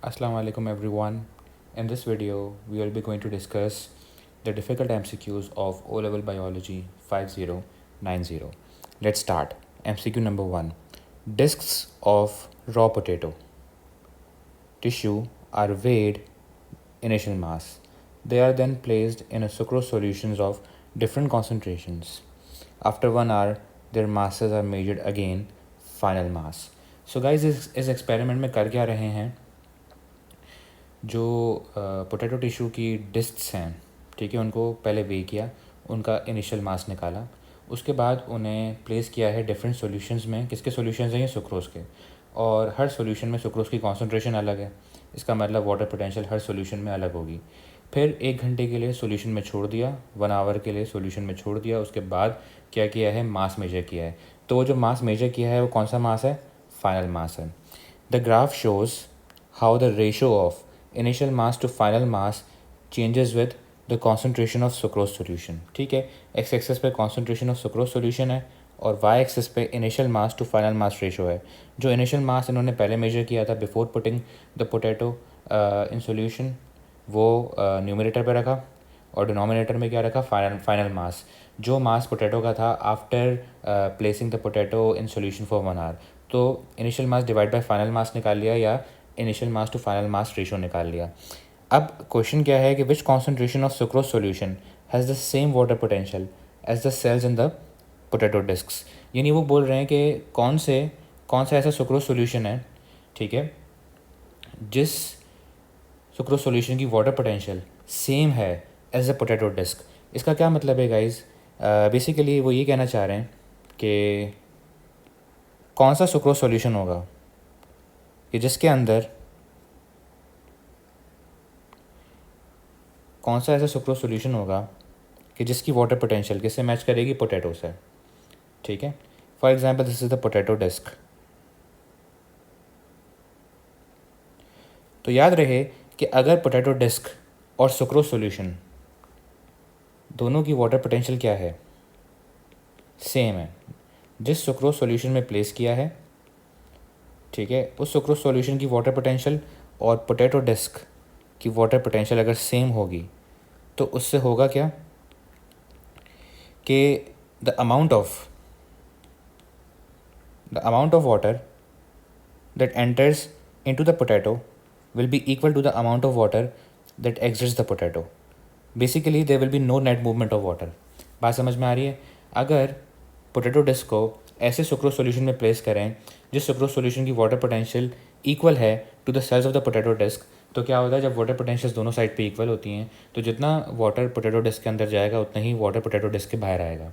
Assalamu alaikum everyone. In this video, we will be going to discuss the difficult MCQs of O-Level Biology 5090. Let's start. MCQ number 1. Discs of raw potato tissue are weighed initial mass. They are then placed in a sucrose solutions of different concentrations. After 1 hour, their masses are measured again, final mass. So guys, इस experiment में कर क्या रहे हैं, जो potato tissue की discus हैं, ठीक है, उनको पहले वे किया, उनका इनिशियल मास निकाला, उसके बाद उन्हें प्लेस किया है डिफरेंट सॉल्यूशंस में. किसके सॉल्यूशंस हैं? ये सुक्रोज़ के. और हर सॉल्यूशन में सुक्रोज़ की कॉन्सेंट्रेशन अलग है. इसका मतलब वाटर पोटेंशियल हर सॉल्यूशन में अलग होगी. फिर 1 घंटे के लिए सॉल्यूशन में छोड़ दिया, 1 आवर के लिए सॉल्यूशन में छोड़ दिया. उसके बाद क्या किया है? मास मेजर किया है. तो वो जो मास मेजर किया है वो कौन सा मास है? फाइनल मास है. The graph shows how the ratio of initial mass to final mass changes with the concentration of sucrose solution. ठीक है, एक्स एक्सेस पे कॉन्सेंट्रेशन ऑफ सुक्रोज सॉल्यूशन है और वाई एक्सेस पे initial mass to final mass ratio है. जो initial mass इन्होंने पहले मेजर किया था before putting the potato in solution, वो न्यूमरेटर पे रखा और डिनोमिनेटर में क्या रखा? Final mass. जो मास पोटैटो का था after placing the potato in solution for 1 hour, तो initial mass divide by final mass निकाल लिया या initial mass to final mass ratio निकाल लिया. अब क्वेश्चन क्या है कि which concentration of sucrose solution has the same water potential as the cells in the potato discs. यानी वो बोल रहे हैं कि कौन सा ऐसा सुक्रोज सॉल्यूशन है, ठीक है, जिस सुक्रोज सॉल्यूशन की वाटर पोटेंशियल सेम है एज द पोटैटो डिस्क. इसका क्या मतलब है गाइज? बेसिकली वो ये कहना चाह रहे हैं कि कौन सा सुक्रोज सॉल्यूशन होगा कि जिसके अंदर कौन सा ऐसा सुक्रोज सॉल्यूशन होगा कि जिसकी वाटर पोटेंशियल किससे मैच करेगी? पोटैटो से. ठीक है, for example this is the potato disc. तो याद रहे कि अगर पोटैटो डिस्क और सुक्रोज सॉल्यूशन दोनों की वाटर पोटेंशियल क्या है? सेम है. जिस सुक्रोज सॉल्यूशन में प्लेस किया है, ठीक है, उस सुक्रोज सॉल्यूशन की वाटर पोटेंशियल और पोटैटो डिस्क की वाटर पोटेंशियल अगर सेम होगी तो उससे होगा क्या कि the amount of water that enters into the potato will be equal to the amount of water that exits the potato. Basically there will be no net movement of water. बात समझ में आ रही है? अगर पोटैटो डिस्क को ऐसे sucrose solution में place करें जिस सुक्रोज सॉल्यूशन की वाटर पोटेंशियल इक्वल है to the cells of the potato disc, तो क्या होता है जब वाटर पोटेंशियल्स दोनों साइड पे इक्वल होती हैं तो जितना वाटर पोटैटो डिस्क के अंदर जाएगा उतना ही वाटर पोटैटो डिस्क के बाहर आएगा.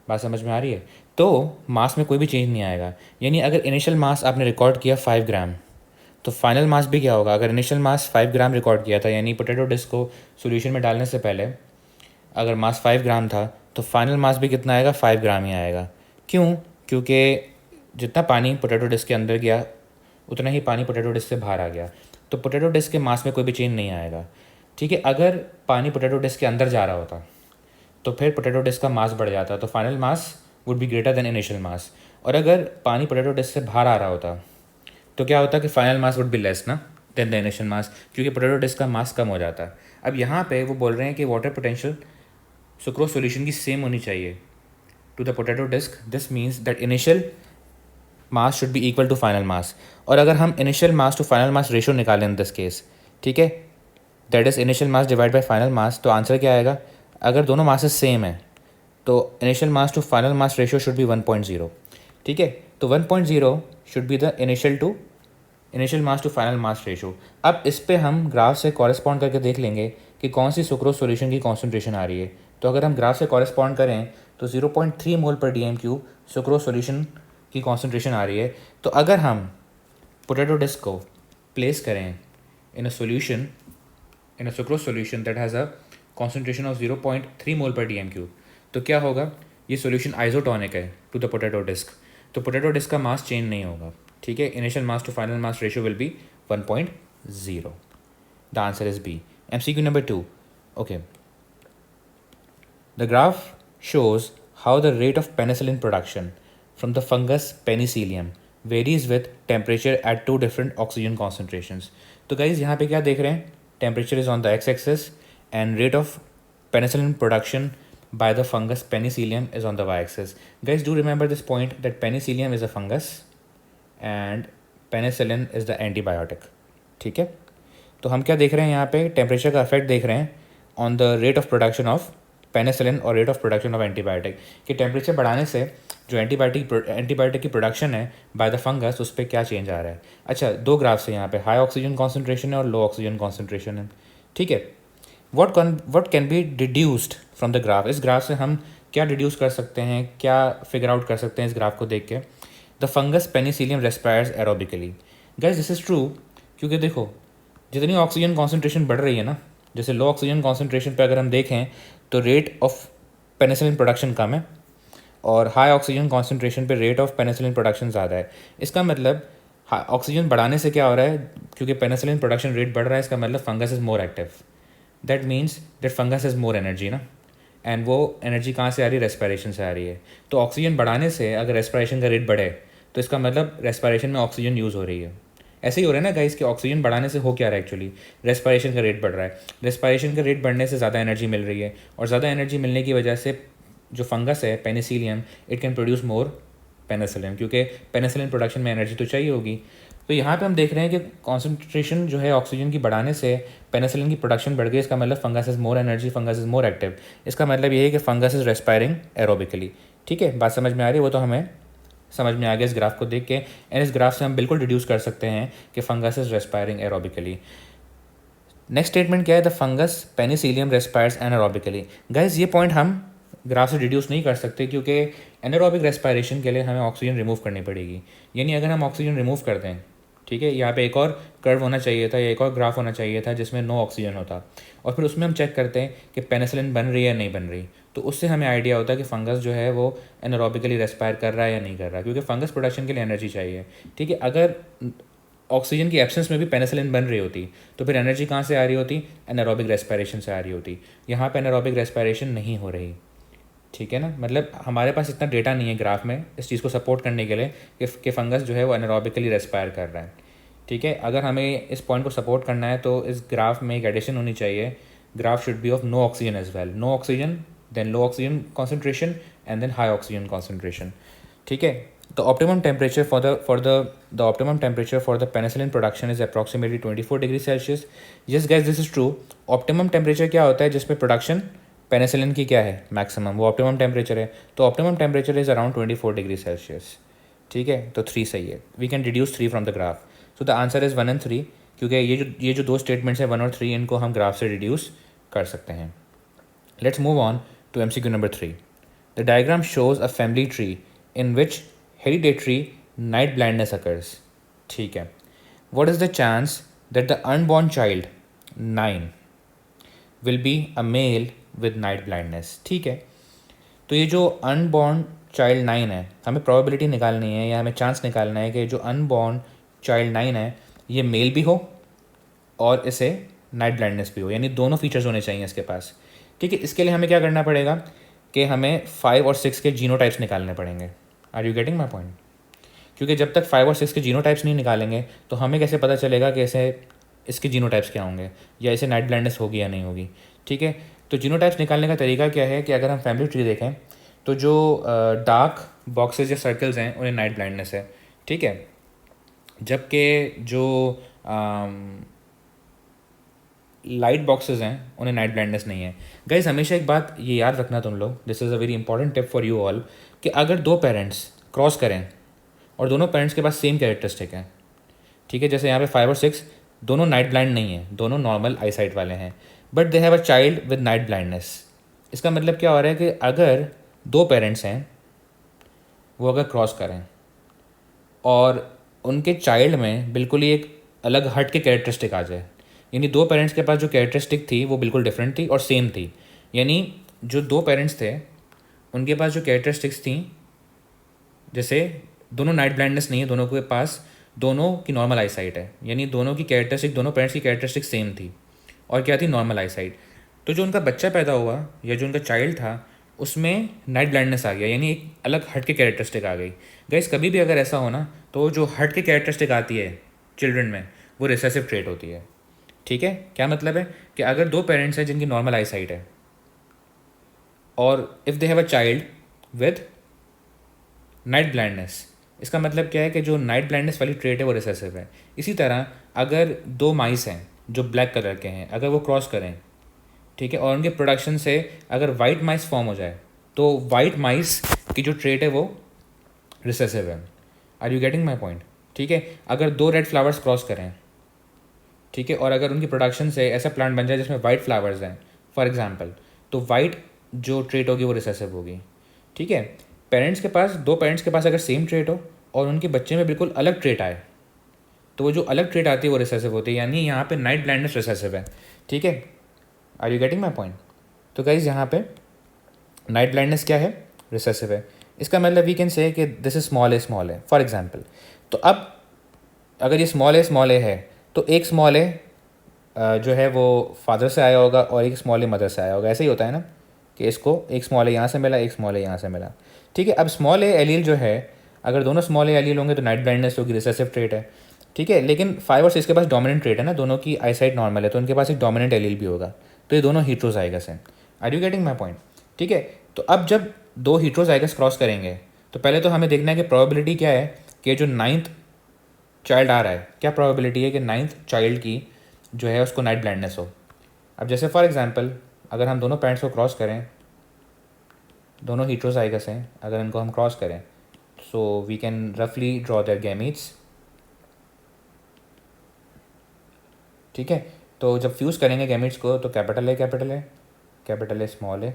बात समझ में आ रही है? तो मास में कोई भी चेंज नहीं आएगा. यानी अगर इनिशियल मास आपने रिकॉर्ड किया 5 ग्राम, तो फाइनल मास भी क्या होगा? अगर इनिशियल मास 5 ग्राम रिकॉर्ड किया था, यानी पोटैटो डिस्क को सॉल्यूशन में डालने से पहले अगर मास 5 ग्राम था, तो फाइनल मास भी कितना आएगा? 5 ग्राम ही आएगा. क्यों? क्योंकि जितना पानी पोटैटो डिस्क के अंदर गया उतना ही पानी पोटैटो डिस्क से बाहर आ गया. तो पोटैटो डिस्क के मास में कोई भी चेंज नहीं आएगा. ठीक है, अगर पानी पोटैटो डिस्क के अंदर जा रहा होता तो फिर पोटैटो डिस्क का मास बढ़ जाता, तो final mass would be greater than initial mass. और अगर पानी पोटैटो डिस्क से बाहर आ रहा होता तो क्या होता कि final mass would be less ना देन द इनिशियल मास, क्योंकि पोटैटो डिस्क का मास कम हो जाता है. अब यहाँ पे वो बोल रहे हैं कि वाटर पोटेंशियल सुक्रोज सॉल्यूशन की सेम होनी चाहिए to the potato disc. This means that initial mass should be equal to final mass. और अगर हम initial mass to final mass ratio निकालें इन दिस केस, ठीक है, that is initial mass divide by final mass, तो answer क्या आएगा? अगर दोनों मासेस सेम है तो initial mass to final mass ratio should be 1.0. ठीक है, तो 1.0 should be the initial mass to final mass ratio. अब इस पे हम ग्राफ से कॉरेस्पॉन्ड करके देख लेंगे कि कौन सी सुक्रोज सॉल्यूशन की कॉन्सेंट्रेशन आ रही है. तो अगर हम ग्राफ से कॉरेस्पॉन्ड करें तो 0.3 mole per DM³ sucrose solution की कॉन्सेंट्रेशन आ रही है. तो अगर हम पोटैटो डिस्क को प्लेस करें in a sucrose solution that has a concentration of 0.3 mole per DM³, तो क्या होगा? ये सॉल्यूशन आइसोटोनिक है टू द पोटैटो डिस्क, तो पोटैटो डिस्क का मास चेंज नहीं होगा. ठीक है, initial mass to final mass ratio will be 1.0. The answer is B. MCQ number 2. Okay. The graph shows how the rate of penicillin production from the fungus Penicillium varies with temperature at two different oxygen concentrations. तो guys यहाँ पे क्या देख रहे हैं, temperature is on the X axis and rate of penicillin production by the fungus penicillium is on the y-axis. Guys, do remember this point that penicillium is a fungus and penicillin is the antibiotic. ठीक है, तो हम क्या देख रहे हैं यहाँ पे, टेम्परेचर का इफेक्ट देख रहे हैं on the rate of production of penicillin और rate of production of antibiotic, कि टेम्परेचर बढ़ाने से जो एंटीबायोटिक की प्रोडक्शन है बाय द फंगस उस पर क्या चेंज आ रहा है। अच्छा, दो ग्राफ्स है यहाँ पे, हाई ऑक्सीजन कॉन्सेंट्रेशन है और लो ऑक्सीजन कॉन्सेंट्रेशन है। ठीक है, what can be deduced from the graph, इस ग्राफ से हम क्या डिड्यूस कर सकते हैं, क्या फिगर आउट कर सकते हैं इस ग्राफ को देख के। The fungus Penicillium respires aerobically. Guys this is true, क्योंकि देखो जितनी ऑक्सीजन कॉन्सेंट्रेशन बढ़ रही है ना, जैसे लो ऑक्सीजन कॉन्सेंट्रेशन पे अगर हम देखें तो रेट ऑफ पेनिसिलिन प्रोडक्शन कम है और हाई ऑक्सीजन कॉन्सेंट्रेशन पे रेट ऑफ पेनिसिलिन प्रोडक्शन ज़्यादा है। इसका मतलब ऑक्सीजन बढ़ाने से क्या हो रहा है, क्योंकि पेनिसिलिन प्रोडक्शन रेट बढ़ रहा है, इसका मतलब fungus is more active. That means that fungus is more energy ना, एंड वो एनर्जी कहाँ से आ रही है, रेस्पिरेशन से आ रही है। तो ऑक्सीजन बढ़ाने से अगर रेस्पिरेशन का रेट बढ़े तो इसका मतलब रेस्पिरेशन में ऑक्सीजन यूज़ हो रही है। ऐसे ही हो रहा है ना गाइस कि ऑक्सीजन बढ़ाने से हो क्या रहा है, एक्चुअली रेस्पिरेशन का रेट बढ़ रहा है। रेस्पिरेशन का रेट बढ़ने से ज़्यादा एनर्जी मिल रही है और ज़्यादा एनर्जी मिलने की वजह से जो फंगस है Penicillium, it can produce more penicillin, क्योंकि पेनिसिलिन प्रोडक्शन में एनर्जी तो चाहिए होगी। तो यहाँ पे हम देख रहे हैं कि कॉन्सेंट्रेशन जो है ऑक्सीजन की बढ़ाने से पेनिसिलिन की प्रोडक्शन बढ़ गई। इसका मतलब fungus is more energy, fungus is more active. इसका मतलब ये है कि फंगस इज रेस्पायरिंग एरोबिकली। ठीक है, बात समझ में आ रही है, वो तो हमें समझ में आ गया इस ग्राफ को देख के। एंड इस ग्राफ से हम बिल्कुल डिड्यूस कर सकते हैं कि fungus is respiring aerobically. Next statement क्या है, the fungus Penicillium respires anaerobically. Guys ये पॉइंट हम ग्राफ से डिड्यूस नहीं कर सकते, क्योंकि एनारोबिक रेस्पायरेशन के लिए हमें ऑक्सीजन रिमूव करनी पड़ेगी। यानी अगर हम ऑक्सीजन रिमूव कर दें, ठीक है, यहाँ पे एक और कर्व होना चाहिए था, या एक और ग्राफ होना चाहिए था जिसमें नो ऑक्सीजन होता, और फिर उसमें हम चेक करते हैं कि पेनिसिलिन बन रही है या नहीं बन रही। तो उससे हमें आइडिया होता है कि फंगस जो है वो एनारोबिकली रेस्पायर कर रहा है या नहीं कर रहा, क्योंकि फंगस प्रोडक्शन के लिए एनर्जी चाहिए। ठीक है, अगर ऑक्सीजन की एब्सेंस में भी पेनिसिलिन बन रही होती तो फिर एनर्जी कहाँ से आ रही होती, एनारोबिक रेस्पिरेशन से आ रही होती। यहाँ पे एनारोबिक रेस्पिरेशन नहीं हो रही। ठीक है ना, मतलब हमारे पास इतना डेटा नहीं है ग्राफ में इस चीज़ को सपोर्ट करने के लिए कि फंगस जो है वो एनारोबिकली रेस्पायर कर रहा है। ठीक है, अगर हमें इस पॉइंट को सपोर्ट करना है तो इस ग्राफ में एक एडिशन होनी चाहिए, graph should be of no oxygen as well, no oxygen then low oxygen concentration and then high oxygen concentration. ठीक है, the optimum temperature the optimum temperature for the penicillin production is approximately 24 degrees Celsius. Yes guys, this is true. Optimum temperature क्या होता है जिसमें production penicillin की क्या है, maximum, वो ऑप्टिमम टेम्परेचर है। तो optimum temperature is around 24 degree Celsius. ठीक है, तो 3 सही है। We can reduce 3 from the graph, so the answer is 1 and 3, क्योंकि ये जो दो स्टेटमेंट्स हैं 1 और 3, इनको हम ग्राफ से रिड्यूस कर सकते हैं। Let's move on to MCQ number 3. The diagram shows a family tree in which hereditary night blindness occurs. ठीक है, what is the chance that the unborn child 9 will be a male with night blindness? ठीक है, तो ये जो unborn child 9 है, हमें probability निकालनी है या हमें चांस निकालना है कि जो अनबॉर्न चाइल्ड 9 है ये मेल भी हो और इसे नाइट ब्लाइंडनेस भी हो, यानी दोनों फीचर्स होने चाहिए इसके पास। ठीक है, इसके लिए हमें क्या करना पड़ेगा कि हमें 5 और 6 के जीनोटाइप्स निकालने पड़ेंगे। Are you getting my point? क्योंकि जब तक 5 और 6 के जीनोटाइप्स नहीं निकालेंगे तो हमें कैसे पता चलेगा कि इसे इसके जीनोटाइप्स क्या होंगे या इसे नाइट ब्लाइंडनेस होगी या नहीं होगी। ठीक है, तो जीनोटाइप्स निकालने का तरीका क्या है कि अगर हम फैमिली ट्री देखें तो जो डार्क बॉक्सेस या सर्कल्स हैं उन्हें नाइट ब्लाइंडनेस है। ठीक है, जबकि जो लाइट बॉक्सेस हैं उन्हें नाइट ब्लाइंडनेस नहीं है। गाइज हमेशा एक बात ये याद रखना तुम लोग, this is a very important tip for you all, कि अगर दो पेरेंट्स क्रॉस करें और दोनों पेरेंट्स के पास सेम कैरेक्टरिस्टिक है, ठीक है, जैसे यहाँ पे 5 और 6 दोनों नाइट ब्लाइंड नहीं है, दोनों नॉर्मल आई साइट वाले हैं, but they have a child with night blindness. इसका मतलब क्या हो रहा है कि अगर दो पेरेंट्स हैं वो अगर क्रॉस करें और उनके चाइल्ड में बिल्कुल ही एक अलग हट के कैरेक्टरिस्टिक आ जाए, यानी दो पेरेंट्स के पास जो कैरेक्टरिस्टिक थी वो बिल्कुल डिफरेंट थी और सेम थी, यानी जो दो पेरेंट्स थे उनके पास जो कैरेक्टरिस्टिक्स थी, जैसे दोनों नाइट ब्लाइंडनेस नहीं है, दोनों के पास दोनों की नॉर्मल आई साइट है, यानी दोनों की कैरेक्टरिस्टिक, दोनों पेरेंट्स की कैरेक्टरिस्टिक सेम थी और क्या थी, नॉर्मल आई साइट। तो जो उनका बच्चा पैदा हुआ या जो उनका चाइल्ड था उसमें नाइट ब्लाइंडनेस आ गया, यानी एक अलग हट के कैरेक्टरिस्टिक आ गई। गाइस कभी भी अगर ऐसा हो ना, तो जो हट के कैरेक्टरिस्टिक आती है चिल्ड्रन में, वो रिसेसिव ट्रेट होती है। ठीक है, क्या मतलब है कि अगर दो पेरेंट्स हैं जिनकी नॉर्मल आई साइट है, और if they have a child with night blindness, इसका मतलब क्या है कि जो नाइट ब्लाइंडनेस वाली ट्रेट है वो रिसेसिव है। इसी तरह अगर दो माइस हैं जो ब्लैक कलर के हैं, अगर वो क्रॉस करें, ठीक है, और उनके प्रोडक्शन से अगर वाइट माइस फॉर्म हो जाए, तो वाइट माइस की जो ट्रेट है वो रिसेसिव है। Are you getting my point? ठीक है, अगर दो रेड फ्लावर्स क्रॉस करें, ठीक है, और अगर उनकी प्रोडक्शन से ऐसा प्लांट बन जाए जिसमें वाइट फ्लावर्स हैं फॉर एग्जाम्पल, तो वाइट जो ट्रेट होगी वो रिसेसिव होगी। ठीक है, दो पेरेंट्स के पास अगर सेम ट्रेट हो और उनके बच्चे में बिल्कुल अलग ट्रेट आए, तो वो जो अलग ट्रेट आती है वो रिसेसिव होती है, यानी यहाँ पे नाइट ब्लाइंडनेस रिसेसिव है। ठीक है, are you getting my point? तो गाइज यहाँ पे नाइट ब्लाइंडनेस क्या है? रिसेसिव है। इसका मतलब वी कैन से कि दिस इज स्मॉल है फॉर एग्जाम्पल। तो अब अगर ये स्मॉल ए है, तो एक स्मॉल ए जो है वो फादर से आया होगा और एक स्मॉल ए मदर से आया होगा। ऐसे ही होता है ना कि इसको एक स्मॉल ए यहाँ से मिला, एक स्मॉल ए यहाँ से मिला। ठीक है, अब स्मॉल ए एलील जो है, अगर दोनों स्मॉल ए एलील होंगे तो नाइट ब्लाइंडनेस होगी, रिसेसिव ट्रेट है। ठीक है, लेकिन 5 और 6 के पास डोमिनेंट ट्रेट है ना, दोनों की आई साइट नॉर्मल है, तो उनके पास एक डोमिनेंट एलील भी होगा, तो ये दोनों हीट्रोजाइगस हैं। Are you getting my point? ठीक है, तो अब जब दो हीट्रोजाइगस क्रॉस करेंगे, तो पहले तो हमें देखना है कि प्रोबेबिलिटी क्या है कि जो 9th चाइल्ड आ रहा है, क्या प्रोबेबिलिटी है कि 9th चाइल्ड की जो है उसको नाइट ब्लाइंडनेस हो। अब जैसे फॉर एग्जांपल अगर हम दोनों पेरेंट्स को क्रॉस करें, दोनों हीट्रोजाइगस हैं, अगर इनको हम क्रॉस करें, सो वी कैन रफली ड्रॉ देयर गैमीट्स। ठीक है, तो जब फ्यूज़ करेंगे गैमीट्स को, तो capital A capital A, capital A small A,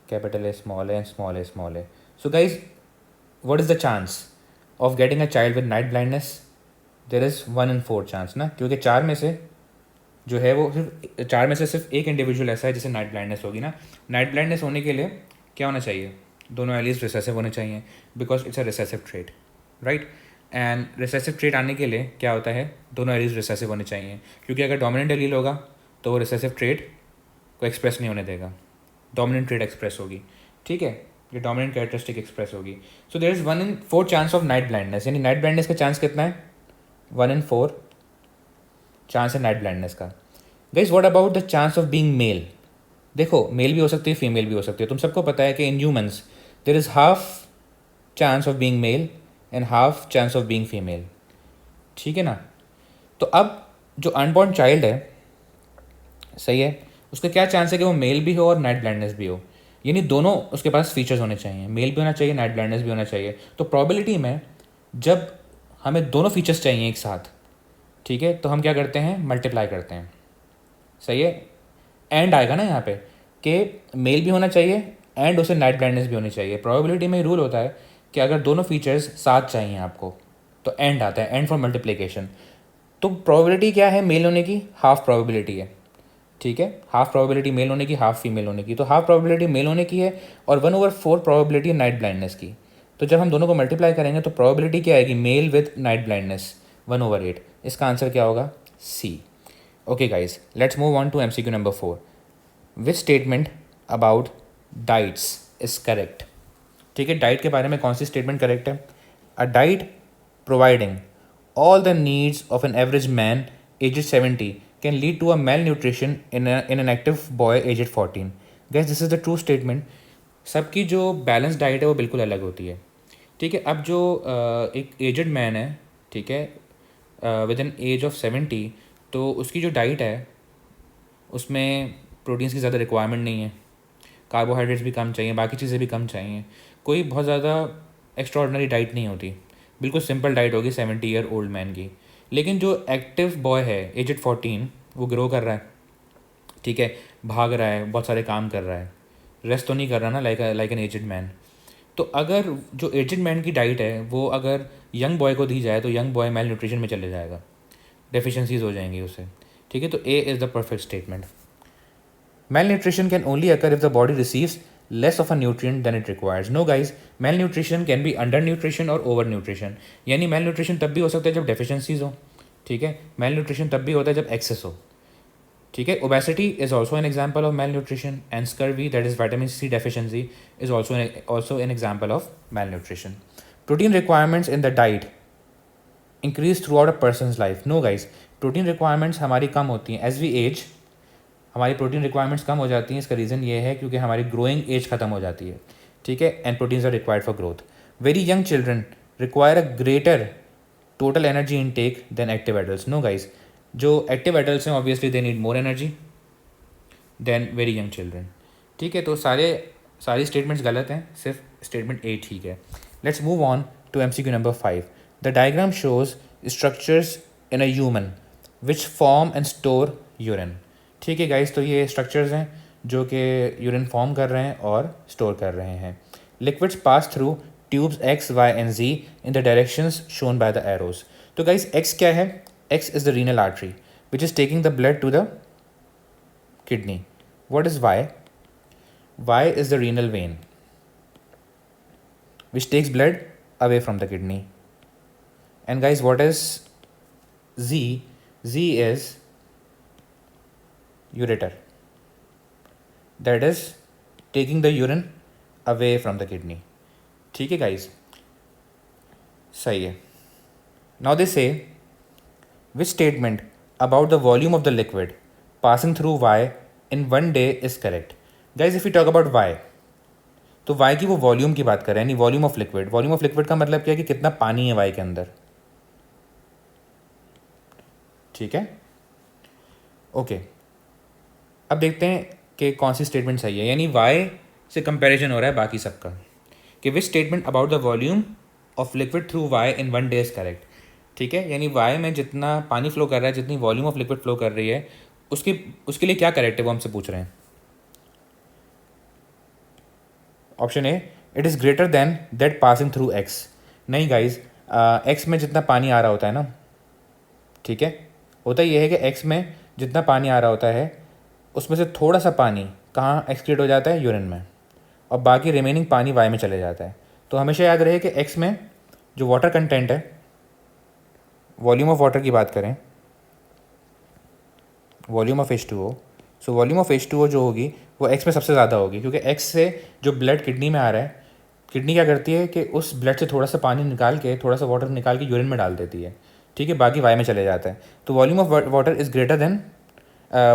capital A small A and small A small A. So guys, what is the chance of getting a child with night blindness? There is 1 in 4 chance ना, क्योंकि चार में से जो है वो सिर्फ एक इंडिविजुअल ऐसा है जिसे नाइट ब्लाइंडनेस होगी ना। नाइट ब्लाइंडनेस होने के लिए क्या होना चाहिए? दोनों एलीज रिसेसिव होने चाहिए, because it's a recessive trait, right. And recessive trait आने के लिए क्या होता है? दोनों एलीज रिसेसिव होने चाहिए, क्योंकि अगर डोमिनेंट एलील होगा तो वो रिसेसिव ट्रेट को एक्सप्रेस नहीं होने देगा, डोमिनेंट ट्रेट एक्सप्रेस होगी। ठीक है, ये डोमिनेंट कैरेक्टरिस्टिक एक्सप्रेस होगी। So there is 1 in 4 chance of night blindness, यानी नाइट ब्लाइंडनेस का चांस कितना है? 1 in 4 चांस है नाइट ब्लाइंडनेस का। Guys what about the chance of being male? देखो, मेल भी हो सकती है, फीमेल भी हो सकती है। तुम सबको पता है कि in humans there is half chance of being male and half chance of being female. ठीक है ना? तो अब जो अनबॉर्न चाइल्ड है, सही है, उसका क्या चांस है कि वो मेल भी हो और नाइट ब्लाइंडनेस भी हो, यानी दोनों उसके पास फीचर्स होने चाहिए, मेल भी होना चाहिए, नाइट ब्लाइंडनेस भी होना चाहिए। तो प्रॉबिलिटी में जब हमें दोनों फीचर्स चाहिए एक साथ, ठीक है, तो हम क्या करते हैं? मल्टीप्लाई करते हैं। सही है, एंड आएगा ना यहाँ पे कि मेल भी होना चाहिए एंड उसे नाइट ब्लाइंडनेस भी होनी चाहिए। प्रॉबिलिटी में रूल होता है कि अगर दोनों फीचर्स साथ चाहिए आपको, तो एंड आता है, एंड फॉर मल्टीप्लिकेशन। तो प्रोबेबिलिटी क्या है मेल होने की? हाफ प्रोबेबिलिटी है। ठीक है, हाफ प्रोबेबिलिटी मेल होने की, हाफ फीमेल होने की। तो हाफ प्रोबेबिलिटी मेल होने की है और 1/4 प्रोबेबिलिटी नाइट ब्लाइंडनेस की। तो जब हम दोनों को मल्टीप्लाई करेंगे तो प्रोबेबिलिटी क्या आएगी? Male with night blindness 1/8। इसका आंसर क्या होगा? C. Okay guys, let's move on to MCQ number 4। Which statement about diets is correct? ठीक है, डाइट के बारे में कौन सी स्टेटमेंट करेक्ट है? A diet providing all the needs of an average man aged 70 can lead to a malnutrition in an active boy aged 14. Guys, this is the true statement. सबकी जो बैलेंस डाइट है वो बिल्कुल अलग होती है। ठीक है, अब जो एक एजड मैन है, ठीक है, विद एन एज ऑफ 70, तो उसकी जो डाइट है उसमें प्रोटीन्स की ज़्यादा रिक्वायरमेंट नहीं है, कार्बोहाइड्रेट्स भी कम चाहिए, बाकी चीज़ें भी कम चाहिए, कोई बहुत ज़्यादा एक्स्ट्रॉर्डनरी डाइट नहीं होती, बिल्कुल सिंपल डाइट होगी 70 ईयर ओल्ड मैन की। लेकिन जो एक्टिव बॉय है एजड 14, वो ग्रो कर रहा है, ठीक है, भाग रहा है, बहुत सारे काम कर रहा है, रेस्ट तो नहीं कर रहा ना, लाइक एन एजड मैन। तो अगर जो एजड मैन की डाइट है वो अगर यंग बॉय को दी जाए तो यंग बॉय मेल न्यूट्रिशन में चले जाएगा, डेफिशिएंसीज हो जाएंगी उसे। ठीक है, तो A is the perfect statement. Malnutrition can only occur if the body receives less of a nutrient than it requires. No guys, malnutrition can be undernutrition or overnutrition. यानी malnutrition तब भी हो सकता है जब deficiencies हो, ठीक है, malnutrition तब भी होता है जब excess हो, ठीक है. Obesity is also an example of malnutrition, and scurvy, that is vitamin C deficiency, is also an example of malnutrition. Protein requirements in the diet increase throughout a person's life. No guys, protein requirements हमारी कम होती हैं as we age. हमारी protein requirements कम हो जाती हैं. इसका reason ये है क्योंकि हमारी ग्रोइंग एज ख़त्म हो जाती है. ठीक है. And proteins are required for growth. Very young children require a greater total energy intake than active adults. No guys, जो एक्टिव एडल्ट्स हैं obviously they need more energy than very young children. ठीक है. तो सारी statements गलत हैं, सिर्फ statement A ठीक है. Let's move on to MCQ number 5. The diagram shows structures in a human which form and store urine. ठीक है गाइज, तो ये स्ट्रक्चर्स हैं जो कि यूरिन फॉर्म कर रहे हैं और स्टोर कर रहे हैं. Liquids pass through tubes X, Y and Z in the directions shown by the arrows. तो गाइज X क्या है? X is the renal artery which is taking the blood to the kidney. What is Y? Y is the renal vein which takes blood away from the kidney. And guys, what is Z? Z is ureter, that is taking the urine away from the kidney. ठीक है guys, सही है. Now they say which statement about the volume of the liquid passing through Y in one day is correct. Guys if you talk about Y, तो Y की वो volume की बात कर रहे हैं, यानी volume of liquid. Volume of liquid का मतलब क्या है कि कितना पानी है वाई के अंदर. ठीक है. ओके, अब देखते हैं कि कौन सी स्टेटमेंट सही है. यानी वाई से कंपैरिजन हो रहा है बाकी सबका कि which statement about the volume of liquid through Y in one day is correct. ठीक है. यानी वाई में जितना पानी फ्लो कर रहा है, जितनी वॉल्यूम ऑफ लिक्विड फ्लो कर रही है, उसके लिए क्या करेक्ट है वो हमसे पूछ रहे हैं. Option A, it is greater than that passing through x. नहीं गाइज, एक्स में जितना पानी आ रहा होता है ना, ठीक है, होता ये है कि एक्स में जितना पानी आ रहा होता है उसमें से थोड़ा सा पानी कहाँ एक्सक्रीट हो जाता है? यूरिन में, और बाकी रिमेनिंग पानी वाई में चले जाता है. तो हमेशा याद रहे कि एक्स में जो वाटर कंटेंट है, वॉल्यूम ऑफ वाटर की बात करें, volume of H2O, so volume of H2O जो होगी वो एक्स में सबसे ज़्यादा होगी, क्योंकि एक्स से जो ब्लड किडनी में आ रहा है, किडनी क्या करती है कि उस ब्लड से थोड़ा सा पानी निकाल के, थोड़ा सा वाटर निकाल के यूरिन में डाल देती है. ठीक है. बाकी वाई में चले जाता है. तो volume of water is greater than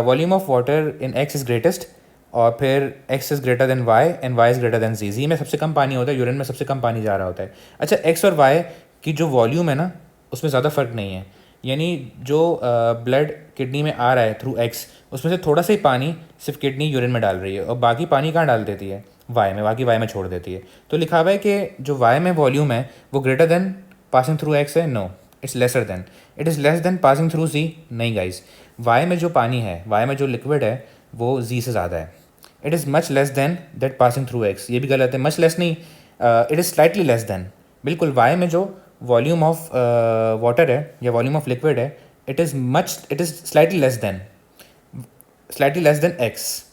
volume of water in X is greatest, और फिर X is greater than Y and Y is greater than Z. Z में सबसे कम पानी होता है, यूरिन में सबसे कम पानी जा रहा होता है. अच्छा, एक्स और वाई की जो वॉल्यूम है ना, उसमें ज़्यादा फ़र्क नहीं है. यानी जो ब्लड किडनी में आ रहा है थ्रू एक्स, उसमें से थोड़ा सा ही पानी सिर्फ किडनी यूरिन में डाल रही है, और बाकी पानी कहाँ डाल देती है? वाई में. बाकी वाई में छोड़ देती है. तो लिखा हुआ है कि जो वाई में वॉल्यूम है वो greater than passing through X है. No, it's lesser than. It is less than passing through Z. नहीं गाइज, वाई में जो पानी है, वाई में जो लिक्विड है, वो जी से ज़्यादा है. It is much less than that passing through x. ये भी गलत है. मच लेस नहीं, it is slightly less than. बिल्कुल, वाई में जो वॉल्यूम ऑफ वाटर है या वॉल्यूम ऑफ लिक्विड है, it is slightly less than x.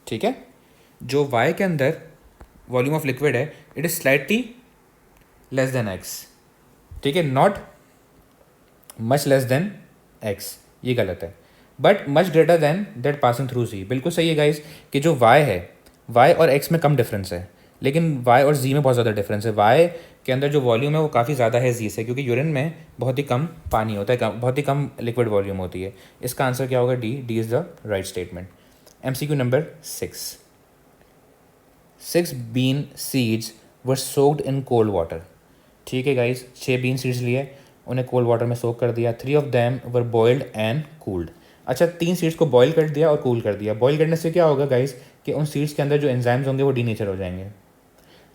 ठीक है. जो वाई के अंदर वॉल्यूम ऑफ लिक्विड है, it is slightly less than x. ठीक है. Not much less than x, ये गलत है. But much greater than that passing through Z. बिल्कुल सही है गाइज कि जो वाई है, वाई और एक्स में कम डिफरेंस है, लेकिन वाई और जी में बहुत ज़्यादा डिफरेंस है. वाई के अंदर जो वॉल्यूम है वो काफ़ी ज़्यादा है जी से, क्योंकि यूरिन में बहुत ही कम पानी होता है, बहुत ही कम लिक्विड वॉल्यूम होती है. इसका आंसर क्या होगा? D. D is the right statement. MCQ number 6. 6 bean seeds were soaked in cold water. ठीक है गाइज, 6 बीन सीड्स लिए, उन्हें कोल्ड वाटर में सोक कर दिया. 3 of them were boiled and cooled. अच्छा, 3 सीड्स को बॉयल कर दिया और कूल कर दिया. बॉयल करने से क्या होगा गाइज कि उन सीड्स के अंदर जो एंजाइम्स होंगे वो डीनेचर हो जाएंगे.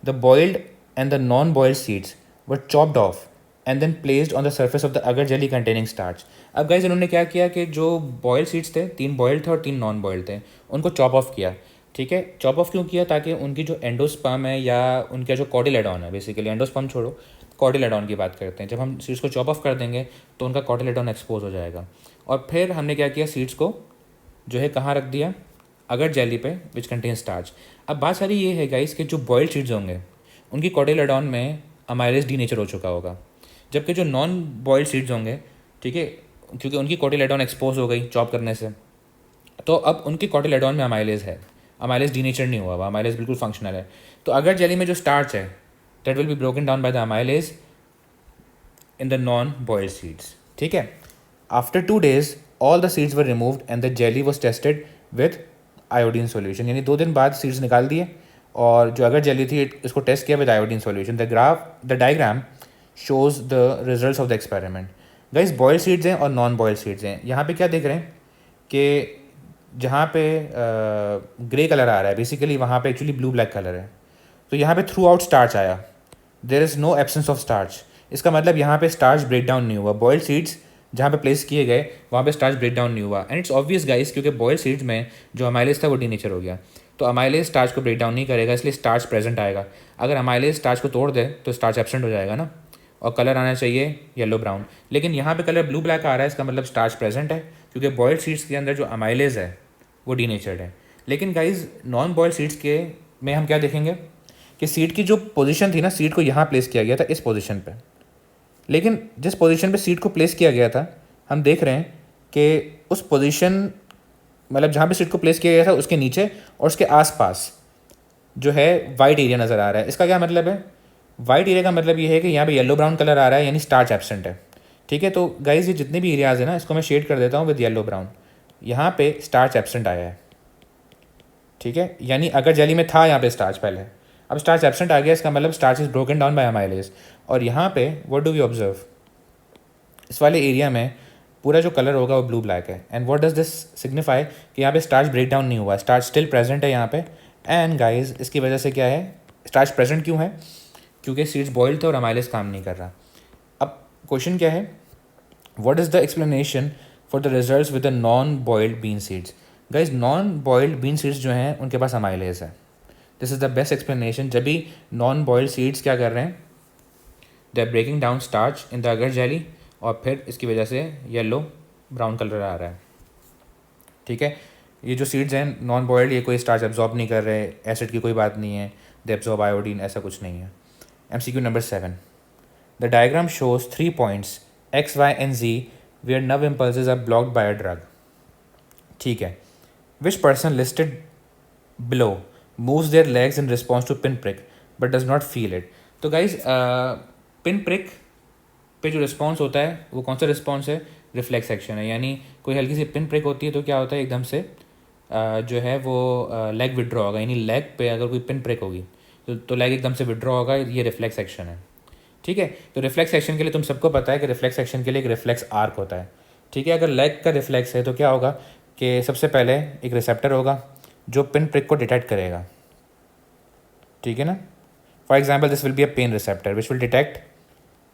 The boiled and the non boiled seeds were chopped off and then placed on the surface of the agar jelly containing starch. अब गाइज इन्होंने क्या किया कि जो बॉइल्ड सीड्स थे, 3 बॉइल्ड थे और 3 नॉन बॉइल्ड थे, उनको चॉप ऑफ किया. ठीक है. चॉप ऑफ क्यों किया? ताकि उनकी जो एंडोस्पर्म है या उनका जो कॉटिलेडॉन है, बेसिकली एंडोस्पर्म छोड़ो, कॉटिलेडॉन की बात करते हैं. जब हम सीड्स को चॉप ऑफ कर देंगे तो उनका कॉटिलेडॉन एक्सपोज हो जाएगा. और फिर हमने क्या किया, सीड्स को जो है कहाँ रख दिया? अगर जेली पे विच कंटेन स्टार्च. अब बात सारी ये है गाइस कि जो बॉइल्ड सीड्स होंगे उनकी कॉटिलेडॉन में अमाइलेज डीनेचर हो चुका होगा, जबकि जो नॉन बॉइल्ड सीड्स होंगे, ठीक है, क्योंकि उनकी कॉटिलेडॉन एक्सपोज हो गई चॉप करने से, तो अब उनके कॉटिलेडॉन में अमाइलेज है, अमाइलेज डीनेचर नहीं हुआ हुआ, अमाइलेज बिल्कुल फंक्शनल है। तो अगर जेली में जो स्टार्च है that will be broken down by the amylase in the non boiled seeds, ठीक है। After 2 days all the seeds were removed and the jelly was tested with iodine solution, यानी 2 दिन बाद सीड्स निकाल दिए और जो अगर जेली थी इसको टेस्ट किया with iodine solution. The diagram shows the results of the experiment. Guys boiled seeds हैं और नॉन बॉइल्ड सीड्स हैं। यहाँ पे क्या देख रहे हैं कि जहाँ पे ग्रे कलर आ रहा है बेसिकली वहाँ पे एक्चुअली ब्लू ब्लैक कलर है। तो यहाँ पे थ्रू आउट स्टार्च आया, there is no absence of starch. इसका मतलब यहाँ पे स्टार्च ब्रेक डाउन नहीं हुआ। बॉइल्ड सीड्स जहाँ पे प्लेस किए गए वहाँ पे स्टार्च ब्रेक डाउन नहीं हुआ। एंड इट्स ऑब्वियस गाइस क्योंकि बॉइल्ड सीड्स में जो अमाइलेज था वो डीनेचर हो गया, तो अमाइलेज स्टार्च को ब्रेक डाउन नहीं करेगा, इसलिए स्टार्च प्रेजेंट आएगा। अगर अमाइलेज स्टार्च को तोड़ दे तो स्टार्च एब्सेंट हो जाएगा ना, और कलर आना चाहिए येलो ब्राउन। लेकिन यहाँ पे कलर ब्लू ब्लैक आ रहा है, इसका मतलब स्टार्च प्रेजेंट है क्योंकि बॉइल्ड सीड्स के अंदर जो अमाइलेज है वो डीनेचर्ड है। लेकिन गाइज नॉन बॉइल्ड सीड्स के में हम क्या देखेंगे कि सीड की जो पोजीशन थी ना, सीड को यहाँ प्लेस किया गया था इस पोजीशन पे, लेकिन जिस पोजीशन पे सीड को प्लेस किया गया था हम देख रहे हैं कि उस पोजीशन मतलब जहाँ पे सीड को प्लेस किया गया था उसके नीचे और उसके आसपास जो है वाइट एरिया नज़र आ रहा है। इसका क्या मतलब है? वाइट एरिया का मतलब ये है कि यहाँ पे येलो ब्राउन कलर आ रहा है, यानी स्टार्च एब्सेंट है, ठीक है। तो गाइज ये जितने भी एरियाज़ है ना इसको मैं शेड कर देता हूँ विद येलो ब्राउन। यहाँ पे स्टार्च एब्सेंट आया है, ठीक है, यानी अगर जेली में था यहाँ पे स्टार्च पहले, अब स्टार्च एब्सेंट आ गया, इसका मतलब starch is broken down by amylase. और यहाँ पे व्हाट डू वी ऑब्जर्व, इस वाले एरिया में पूरा जो कलर होगा वो ब्लू ब्लैक है। And what does this signify कि यहाँ पे स्टार्च ब्रेक डाउन नहीं हुआ, स्टार्च स्टिल प्रेजेंट है यहाँ पे। एंड गाइज इसकी वजह से क्या है, स्टार्च प्रेजेंट क्यों है? क्योंकि सीड्स बॉइल्ड थे और अमाइलेज काम नहीं कर रहा। अब क्वेश्चन क्या है, what is the explanation for the results with the non boiled bean seeds? Guys non boiled bean seeds जो हैं उनके पास अमाइलेज है। This is the best explanation. जब भी नॉन बॉइल्ड सीड्स क्या कर रहे हैं, they are breaking down starch in the agar jelly और फिर इसकी वजह से येलो ब्राउन कलर आ रहा है, ठीक है। ये जो सीड्स हैं नॉन बॉइल्ड, ये कोई स्टार्च एब्जॉर्ब नहीं कर रहे, एसिड की कोई बात नहीं है, दे एब्जॉर्ब आयोडीन, ऐसा कुछ नहीं है। MCQ number 7, the diagram shows 3 points X, Y and Z where nerve impulses are blocked by a drug, ठीक है। Which person listed below moves their legs in response to pinprick but does not feel it? तो guys pinprick पे जो response होता है वो कौन सा रिस्पॉन्स है? रिफ्लेक्स एक्शन है। यानी कोई हल्की सी पिन प्रिक होती है तो क्या होता है, एकदम से जो है वो लेग विड्रॉ होगा, यानी लेग पे अगर कोई पिन प्रिक होगी तो लेग एकदम से विड्रॉ होगा, ये रिफ्लेक्स एक्शन है, ठीक है। तो रिफ्लेक्स एक्शन के लिए तुम सबको पता है कि रिफ्लेक्स एक्शन के लिए एक रिफ्लेक्स आर्क होता है, ठीक है। अगर लेग का रिफ्लेक्स है तो क्या होगा कि सबसे पहले एक रिसेप्टर होगा जो पिन प्रिक को डिटेक्ट करेगा, ठीक है ना। For example this will be a pain receptor which will detect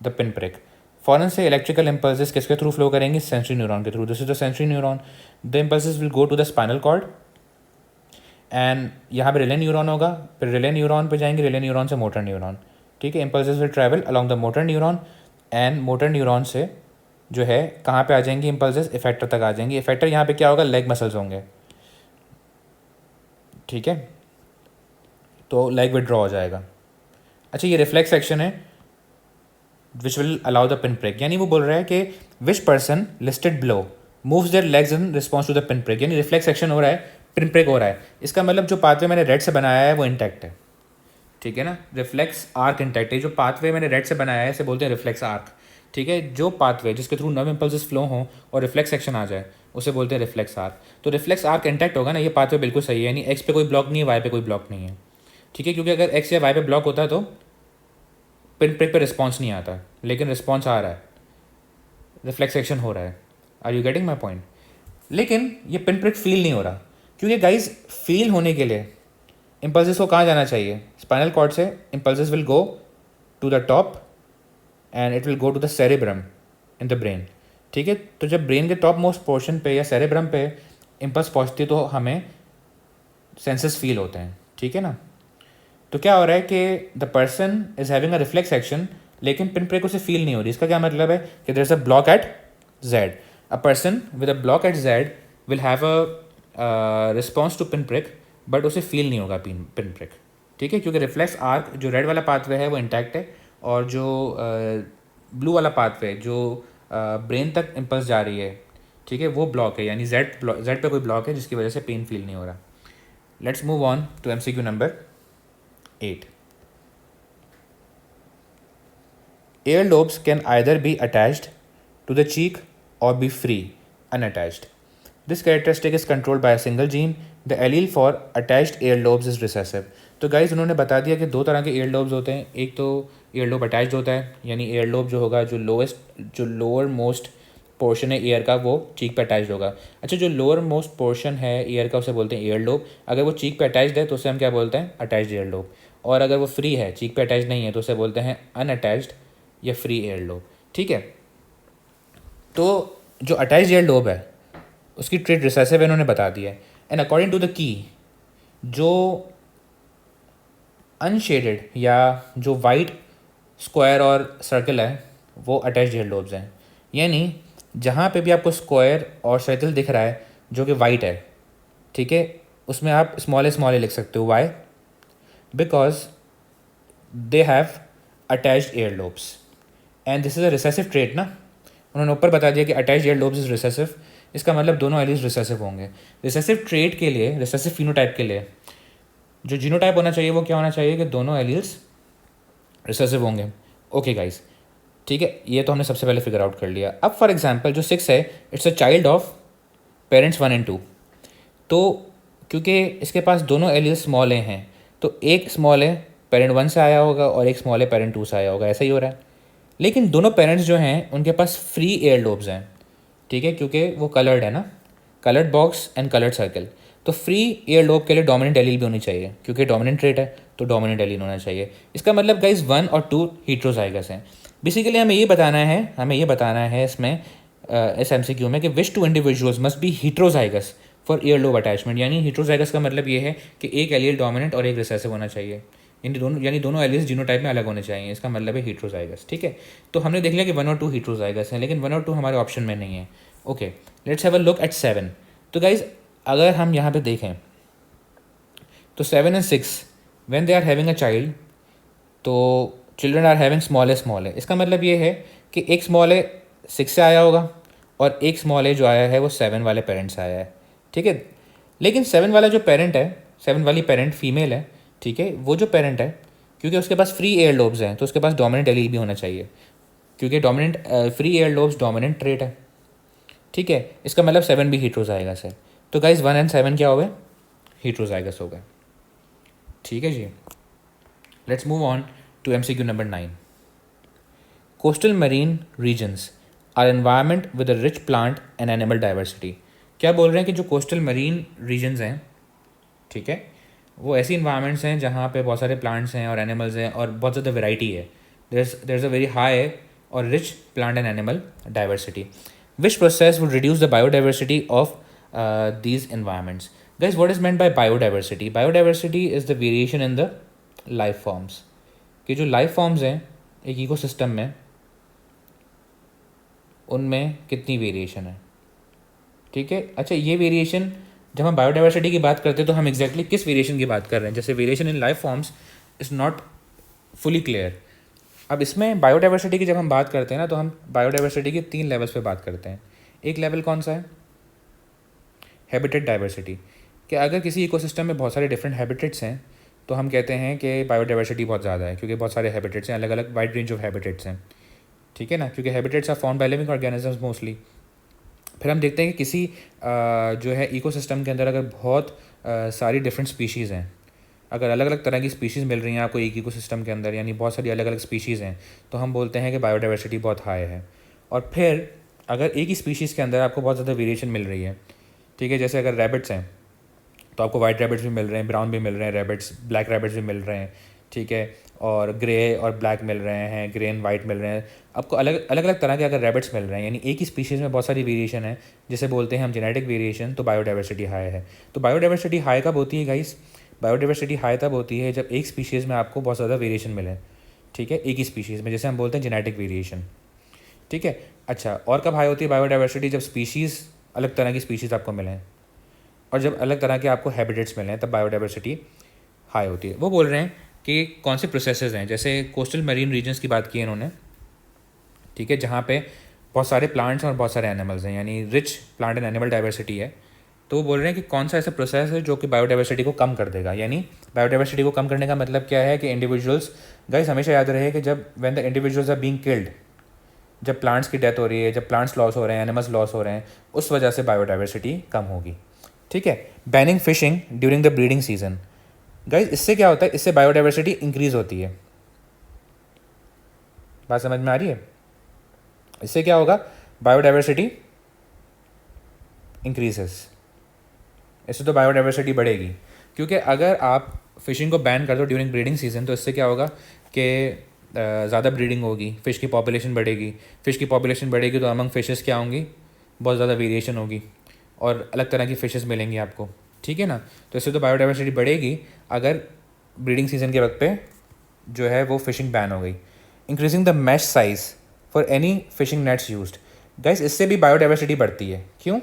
the pin prick. फ़ौरन से इलेक्ट्रिकल इम्पल्सेस किसके थ्रू फ्लो करेंगे? सेंसरी न्यूरॉन के through. This is the sensory neuron. The impulses will go to the spinal cord and यहाँ पे relay neuron होगा, फिर relay neuron पे जाएंगे, रिले न्यूरॉन से मोटर न्यूरॉन, ठीक है। Impulses will travel along the motor neuron and motor neuron से जो है कहाँ पे आ जाएंगे इम्पल्सेस? इफेक्टर तक आ जाएंगे। इफेक्टर यहाँ पे क्या होगा? लेग मसल्स होंगे, ठीक है, तो लेग विड्रॉ हो जाएगा। अच्छा, ये रिफ्लेक्स एक्शन है which will allow the pin prick, यानी वो बोल रहा है कि which person listed below moves their legs in response to the pin prick, यानी रिफ्लेक्स एक्शन हो रहा है, पिन प्रिक हो रहा है। इसका मतलब जो पाथवे मैंने रेड से बनाया है वो इंटैक्ट है, ठीक है ना। रिफ्लेक्स आर्क इंटैक्ट है। जो पाथवे मैंने रेड से बनाया है इसे बोलते हैं रिफ्लेक्स आर्क, ठीक है। जो पाथवे जिसके थ्रू नर्व इम्पल्सेस फ्लो हों और रिफ्लेक्स एक्शन आ जाए उसे बोलते हैं रिफ्लेक्स आर्क। तो रिफ्लेक्स आर्क इंटैक्ट होगा ना, ये पाथवे बिल्कुल सही है, यानी एक्स पे कोई ब्लॉक नहीं है, वाई पे कोई ब्लॉक नहीं है, ठीक है। क्योंकि अगर एक्स या वाई पे ब्लॉक होता है तो पिन प्रिक पे रिस्पॉन्स नहीं आता, लेकिन रिस्पॉन्स आ रहा है, रिफ्लेक्स एक्शन हो रहा है। Are you getting my point? लेकिन ये पिन प्रिक फील नहीं हो रहा, क्योंकि गाइज फील होने के लिए इम्पल्सेस को कहाँ जाना चाहिए? स्पाइनल कॉर्ड से impulses will go to the top and it will go to the cerebrum in the brain, ठीक है। तो जब ब्रेन के टॉप मोस्ट पोर्शन पे या सेरेब्रम पे इम्पल्स पहुँचती है तो हमें सेंसेस फील होते हैं, ठीक है ना। तो क्या हो रहा है कि the person is having a reflex action लेकिन पिन प्रिक उसे फील नहीं हो रही। इसका क्या मतलब है कि there is a block at Z. A person with a block at Z will have a response to pin prick but उसे फील नहीं होगा पिन प्रिक, ठीक है। क्योंकि रिफ्लेक्स आर्क जो रेड वाला पाथवे है वो इंटैक्ट है और जो ब्लू वाला पाथवे जो ब्रेन तक इम्पल्स जा रही है ठीक है, वो ब्लॉक है, यानी जेड पे कोई ब्लॉक है जिसकी वजह से पेन फील नहीं हो रहा। Let's move on to MCQ number 8. Ear lobes can either be attached to the cheek or be free, unattached. This characteristic is controlled by a single gene. The allele for attached ear lobes is recessive. तो guys उन्होंने बता दिया कि दो तरह के year lobes होते हैं। एक तो ईयर लोब अटैच्ड होता है, यानी ईयर लोब जो होगा, जो लोअर मोस्ट पोर्शन है ईयर का, वो चीक पे अटैच्ड होगा। अच्छा, जो लोअर मोस्ट पोर्शन है ईयर का उसे बोलते हैं ईयर लोब। अगर वो चीक पे अटैच्ड है तो उसे हम क्या बोलते हैं? Attached ear lobe. और अगर वो फ्री है, चीक पे अटैच नहीं है, तो उसे बोलते हैं अनअटैच्ड या फ्री ईयर लोब। ठीक है, तो जो अटैच्ड ईयर लोब है उसकी ट्रेट रिसेसिव इन्होंने बता दिया है। And according to the key, जो अनशेडेड या जो वाइट स्क्वायर और सर्कल है वो अटैच्ड ईयर लोब्स हैं। यानी जहाँ पे भी आपको स्क्वायर और सर्कल दिख रहा है जो कि वाइट है, ठीक है, उसमें आप स्मॉल ए लिख सकते हो। Why? Because they have attached ear lobes and this is a recessive trait ना। उन्होंने ऊपर बता दिया कि attached ear lobes is recessive, इसका मतलब दोनों एलीज रिसेसिव होंगे। रिसेसिव ट्रेट के लिए, रिसेसिव फिनोटाइप के लिए जो जीनोटाइप होना चाहिए वो क्या होना चाहिए कि दोनों एलील्स रिसेसिव होंगे। ओके गाइस, ठीक है, ये तो हमने सबसे पहले फिगर आउट कर लिया। अब फॉर एग्जांपल जो 6 है, it's a child of parents 1 and 2। तो क्योंकि इसके पास दोनों एलील्स स्मॉल ए हैं, तो एक स्मॉल ए पेरेंट 1 से आया होगा और एक स्मॉल ए पेरेंट 2 से आया होगा, ऐसा ही हो रहा है। लेकिन दोनों पेरेंट्स जो हैं उनके पास फ्री एयर लोब्स हैं, ठीक है, क्योंकि वो कलर्ड है ना, coloured box and coloured circle. तो फ्री एयर लोब के लिए डोमिनेंट एलील भी होनी चाहिए, क्योंकि डोमिनेंट ट्रेट है तो डोमिनेंट एलील होना चाहिए। इसका मतलब गाइज 1 और 2 हीट्रोजाइगस हैं। बेसिकली हमें ये बताना है इसमें इस MCQ में कि which two individuals must be heterozygous for ear lobe attachment. यानी हीट्रोजाइगस का मतलब ये है कि एक एलील डोमिनेंट और एक रिसेसिव होना चाहिए, यानी दोनों एलील्स जीनोटाइप में अलग होने चाहिए। इसका मतलब है हीट्रोजाइगस। ठीक है, तो हमने देख लिया कि 1 और 2 हीट्रोजाइगस हैं, लेकिन 1 और 2 हमारे ऑप्शन में नहीं है। Okay, let's have a look at 7। तो गाइज अगर हम यहाँ पे देखें तो 7 and 6 when they are having a child, तो children are having small a. इसका मतलब ये है कि एक स्मॉल ए 6 से आया होगा और एक स्मॉल ए जो आया है वो 7 वाले पेरेंट से आया है। ठीक है, लेकिन 7 वाला जो पेरेंट है, 7 वाली पेरेंट फीमेल है, ठीक है, वो जो पेरेंट है, क्योंकि उसके पास फ्री एयर लोब्स हैं तो उसके पास डोमिनेंट एलील भी होना चाहिए, क्योंकि free air lobes dominant trait है। ठीक है, इसका मतलब 7 भी हीट्रोजाइगस है। तो गाइज 1 and 7 क्या हो गए? हीट्रोजाइगस हो गए। ठीक है जी, let's move on to MCQ number 9. Coastal marine regions are environment with a rich plant and animal diversity. क्या बोल रहे हैं कि जो कोस्टल मरीन रीजन्स हैं, ठीक है, वो ऐसी इन्वायरमेंट्स हैं जहाँ पे बहुत सारे प्लांट्स हैं और एनिमल्स हैं और बहुत ज़्यादा वेराइटी है। There is a very high और rich plant and animal diversity, which process would reduce the biodiversity of these environments. Guys, what is meant by biodiversity? Biodiversity is the variation in the life forms. कि जो life forms हैं एक ecosystem में, उनमें कितनी variation है। ठीक है, अच्छा, ये वेरिएशन जब हम बायोडाइवर्सिटी की बात करते हैं तो हम एग्जैक्टली किस वेरिएशन की बात कर रहे हैं? जैसे variation in life forms is not fully clear. अब इसमें बायोडाइवर्सिटी की जब हम बात करते हैं ना, तो हम बायोडाइवर्सिटी के 3 लेवल्स पे बात करते हैं। एक लेवल कौन सा है? हैबिटेट डाइवर्सिटी, कि अगर किसी इकोसिस्टम में बहुत सारे डिफरेंट हैबिटेट्स हैं तो हम कहते हैं कि बायोडाइवर्सिटी बहुत ज़्यादा है, क्योंकि बहुत सारे हैबिटेट्स हैं, अलग अलग वाइड रेंज ऑफ हैबिटेट्स हैं। ठीक है ना, क्योंकि habitats are found by living organisms mostly. फिर हम देखते हैं कि किसी जो है इकोसिस्टम के अंदर अगर बहुत सारी डिफरेंट स्पीशीज़ हैं, अगर अलग अलग तरह की स्पीशीज़ मिल रही हैं आपको एक इकोसिस्टम के अंदर, यानी बहुत सारी अलग अलग स्पीशीज़ हैं, तो हम बोलते हैं कि बायोडाइवर्सिटी बहुत हाई है। और फिर अगर एक ही स्पीशीज़ के अंदर आपको बहुत ज़्यादा वेरिएशन मिल रही है, ठीक है, जैसे अगर रैबिट्स हैं तो आपको वाइट रैबिट्स भी मिल रहे हैं, ब्राउन भी मिल रहे हैं रैबिट्स, ब्लैक रैबिट्स भी मिल रहे हैं, ठीक है, और ग्रे और ब्लैक मिल रहे हैं, ग्रे एंड वाइट मिल रहे हैं। आपको अलग अलग तरह के अगर रैबिट्स मिल रहे हैं, यानी एक ही स्पीशीज़ में बहुत सारी वेरिएशन है, जिसे बोलते हैं हम जेनेटिक वेरिएशन, तो बायोडाइवर्सिटी हाई है। तो बायोडाइवर्सिटी हाई कब होती है गाइस? बायोडाइवर्सिटी हाई तब होती है जब एक स्पीशीज़ में आपको बहुत ज़्यादा वेरिएशन मिले, ठीक है, एक ही स्पीशीज़ में, जैसे हम बोलते हैं जेनेटिक वेरिएशन। ठीक है, अच्छा, और कब हाई होती है बायोडाइवर्सिटी? जब स्पीशीज़, अलग तरह की स्पीशीज़ आपको मिलें और जब अलग तरह के आपको हैबिटेट्स मिले हैं, तब बायोडाइवर्सिटी हाई होती है। वो बोल रहे हैं कि कौन से प्रोसेसेस हैं, जैसे कोस्टल मरीन रीजन्स की बात की है इन्होंने, ठीक है, जहाँ पे बहुत सारे प्लांट्स हैं और बहुत सारे एनिमल्स हैं, यानी rich plant and animal diversity है। तो वो बोल रहे हैं कि कौन सा ऐसा प्रोसेस है जो कि बायोडाइवर्सिटी को कम कर देगा। यानी बायोडाइवर्सिटी को कम करने का मतलब क्या है कि इंडिविजुअल्स, गाइस हमेशा याद रहे कि जब when the individuals are being killed, जब प्लांट्स की डेथ हो रही है, जब प्लांट्स लॉस हो रहे हैं, एनिमल्स लॉस हो रहे हैं, उस वजह से बायोडाइवर्सिटी कम होगी। ठीक है। Banning fishing during the breeding season, guys इससे क्या होता है, इससे बायोडाइवर्सिटी इंक्रीज होती है। बात समझ में आ रही है? इससे क्या होगा, बायोडाइवर्सिटी इंक्रीजेस, इससे तो बायोडाइवर्सिटी बढ़ेगी। क्योंकि अगर आप फिशिंग को बैन कर दो ड्यूरिंग ब्रीडिंग सीजन, तो इससे क्या होगा कि ज़्यादा ब्रीडिंग होगी, फ़िश की पॉपुलेशन बढ़ेगी। फ़िश की पॉपुलेशन बढ़ेगी तो अमंग फिशेस क्या होंगी, बहुत ज़्यादा वेरिएशन होगी और अलग तरह की फ़िशेस मिलेंगी आपको। ठीक है ना? तो इससे तो बायोडाइवर्सिटी बढ़ेगी अगर ब्रीडिंग सीजन के वक्त पे जो है वो फ़िशिंग बैन हो गई। Increasing the mash size for any fishing nets used, guys इससे भी बायोडाइवर्सिटी बढ़ती है। क्यों?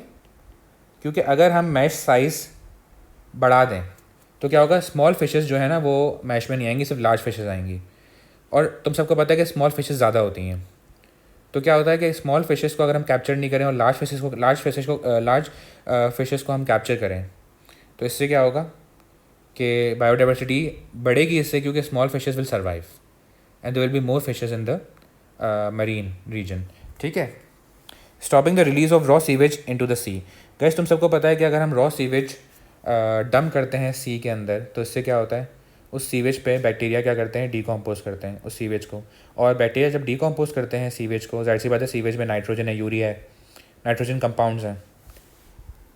क्योंकि अगर हम मैश साइज़ बढ़ा दें तो क्या होगा, स्मॉल फिशेस जो है ना वो मैश में नहीं आएंगी, सिर्फ लार्ज फिशेस आएंगी। और तुम सबको पता है कि स्मॉल फिशेस ज़्यादा होती हैं, तो क्या होता है कि स्मॉल फिशेस को अगर हम कैप्चर नहीं करें और लार्ज फिशेस को हम कैप्चर करें, तो इससे क्या होगा कि बायोडाइवर्सिटी बढ़ेगी इससे, क्योंकि small fishes will survive and there will be more fishes in the marine region. ठीक है। Stopping the release of raw sewage into the sea, guys तुम सबको पता है कि अगर हम रॉ सीवेज डंप करते हैं सी के अंदर, तो इससे क्या होता है, उस सीवेज पे बैक्टीरिया क्या करते हैं, डिकम्पोज करते हैं उस सीवेज को। और बैक्टीरिया जब डिकम्पोज करते हैं सीवेज को, जाहिर सी बात है सीवेज में नाइट्रोजन है, यूरिया है, नाइट्रोजन कंपाउंड्स हैं।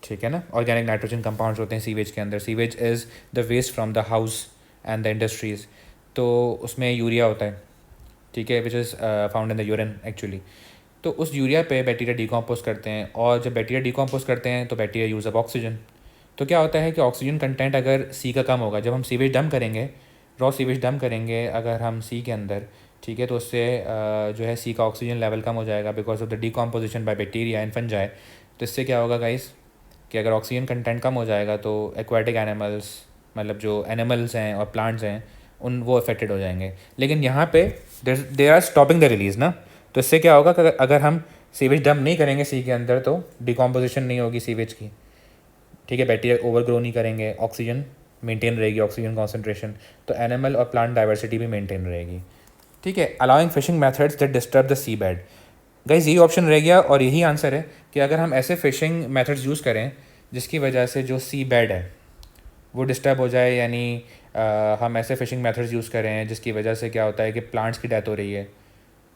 ठीक है ना? ऑर्गेनिक नाइट्रोजन कंपाउंड्स होते हैं सीवेज के अंदर। Sewage is the waste from the house and the industries, तो उसमें यूरिया होता है। ठीक है, which is found in the urine actually. तो उस यूरिया पे बैक्टीरिया डिकम्पोज करते हैं, और जब बैक्टीरिया डिकम्पोज करते हैं तो बैक्टीरिया यूज़ अप ऑक्सीजन। तो क्या होता है कि ऑक्सीजन कंटेंट अगर सी का कम होगा, जब हम सीवेज डंप करेंगे, रॉ सीवेज डंप करेंगे अगर हम सी के अंदर, ठीक है, तो उससे जो है सी का ऑक्सीजन लेवल कम हो जाएगा because of the decomposition by bacteria and fungi. तो इससे क्या होगा गाइस कि अगर ऑक्सीजन कंटेंट कम हो जाएगा तो एक्वाटिक एनिमल्स, मतलब जो एनिमल्स हैं और प्लांट्स हैं, उन वो अफेक्टेड हो जाएंगे। लेकिन यहाँ पे they are stopping the release ना, तो इससे क्या होगा कि अगर हम सीवेज डंप नहीं करेंगे सी के अंदर तो डिकम्पोजिशन नहीं होगी सीवेज की। ठीक है, बैक्टीरिया ओवरग्रो नहीं करेंगे, ऑक्सीजन मेंटेन रहेगी, ऑक्सीजन कॉन्सेंट्रेशन, तो एनिमल और प्लांट डाइवर्सिटी भी मेंटेन रहेगी। ठीक है। Allowing fishing methods that disturb the sea bed, guys यही ऑप्शन रह गया और यही आंसर है कि अगर हम ऐसे फिशिंग मेथड्स यूज़ करें जिसकी वजह से जो सी बेड है वो डिस्टर्ब हो जाए, यानी हम ऐसे फिशिंग मेथड्स यूज़ करें जिसकी वजह से क्या होता है कि प्लांट्स की डेथ हो रही है,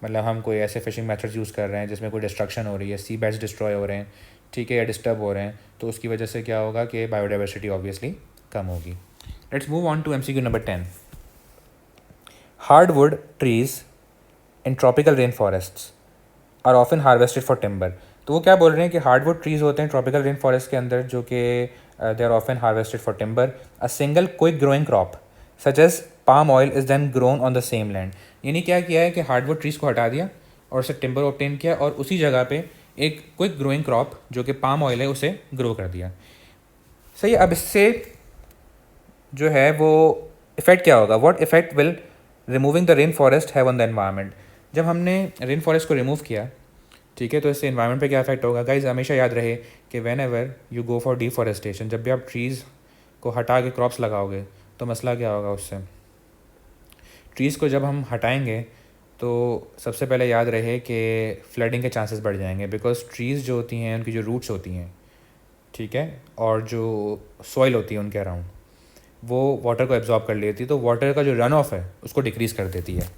मतलब हम कोई ऐसे फिशिंग मेथड्स यूज़ कर रहे हैं जिसमें कोई डिस्ट्रक्शन हो रही है, सी बेड्स डिस्ट्रॉय हो रहे हैं, ठीक है, या डिस्टर्ब हो रहे हैं, तो उसकी वजह से क्या होगा कि बायोडाइवर्सिटी ऑब्वियसली कम होगी। Let's move on to MCQ number 10। Hardwood trees in tropical rain forests are often harvested for timber. तो वो क्या बोल रहे हैं कि हार्डवुड ट्रीज़ होते हैं ट्रॉपिकल रेन फॉरेस्ट के अंदर जो कि they are often harvested for timber. A single quick growing crop such as palm oil is then grown on the same land. यानी क्या किया है कि हार्डवुड ट्रीज़ को हटा दिया और उससे टिम्बर ऑब्टेन किया और उसी जगह पे एक क्विक ग्रोइंग क्रॉप जो कि पाम ऑयल है उसे ग्रो कर दिया। सही। अब इससे जो है वो इफ़ेक्ट क्या होगा, what effect will removing the rain forest have on the environment. जब हमने रेन फॉरेस्ट को रिमूव किया, ठीक है, तो इससे एनवायरनमेंट पे क्या इफेक्ट होगा। गाइज हमेशा याद रहे कि when ever you go for deforestation, जब भी आप ट्रीज़ को हटा के क्रॉप्स लगाओगे तो मसला क्या होगा उससे, ट्रीज़ को जब हम हटाएंगे तो सबसे पहले याद रहे कि फ्लडिंग के चांसेस बढ़ जाएंगे, बिकॉज ट्रीज़ जो होती हैं उनकी जो रूट्स होती हैं, ठीक है, और जो सॉइल होती है उनके अराउंड, वो वाटर को एब्जॉर्ब कर लेती है, तो वाटर का जो रन ऑफ है उसको डिक्रीज़ कर देती है।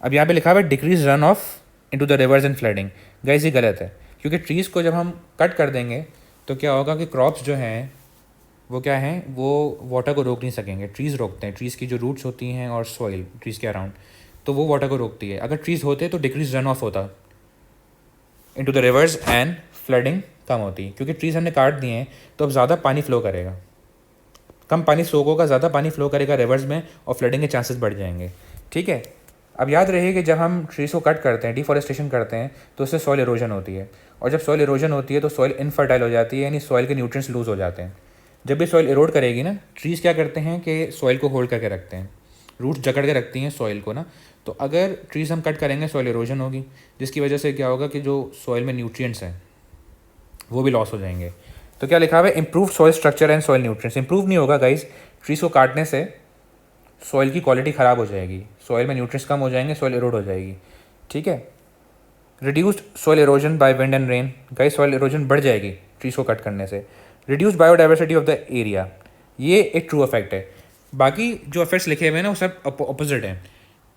अब यहाँ पे लिखा हुआ है decrease run of into the rivers and flooding. Guys ये गलत है, क्योंकि ट्रीज़ को जब हम कट कर देंगे तो क्या होगा कि क्रॉप्स जो हैं वो क्या हैं, वो वाटर को रोक नहीं सकेंगे। ट्रीज़ रोकते हैं, ट्रीज़ की जो रूट्स होती हैं और सॉइल ट्रीज़ के अराउंड, तो वो वाटर को रोकती है। अगर ट्रीज़ होते तो डिक्रीज रन ऑफ होता into the rivers and flooding कम होती, क्योंकि ट्रीज़ हमने काट दिए हैं तो अब ज़्यादा पानी फ्लो करेगा, कम पानी फ्लो होगा, ज़्यादा पानी फ्लो करेगा रिवर्स में और फ्लडिंग के चांसेस बढ़ जाएंगे। ठीक है। अब याद रहिए कि जब हम ट्रीज़ को कट करते हैं, डिफॉरेस्टेशन करते हैं, तो उससे सॉइल इरोजन होती है, और जब सॉइल इरोजन होती है तो सॉइल इनफर्टाइल हो जाती है, यानी सॉइल के न्यूट्रिएंट्स लूज़ हो जाते हैं। जब भी सॉइल इरोड करेगी ना, ट्रीज़ क्या करते हैं कि सॉइल को होल्ड करके रखते हैं, रूट्स जकड़ के रखती हैं सॉइल को ना। तो अगर ट्रीज़ हम कट करेंगे सॉइल इरोजन होगी, जिसकी वजह से क्या होगा कि जो सॉइल में न्यूट्रिएंट्स हैं वो भी लॉस हो जाएंगे। तो क्या लिखा हुआ है, improve soil structure and soil nutrients. Improve नहीं होगा गाइस, ट्रीज़ को काटने से सॉइल की क्वालिटी ख़राब हो जाएगी, सॉइल में न्यूट्रिएंट्स कम हो जाएंगे, सॉइल इरोड हो जाएगी। ठीक है। Reduced soil erosion by wind and rain. Guys soil erosion बढ़ जाएगी ट्रीज़ को कट करने से। Reduced biodiversity of the area, ये एक ट्रू इफेक्ट है। बाकी जो इफेक्ट्स लिखे हुए हैं ना वो सब अपोजिट हैं।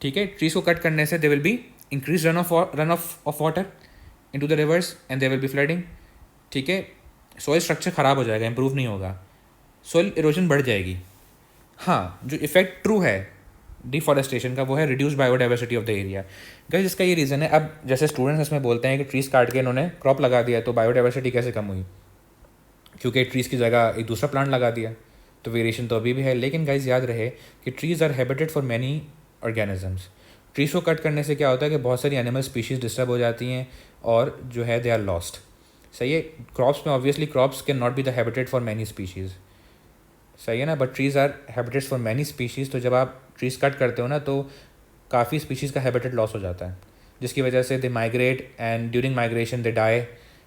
ठीक है। ट्रीज़ को कट करने से दे will be increase run of water into the rivers and they will B flooding. ठीक है। सॉइल स्ट्रक्चर ख़राब हो जाएगा, इंप्रूव नहीं होगा, सॉइल इरोजन बढ़ जाएगी। हाँ, जो इफेक्ट ट्रू है डिफॉरेस्टेशन का वो है reduce biodiversity of the area. Guys इसका ये रीज़न है, अब जैसे स्टूडेंट्स इसमें बोलते हैं कि ट्रीज़ काट के इन्होंने क्रॉप लगा दिया तो बायोडाइवर्सिटी कैसे कम हुई, क्योंकि ट्रीज़ की जगह एक दूसरा प्लांट लगा दिया, तो वेरिएशन तो अभी भी है। लेकिन गाइस याद रहे कि trees are habited for many organisms. Trees को कट करने से क्या होता है कि बहुत सारी एनिमल स्पीशीज़ डिस्टर्ब हो जाती हैं और जो है दे आर लॉस्ट। सही है। क्रॉप्स में obviously crops can not be the habitat for many species, सही है ना, but trees are habitats for many species. तो जब आप ट्रीज़ कट करते हो ना तो काफ़ी स्पीशीज़ का हैबिटेट लॉस हो जाता है, जिसकी वजह से they migrate and during migration they die,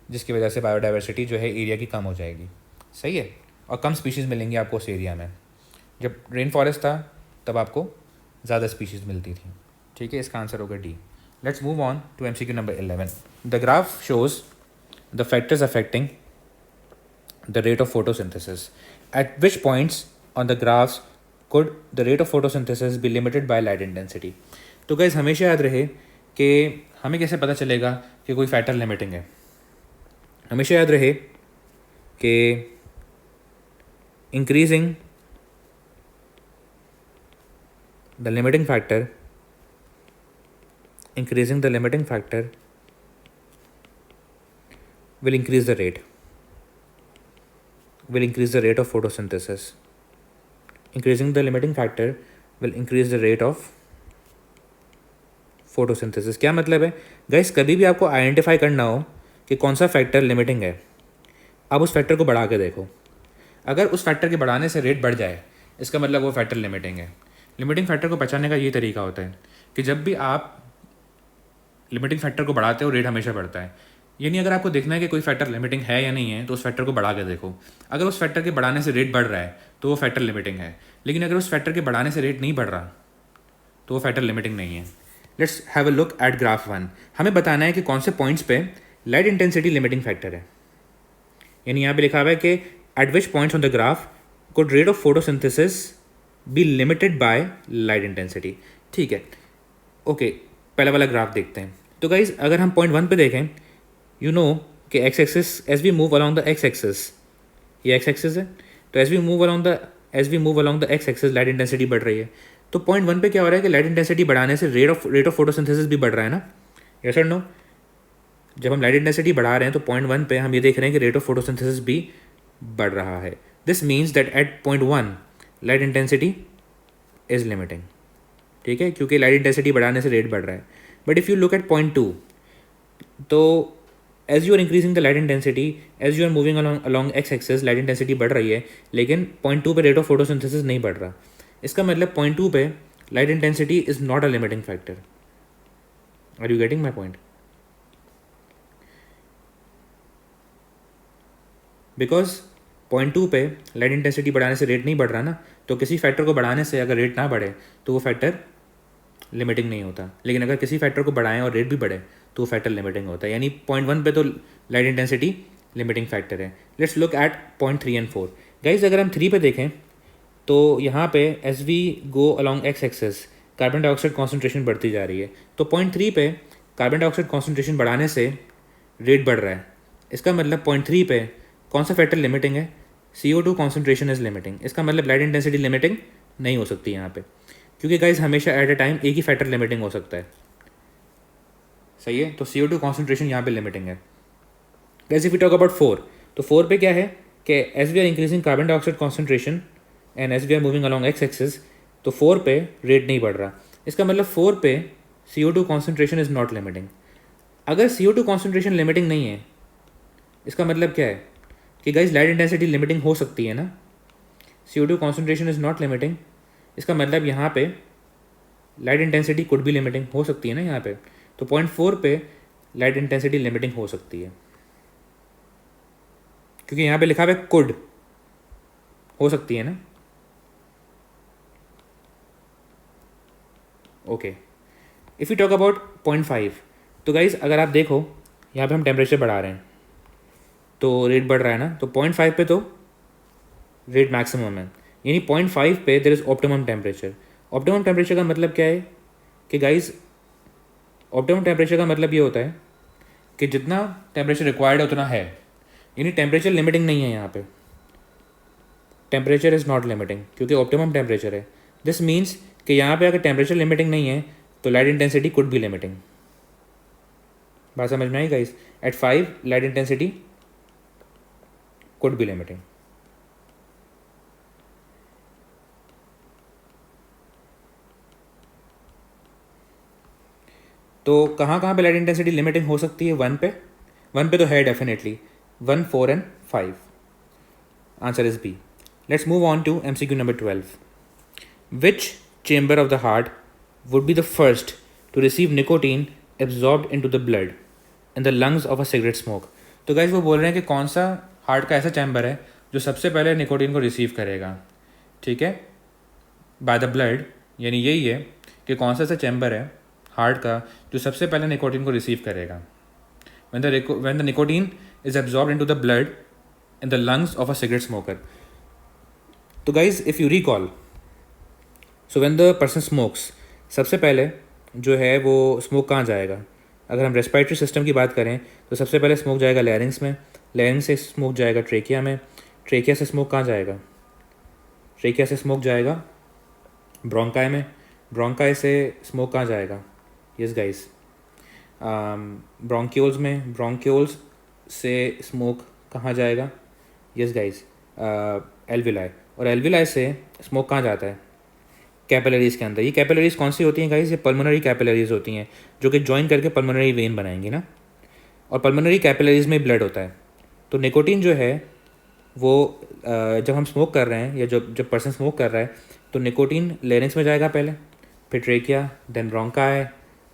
जिसकी वजह से बायोडाइवर्सिटी जो है एरिया की कम हो जाएगी। सही है। और कम स्पीशीज़ मिलेंगी आपको उस एरिया में। जब रेन फॉरेस्ट था तब आपको ज़्यादा स्पीशीज़ मिलती थी। ठीक है। इसका आंसर होगा D. Let's move on to MCQ number 11। The graph shows the factors affecting the rate of photosynthesis. At which points on the graphs could the rate of photosynthesis be limited by light intensity? तो guys हमेशा याद रहे कि हमें कैसे पता चलेगा कि कोई फैक्टर लिमिटिंग है। हमेशा याद रहे कि increasing the limiting factor will increase the rate of photosynthesis. Increasing the limiting factor will increase the rate of photosynthesis. क्या मतलब है गाइस, कभी भी आपको आइडेंटिफाई करना हो कि कौन सा फैक्टर लिमिटिंग है, आप उस फैक्टर को बढ़ा के देखो। अगर उस फैक्टर के बढ़ाने से रेट बढ़ जाए इसका मतलब वो फैक्टर लिमिटिंग है। लिमिटिंग फैक्टर को पहचानने का ये तरीका होता है कि जब भी आप लिमिटिंग फैक्टर को बढ़ाते हो रेट हमेशा बढ़ता है। यानी अगर आपको देखना है कि कोई फैक्टर लिमिटिंग है या नहीं है तो उस फैक्टर को बढ़ा के देखो। अगर उस फैक्टर के बढ़ाने से रेट बढ़ रहा है तो वो फैक्टर लिमिटिंग है, लेकिन अगर उस फैक्टर के बढ़ाने से रेट नहीं बढ़ रहा तो वो फैक्टर लिमिटिंग नहीं है। Let's have a look at graph 1। हमें बताना है कि कौन से पॉइंट्स पे लाइट इंटेंसिटी लिमिटिंग फैक्टर है। यानी यहाँ पे लिखा हुआ है कि at which points on the graph could rate of photosynthesis be limited by light intensity. ठीक है। ओके, पहला वाला ग्राफ देखते हैं। तो गाइज अगर हम पॉइंट 1 पे देखें, यू नो कि X axis as we move along the X axis, ये एक्स एक्सिस है, तो as we move along the X axis light intensity बढ़ रही है। तो पॉइंट 1 पे क्या हो रहा है कि लाइट इंटेंसिटी बढ़ाने से रेट ऑफ फोटोसिंथेसिस भी बढ़ रहा है ना, यस और नो। जब हम लाइट इंटेंसिटी बढ़ा रहे हैं तो पॉइंट 1 पे हम ये देख रहे हैं कि रेट ऑफ फोटोसिंथेसिस भी बढ़ रहा है। This means that at point 1 light intensity is limiting. ठीक है, क्योंकि लाइट इंटेंसिटी बढ़ाने से रेट बढ़ रहा है। But if you look at point 2, तो as you are increasing the light intensity, as you are moving along X axis, light intensity बढ़ रही है, लेकिन पॉइंट 2 पे रेट ऑफ फोटोसिंथेसिस नहीं बढ़ रहा। इसका मतलब पॉइंट 2 पे light intensity is not a limiting factor. Are you getting my point? Because point 2 पे लाइट इंटेंसिटी बढ़ाने से रेट नहीं बढ़ रहा ना, तो किसी फैक्टर को बढ़ाने से अगर रेट ना बढ़े तो वो फैक्टर लिमिटिंग नहीं होता। लेकिन अगर किसी फैक्टर को बढ़ाएं और रेट भी बढ़े तो वो फैक्टर लिमिटिंग होता है। यानी पॉइंट 1 पे तो लाइट इंटेंसिटी लिमिटिंग फैक्टर है। Let's look at point 3 and 4। Guys अगर हम 3 पे देखें तो यहाँ पे as we go along X axis carbon dioxide concentration बढ़ती जा रही है। तो पॉइंट 3 पे कार्बन डाइऑक्साइड कॉन्सेंट्रेशन बढ़ाने से रेट बढ़ रहा है। इसका मतलब पॉइंट 3 पे कौन सा फैक्टर लिमिटिंग है? CO2 concentration is limiting. इसका मतलब लाइट इंटेंसिटी लिमिटिंग नहीं हो सकती यहाँ पे, क्योंकि गाइज हमेशा एट अ टाइम एक ही फैक्टर लिमिटिंग हो सकता है। सही है, तो CO2 कॉन्सेंट्रेशन यहाँ पे लिमिटिंग है। Guys if you talk about 4, तो 4 पे क्या है कि as we are increasing carbon dioxide concentration and as we are moving along X axis, तो 4 पे रेट नहीं बढ़ रहा। इसका मतलब 4 पे CO2 concentration is not limiting. अगर CO2 कॉन्सेंट्रेशन लिमिटिंग नहीं है, इसका मतलब क्या है कि गाइज लाइट इंटेंसिटी लिमिटिंग हो सकती है ना। CO2 concentration is not limiting, इसका मतलब यहाँ पे लाइट इंटेंसिटी कुड भी लिमिटिंग हो सकती है ना यहाँ पे, तो 0.4 पे लाइट इंटेंसिटी लिमिटिंग हो सकती है, क्योंकि यहाँ पे लिखा हुआ है कुड, हो सकती है ना। Okay, if you talk about 0.5, तो गाइज अगर आप देखो यहाँ पे हम टेम्परेचर बढ़ा रहे हैं तो रेट बढ़ रहा है ना, तो 0.5 पे तो रेट मैक्सिमम है, यानी 0.5 पे there is optimum temperature. Optimum temperature का मतलब क्या है कि गाइज, ऑप्टिमम टेम्परेचर का मतलब ये होता है कि जितना टेम्परेचर रिक्वायर्ड है उतना है, यानी टेम्परेचर लिमिटिंग नहीं है यहाँ पे, टेम्परेचर इज़ नॉट लिमिटिंग क्योंकि ऑप्टिमम टेम्परेचर है। दिस मीन्स कि यहाँ पे अगर टेम्परेचर लिमिटिंग नहीं है तो light intensity could be limiting. बात समझ में आई guys? At 5 light intensity could be limiting. तो कहाँ कहाँ पे लाइट इंटेंसिटी लिमिटिंग हो सकती है? 1 पे, 1 पे तो है definitely, 1, 4 and 5। Answer is B. Let's move on to MCQ number 12। Which chamber of the heart would be the first to receive nicotine absorbed into the blood in the lungs of a cigarette smoke? तो guys वो बोल रहे हैं कि कौन सा heart का ऐसा चैम्बर है जो सबसे पहले निकोटीन को रिसीव करेगा, ठीक है, बाय द ब्लड। यानी यही है कि कौन सा ऐसा चैम्बर है हार्ट का जो सबसे पहले निकोटीन को रिसीव करेगा, when the nicotine is absorbed into the blood in the lungs of a cigarette smoker. तो guys if you recall, so when the person smokes, सबसे पहले जो है वो स्मोक कहाँ जाएगा? अगर हम रेस्पिरेटरी सिस्टम की बात करें तो सबसे पहले स्मोक जाएगा लैरिंग्स में, लैरिंग्स से स्मोक जाएगा ट्रेकिया में, ट्रेकिया से स्मोक कहाँ जाएगा? ट्रेकिया से स्मोक जाएगा ब्रोंकाई में, ब्रोंकाई से स्मोक कहाँ जाएगा? यस गाइस, ब्रोंक्यूल्स में, ब्रोंक्यूल्स से स्मोक कहाँ जाएगा? यस गाइस, एल्विलाई, और एल्विलाई से स्मोक कहाँ जाता है? कैपिलरीज़ के अंदर। ये कैपिलरीज़ कौन सी होती हैं गाइस? ये पल्मोनरी कैपिलरीज़ होती हैं जो कि जॉइन करके पल्मोनरी वेन बनाएंगी ना, और पल्मोनरी कैपिलरीज़ में ब्लड होता है। तो निकोटीन जो है वो जब हम स्मोक कर रहे हैं या जब पर्सन स्मोक कर रहा है तो निकोटीन लेरिंग्स में जाएगा पहले, फिर trachea, then bronchi,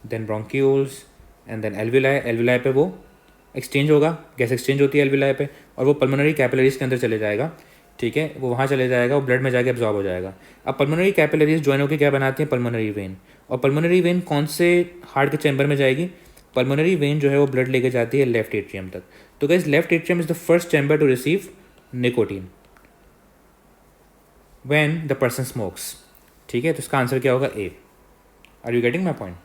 then bronchioles and then alveoli. Alveoli पे वो एक्सचेंज होगा, गैस एक्सचेंज होती है एल्विलाई पे, और वो पल्मोनरी कैपिलरीज़ के अंदर चले जाएगा, ठीक है, वो वहाँ चले जाएगा, वो ब्लड में जाके एब्जॉर्ब हो जाएगा। अब पल्मोनरी कैपिलरीज ज्वाइन होकर क्या बनाती हैं? Pulmonary vein. और पल्मोनरी वेन कौन से हार्ट के चैम्बर में जाएगी? पल्मोनरी वेन जो है वो ब्लड लेके जाती है लेफ्ट एट्रियम तक। तो guys left atrium is the first chamber to receive nicotine when the person smokes, ठीक है। तो इसका आंसर क्या होगा? A. Are you getting my point?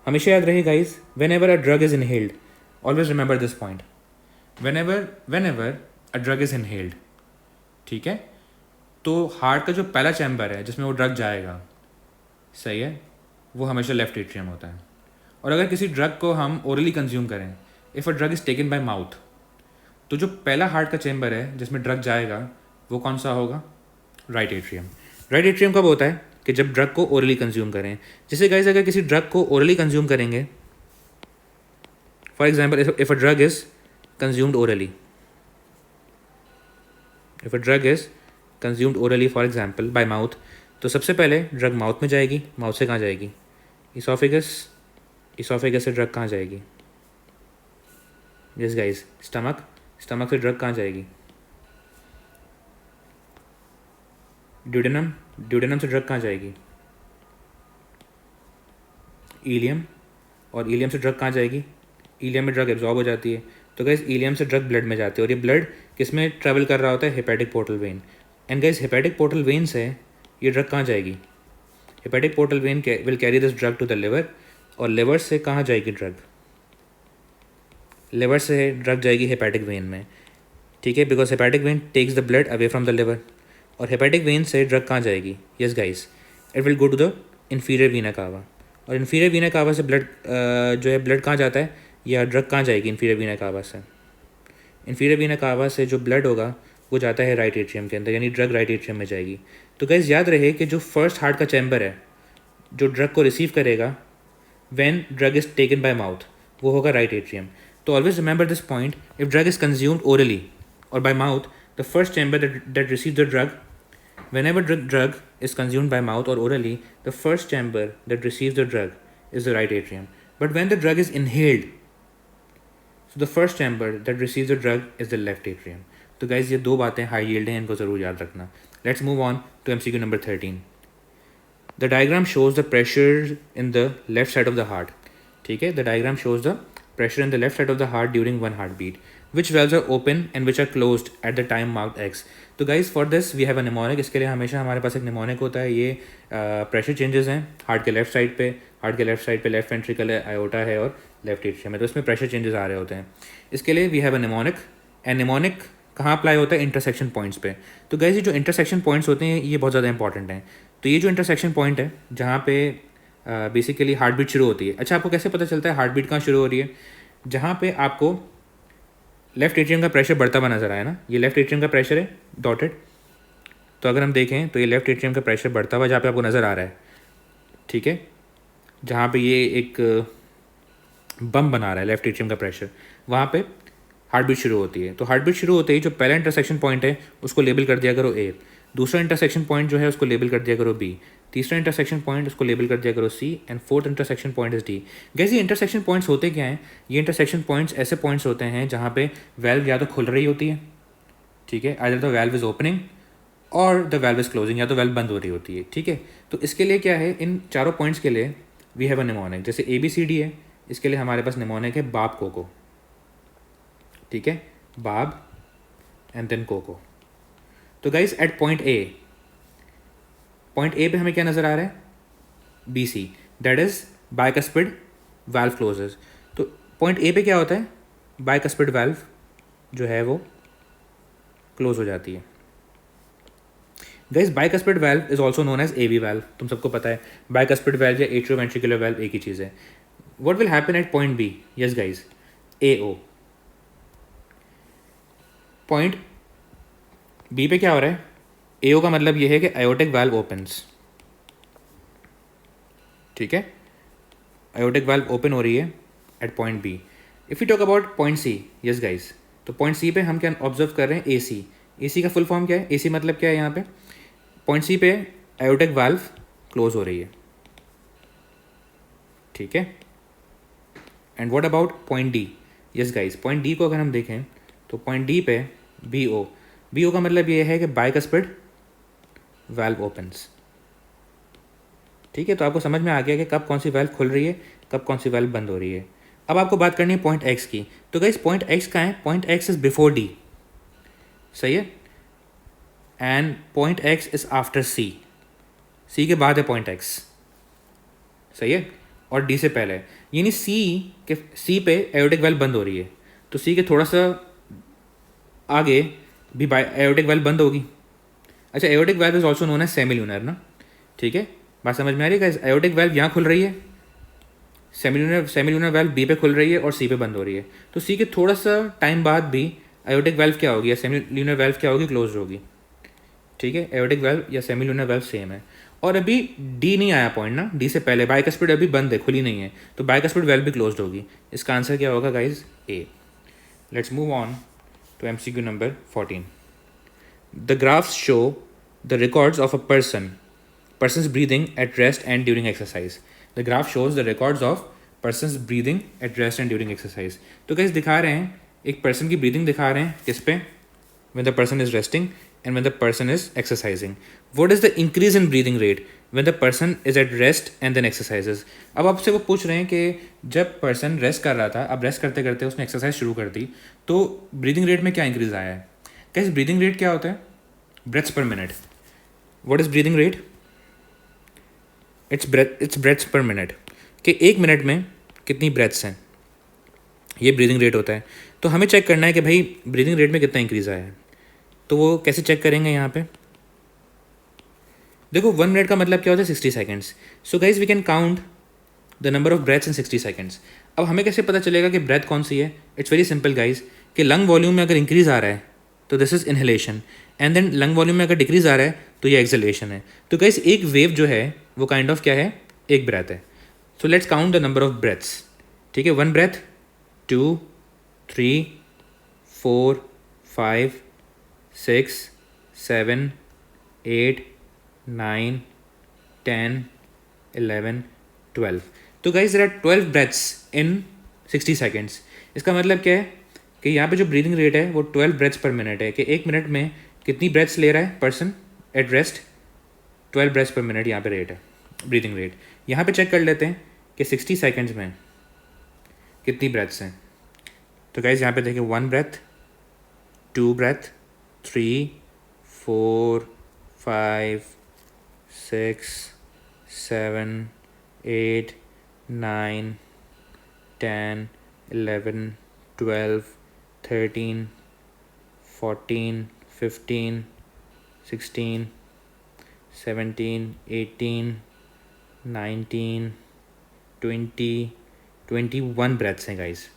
हमेशा याद रहे guys, whenever a drug is inhaled, always remember this point, whenever a drug is inhaled, ठीक है, तो हार्ट का जो पहला चैम्बर है जिसमें वो ड्रग जाएगा, सही है, वो हमेशा लेफ्ट एट्रियम होता है। और अगर किसी ड्रग को हम ओरली कंज्यूम करें, if a drug is taken by mouth, तो जो पहला हार्ट का चैम्बर है जिसमें ड्रग जाएगा वो कौन सा होगा? Right atrium. राइट एट्रियम कब होता है? कि जब ड्रग को ओरली कंज्यूम करें। जैसे गाइस अगर किसी ड्रग को ओरली कंज्यूम करेंगे, for example if a drug is consumed orally, if a drug is consumed orally for example bye mouth, तो सबसे पहले ड्रग माउथ में जाएगी, माउथ से कहाँ जाएगी? इसोफेगस, इसोफेगस से ड्रग कहाँ जाएगी? यस गाइस, स्टमक, स्टमक से ड्रग कहाँ जाएगी? ड्यूडेनम, ड्यूडेनम से ड्रग कहाँ जाएगी? इलियम, और इलियम से ड्रग कहाँ जाएगी? इलियम में ड्रग एब्जॉर्ब हो जाती है, तो गाइस इलियम से ड्रग ब्लड में जाती है, और ये ब्लड किस में ट्रैवल कर रहा होता है? Hepatic portal vein. And guys hepatic portal vein से ये ड्रग कहाँ जाएगी? Hepatic portal vein will carry this drug to the liver, और लिवर से कहाँ जाएगी ड्रग? लिवर से ड्रग जाएगी हेपेटिक वेन में, ठीक है, because hepatic vein takes the blood away from the liver. और हेपेटिक वेन से ड्रग कहाँ जाएगी? Yes guys, it will go to the inferior vena cava, और इन्फीरियर वीना कावा से ब्लड जो है ब्लड कहाँ जाता है, या ड्रग कहाँ जाएगी इन्फीरियर वीना कावा से? इन्फीरियर वीना कावा से जो ब्लड होगा वो जाता है राइट एट्रियम के अंदर, यानी ड्रग राइट एट्रियम में जाएगी। तो गाइस याद रहे कि जो फर्स्ट हार्ट का चैम्बर है जो ड्रग को रिसीव करेगा when drug is taken by mouth, वो होगा राइट एट्रियम। तो always remember this point, if drug is consumed orally और by mouth, the first chamber that receive the drug Whenever drug is consumed by mouth or orally, the first chamber that receives the drug is the right atrium. But when the drug is inhaled, so the first chamber that receives the drug is the left atrium. तो guys ये दो बातें high yield हैं, इनको ज़रूर याद रखना. Let's move on to MCQ number 13. The diagram shows the pressure in the left side of the heart. ठीक है, the diagram shows the pressure in the left side of the heart during one heartbeat. Which valves are open and which are closed at the time marked X. तो guys for this we have a mnemonic. इसके लिए हमेशा हमारे पास एक mnemonic होता है. ये pressure changes हैं हार्ट के लेफ्ट साइड पे. हार्ट के लेफ्ट साइड पे लेफ्ट वेंट्रिकल है, आयोटा है और लेफ्ट एट्रियम है. तो इसमें प्रेशर चेंजेस आ रहे होते हैं. इसके लिए we have a mnemonic. And mnemonic कहाँ अप्लाई होता है? इंटरसेक्शन पॉइंट्स पे. तो गाइज ये जो इंटरसेक्शन पॉइंट्स होते हैं ये बहुत ज़्यादा इंपॉर्टेंट हैं. तो ये जो इंटरसेक्शन पॉइंट है जहाँ पे बेसिकली हार्ट बीट शुरू होती है. अच्छा, आपको कैसे पता चलता है हार्ट बीट कहाँ शुरू हो रही है? जहाँ पे आपको लेफ्ट एट्रियम का प्रेशर बढ़ता हुआ नजर आया ना, ये लेफ्ट एट्रियम का प्रेशर है डॉटेड. तो अगर हम देखें तो ये लेफ्ट एट्रियम का प्रेशर बढ़ता हुआ जहाँ पे आपको नज़र आ रहा है, ठीक है, जहाँ पे ये एक बम बना रहा है लेफ्ट एट्रियम का प्रेशर, वहाँ पे हार्ट बीट शुरू होती है. तो हार्ट बीट शुरू होते ही जो पहला इंटरसेक्शन पॉइंट है उसको लेबल कर दिया करो ए. दूसरा इंटरसेक्शन पॉइंट जो है उसको लेबल कर दिया करो बी. तीसरा इंटरसेक्शन पॉइंट उसको लेबल कर दिया करो C. And fourth intersection point is D. Guys ये इंटरसेक्शन पॉइंट्स होते क्या हैं? ये इंटरसेक्शन पॉइंट्स ऐसे पॉइंट्स होते हैं जहाँ पे वेल्व या तो खुल रही होती है, ठीक है, either the valve is opening और द वेल्व इज क्लोजिंग, या तो वेल्व बंद हो रही होती है, ठीक है. तो इसके लिए क्या है, इन चारों पॉइंट्स के लिए वी हैव अ निमोनिक. जैसे ए बी सी डी है, इसके लिए हमारे पास निमोनिक है बाब कोको, ठीक है, बाब एंड देन कोको. तो गाइस एट पॉइंट ए पे हमें क्या नज़र आ रहा है? B C, that is bicuspid valve closes. तो पॉइंट ए पे क्या होता है? बाइकस्पिड वाल्व जो है वो क्लोज हो जाती है. Guys bicuspid valve is also known as AV valve. तुम सबको पता है बाइकस्पिड वाल्व या एट्रियोवेंट्रिकुलर वाल्व एक ही चीज़ है. What will happen at point B? Yes guys, A O. Point B पे क्या हो रहा है? एओ का मतलब ये है कि आयोटिक वाल्व ओपन्स, ठीक है, आयोटिक वाल्व ओपन हो रही है at point B. If you talk about point C, yes guys, तो पॉइंट सी पे हम क्या ऑब्जर्व कर रहे हैं? ए सी. ए सी का फुल फॉर्म क्या है? ए सी मतलब क्या है? यहाँ पे पॉइंट सी पे आयोटिक वाल्व क्लोज हो रही है, ठीक है. And what about point D? Yes guys, point D को अगर हम देखें तो पॉइंट डी पे बी ओ. बी ओ का मतलब ये है कि बाइकस्पिड वाल्व ओपन्स, ठीक है. तो आपको समझ में आ गया कि कब कौन सी वाल्व खुल रही है, कब कौन सी वाल्व बंद हो रही है. अब आपको बात करनी है पॉइंट एक्स की. तो गाइस पॉइंट एक्स कहाँ है? Point X is before D, सही है, and point X is after C. C के बाद है पॉइंट एक्स, सही है, और डी से पहले है. यानी सी पे एयोटिक वाल्व बंद हो रही है, तो सी के थोड़ा सा आगे भी एयोटिक वाल्व बंद होगी. अच्छा, aortic valve is also known as semilunar ना, ठीक है, बात समझ में आ रही है गाइस. एयोटिक वाल्व यहाँ खुल रही है, सेमील्यूनर वाल्व बी पे खुल रही है और सी पे बंद हो रही है. तो सी के थोड़ा सा टाइम बाद भी एयोटिक वाल्व क्या होगी या सेमील्यूनर वाल्व क्या होगी? क्लोज होगी, ठीक है. एयोटिक वाल्व या सेमील्यूनर वाल्व सेम है. और अभी डी नहीं आया पॉइंट ना, डी से पहले बाइकस्पिड अभी बंद है, खुली नहीं है, तो बाइकस्पिड वाल्व भी क्लोज होगी. इसका आंसर क्या होगा guys? A. Let's move on to MCQ number 14. The graphs show the records of a person's breathing at rest and during exercise. The graph shows the records of person's breathing at rest and during exercise. तो guys दिखा रहे हैं, एक person की breathing दिखा रहे हैं किस पे? When the person is resting and when the person is exercising. What is the increase in breathing rate when the person is at rest and then exercises? अब आपसे वो पूछ रहे हैं कि जब पर्सन रेस्ट कर रहा था, अब रेस्ट करते करते उसने एक्सरसाइज शुरू कर दी, तो ब्रीदिंग रेट में क्या इंक्रीज आया है? guys ब्रीदिंग रेट क्या होता है? ब्रेथ्स पर minute. What is breathing rate? It's breaths पर मिनट, कि एक मिनट में कितनी ब्रेथ्स हैं, ये ब्रीदिंग रेट होता है. तो हमें चेक करना है कि भाई ब्रीदिंग रेट में कितना इंक्रीज़ आया है. तो वो कैसे चेक करेंगे? यहाँ पे देखो 1 मिनट का मतलब क्या होता है? 60 seconds. So guys we can count the number of breaths in 60 seconds. अब हमें कैसे पता चलेगा कि ब्रेथ कौन सी है? इट्स वेरी सिंपल गाइज, कि लंग वॉल्यूम में अगर इंक्रीज़ आ रहा है तो this is inhalation, and then lung volume में अगर डिक्रीज़ आ रहा है तो ये एक्सहेलेशन है. तो गाइज एक वेव जो है वो काइंड ऑफ क्या है? एक ब्रेथ है. So let's count the number of breaths, ठीक है. 1 ब्रेथ, 2, 3, 4, 5, 6, 7, 8, 9, 10, 11, 12. तो guys there are 12 breaths in 60 seconds. इसका मतलब क्या है कि यहाँ पे जो ब्रीदिंग रेट है वो 12 ब्रेथ्स पर मिनट है, कि एक मिनट में कितनी ब्रेथ्स ले रहा है पर्सन एट रेस्ट. 12 ब्रेथ्स पर मिनट यहाँ पे रेट है, ब्रीदिंग रेट. यहाँ पे चेक कर लेते हैं कि 60 सेकेंड्स में कितनी ब्रेथ्स हैं. तो गाइज यहाँ पे देखिए 1 ब्रेथ, 2 ब्रेथ, 3, 4, 5, 6, 7, 8, 9, 10, 11, 12, 13, 14, 15, 16, 17, 18, 19, 20, 21 ब्रेथ्स हैं गाइस.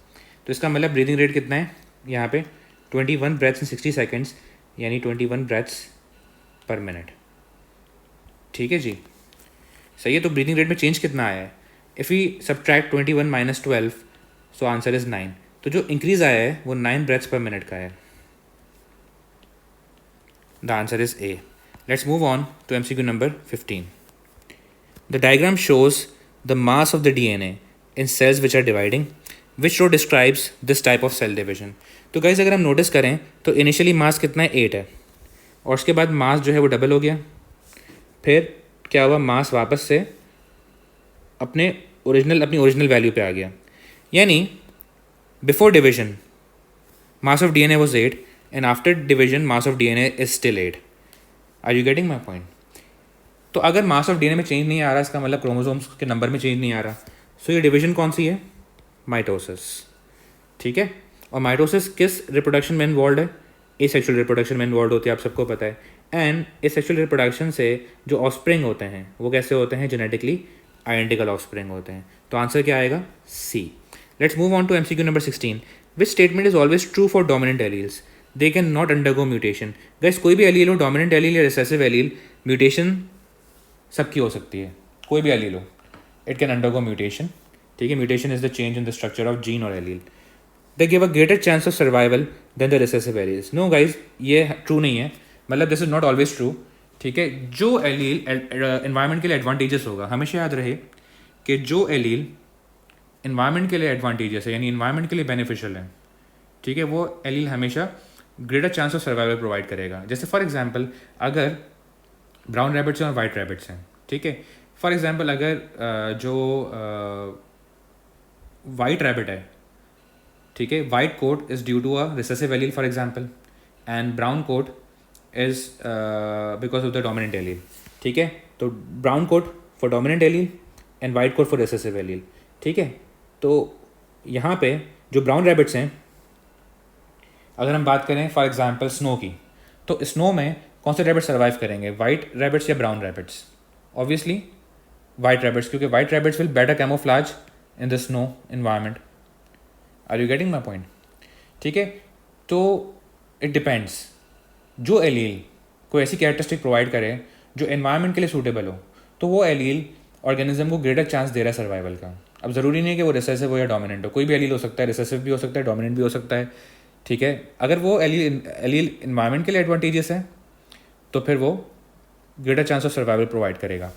तो इसका मतलब ब्रीदिंग रेट कितना है यहाँ पे 21 ब्रेथ्स इन 60 सेकेंड्स, यानी 21 ब्रेथ्स पर मिनट. ठीक है जी, सही है. तो ब्रीदिंग रेट में चेंज कितना आया है? If we subtract 21 minus 12, so answer is 9. तो जो इंक्रीज़ आया है वो 9 ब्रेथ्स पर मिनट का है. The answer is A. Let's move on to MCQ number 15. The diagram shows the mass of the DNA in cells which are dividing. Which row describes this type of cell division. तो guys अगर हम notice करें तो initially मास कितना है 8 है, और उसके बाद मास जो है वो डबल हो गया. फिर क्या हुआ, मास वापस से अपनी ओरिजिनल वैल्यू पे आ गया. यानी before division mass of DNA was 8 and after division mass of DNA is still 8. Are you getting my point? तो अगर मास ऑफ DNA में चेंज नहीं आ रहा, इसका मतलब क्रोमोसोम्स के नंबर में चेंज नहीं आ रहा. सो ये डिवीजन कौन सी है? माइटोसिस. ठीक है. और माइटोसिस किस रिप्रोडक्शन में इन्वॉल्व है? एसेक्सुअल रिप्रोडक्शन में इन्वॉल्व होती है, आप सबको पता है. एंड एसेक्सुअल रिप्रोडक्शन से जो ऑफस्प्रिंग होते हैं वो कैसे होते हैं? जेनेटिकली आइडेंटिकल ऑफस्प्रिंग होते हैं. तो आंसर क्या आएगा? C. Let's move on to MCQ number 16. Which statement is always true for dominant alleles? They can not undergo mutation. Guys कोई भी एलील हो, डोमिनेंट एलील या रिसेसिव एलील, म्यूटेशन सबकी हो सकती है. कोई भी एलील हो, इट कैन अंडरगो म्यूटेशन. ठीक है. Mutation is the change in the structure of gene और allele. They give a greater chance of survival than the recessive alleles. No guys, ये ट्रू नहीं है. मतलब this is not always true. ठीक है. जो एलील एनवायरमेंट के लिए एडवांटेजेस होगा, हमेशा याद रहे कि जो एलील इन्वायरमेंट के लिए एडवांटेजेस है, यानी इन्वायरमेंट के लिए बेनिफिशियल है, ठीक है, वो एलील हमेशा greater chance of survival provide करेगा. जैसे फॉर एग्जांपल अगर ब्राउन रैबिट्स हैं और वाइट रैबिट्स हैं, ठीक है. फॉर एग्जांपल अगर जो वाइट रैबिट है, ठीक है, white coat is due to a recessive allele for example, and brown coat is because of the dominant allele. ठीक है. तो brown coat for dominant allele and white coat for recessive allele. ठीक है. तो यहाँ पे जो ब्राउन रैबिट्स हैं, अगर हम बात करें फॉर एग्जांपल स्नो की, तो स्नो में कौन से रैबिट्स सर्वाइव करेंगे? वाइट रैबिट्स या brown rabbits? Obviously white rabbits, क्योंकि white rabbits will better camouflage in the snow environment. Are you getting my point? ठीक है. तो इट डिपेंड्स. जो एलील कोई ऐसी कैरेक्टरिस्टिक प्रोवाइड करे जो एनवायरनमेंट के लिए सूटेबल हो, तो वो एलील ऑर्गेनिज्म को ग्रेटर चांस दे रहा है सर्वाइवल का. अब ज़रूरी नहीं है कि वो रिसेसिव हो या डोमिनेंट हो, कोई भी एलील हो सकता है, रिसेसिव भी हो सकता है, डोमिनेंट भी हो सकता है. ठीक है. अगर वो एलील इन्वायरमेंट के लिए एडवांटेजेस है तो फिर वो greater chance of survival provide करेगा.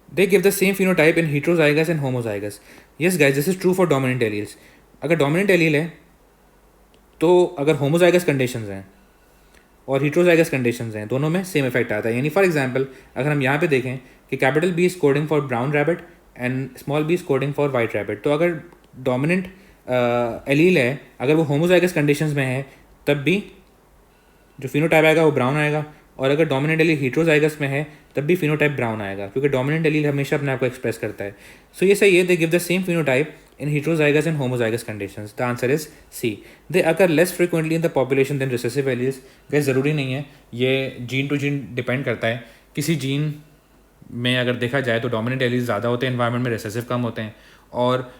They give the same phenotype in heterozygous and homozygous. Yes guys, this is true for dominant alleles. अगर डोमिनेंट एलील है तो अगर होमोजाइगस कंडीशंस हैं और हेटेरोजाइगस कंडीशंस हैं, दोनों में सेम इफेक्ट आता है. यानी फॉर एग्जांपल अगर हम यहाँ पे देखें कि capital B is coding for brown rabbit and small B is coding for white rabbit, तो अगर डोमिनेंट एलील है, अगर वो होमोजाइगस कंडीशंस में है, तब भी जो फिनोटाइप आएगा वो ब्राउन आएगा. और अगर डोमिनेंट एलील हेटेरोजाइगस में है तब भी फिनोटाइप ब्राउन आएगा, क्योंकि डोमिनेंट एलील हमेशा अपने आप को एक्सप्रेस करता है. सो ये सही है. दे give the same phenotype in heterozygous and homozygous conditions. The answer is C. They occur less frequently in the population than recessive alleles. guys ज़रूरी नहीं है, ये जीन टू जीन डिपेंड करता है. किसी जीन में अगर देखा जाए तो डोमिनेंट एलील्स ज़्यादा होते हैं एनवायरनमेंट में, रिसेसिव कम होते हैं. और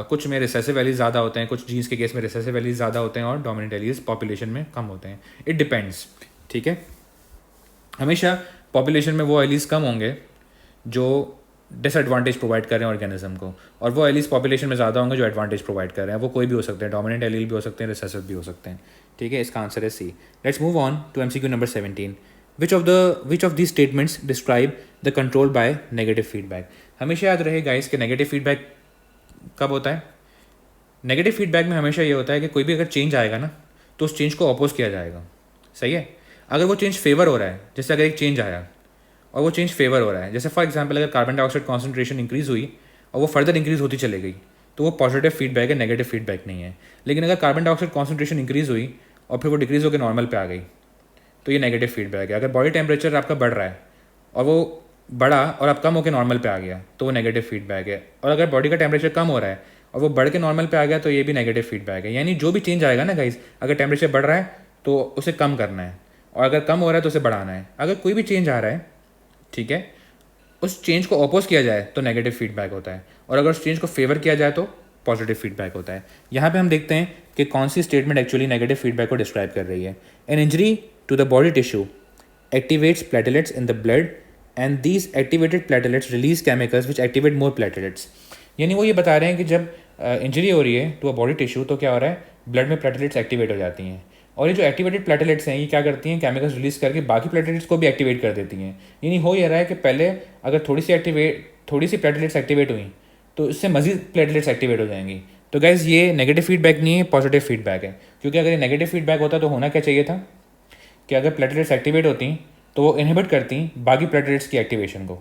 कुछ में रिसेसिव एलील्स ज़्यादा होते हैं, कुछ जीन्स के केस में रिसेसिव एलील्स ज़्यादा होते हैं और डोमिनेंट एलील्स पॉपुलेशन में कम होते हैं. It depends. ठीक है. हमेशा पॉपुलेशन में वो एलील्स कम होंगे जो डिसएडवांटेज प्रोवाइड कर रहे हैं ऑर्गेनिज्म को, और वो एलील्स पॉपुलेशन में ज़्यादा होंगे जो एडवांटेज प्रोवाइड कर रहे हैं. वो कोई भी हो सकते हैं, डोमिनेंट एलील भी हो सकते हैं, रिसेसिव भी हो सकते हैं. ठीक है. इसका आंसर है C. Let's move on to MCQ number 17. Which of the statements describe the control by negative feedback. हमेशा याद रहे गाइस कि नेगेटिव फीडबैक कब होता है। नेगेटिव फीडबैक में हमेशा ये होता है कि कोई भी अगर चेंज आएगा ना तो उस चेंज को अपोज किया जाएगा। सही है। अगर वो चेंज फेवर हो रहा है, जैसे अगर एक चेंज आया और वो चेंज फेवर हो रहा है, जैसे फॉर एग्जांपल अगर कार्बन डाइऑक्साइड कॉन्सेंट्रेशन इंक्रीज़ हुई और वो फर्दर इंक्रीज़ होती चली गई तो वो पॉजिटिव फीडबैक है, नेगेटिव फीडबैक नहीं है। लेकिन अगर कार्बन डाइऑक्साइड कॉन्सेंट्रेशन इंक्रीज़ हुई और फिर वो डिक्रीज़ होकर नॉर्मल पे आ गई तो ये नेगेटिव फीडबैक है। अगर बॉडी टेम्परेचर आपका बढ़ रहा है और वो बढ़ा और अब कम होकर नॉर्मल पे आ गया तो वो नेगेटिव फीडबैक है। और अगर बॉडी का टेम्परेचर कम हो रहा है और वो बढ़ के नॉर्मल पे आ गया तो ये भी नेगेटिव फीडबैक है। यानी जो भी चेंज आएगा ना गाइस, अगर टेम्परेचर बढ़ रहा है तो उसे कम करना है और अगर कम हो रहा है तो उसे बढ़ाना है। अगर कोई भी चेंज आ रहा है, ठीक है, उस चेंज को अपोज किया जाए तो नेगेटिव फीडबैक होता है और अगर उस चेंज को फेवर किया जाए तो पॉजिटिव फीडबैक होता है। यहाँ पे हम देखते हैं कि कौन सी स्टेटमेंट एक्चुअली नेगेटिव फीडबैक को डिस्क्राइब कर रही है। An injury to the body tissue activates platelets in the blood and these activated platelets release chemicals which activate more platelets। यानी वो ये बता रहे हैं कि जब इंजरी हो रही है टू अ बॉडी टिश्यू तो क्या हो रहा है, ब्लड में प्लेटलेट्स एक्टिवेट हो जाती हैं और ये जो एक्टिवेटेड प्लेटलेट्स हैं ये क्या करती हैं, केमिकल्स रिलीज करके बाकी प्लेटलेट्स को भी एक्टिवेट कर देती हैं। यानी हो ये रहा है कि पहले अगर थोड़ी सी प्लेटलेट्स एक्टिवेट हुई तो इससे मजीद प्लेटलेट्स एक्टिवेट हो जाएंगी। तो गैस ये नेगेटिव फीडबैक नहीं है, पॉजिटिव फीडबैक है। क्योंकि अगर ये नेगेटिव फीडबैक होता तो होना क्या चाहिए था कि अगर प्लेटलेट्स एक्टिवेट होती तो वो इनहिबिट करती बाकी प्लेटलेट्स की एक्टिवेशन को।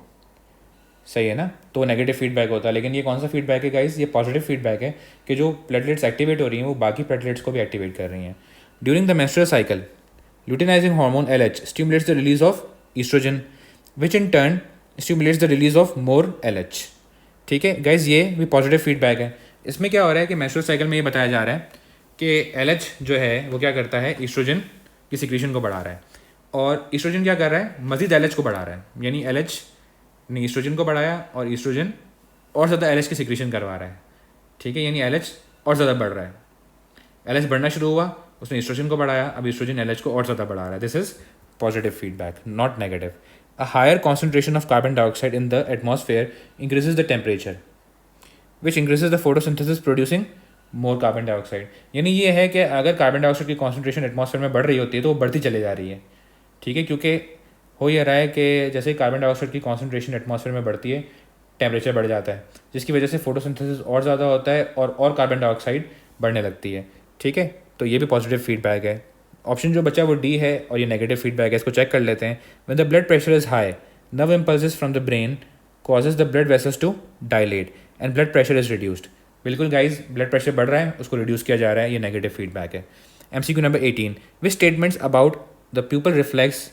सही है ना, तो वो नेगेटिव फीडबैक होता है। लेकिन ये कौन सा फीडबैक है गाइस, ये पॉजिटिव फीडबैक है कि जो प्लेटलेट्स एक्टिवेट हो रही हैं वो बाकी प्लेटलेट्स को भी एक्टिवेट कर रही हैं। During the menstrual cycle luteinizing hormone LH stimulates the release of oestrogen which in turn stimulates the release of more LH। ठीक है गाइज, ये भी पॉजिटिव फीडबैक है। इसमें क्या हो रहा है कि मेंस्ट्रुअल साइकिल में ये बताया जा रहा है कि LH जो है वो क्या करता है, ईस्ट्रोजन की सिक्रीशन को बढ़ा रहा है और ईस्ट्रोजन क्या कर रहा है, मजीद LH को बढ़ा रहा है। यानी LH ने ईस्ट्रोजन को बढ़ाया और ईस्ट्रोजन और ज़्यादा LH की सिक्रीशन करवा रहा है। ठीक है, यानी LH और ज़्यादा बढ़ रहा है। LH बढ़ना शुरू हुआ, उसने ईस्ट्रोजन को बढ़ाया, अब ईस्ट्रोजन LH को और ज़्यादा बढ़ा रहा है। This is positive feedback, not negative. A higher concentration of carbon dioxide in the atmosphere increases the temperature which increases the photosynthesis producing more carbon dioxide. यानी ये है कि अगर कार्बन डाइऑक्साइड की कॉन्सेंट्रेशन एटमॉस्फेयर में बढ़ रही होती है तो वो बढ़ती चली जा रही है। ठीक है, क्योंकि हो ये रहा है कि जैसे ही कार्बन डाइऑक्साइड की कॉन्सेंट्रेशन एटमॉस्फेयर में बढ़ती है टेम्परेचर बढ़ जाता है, जिसकी वजह से फोटोसिंथेसिस और ज़्यादा होता है और कार्बन डाइऑक्साइड बढ़ने लगती है। ठीक है, तो ये भी पॉजिटिव फीडबैक है। ऑप्शन जो बचा वो डी है और ये नेगेटिव फीडबैक है। इसको चेक कर लेते हैं। When the blood pressure is high nerve impulses from the brain causes the blood vessels to dilate and blood pressure is reduced. बिल्कुल गाइज, ब्लड प्रेशर बढ़ रहा है, उसको रिड्यूस किया जा रहा है, ये नेगेटिव फीडबैक है। MCQ number 18, which statements about the pupal reflex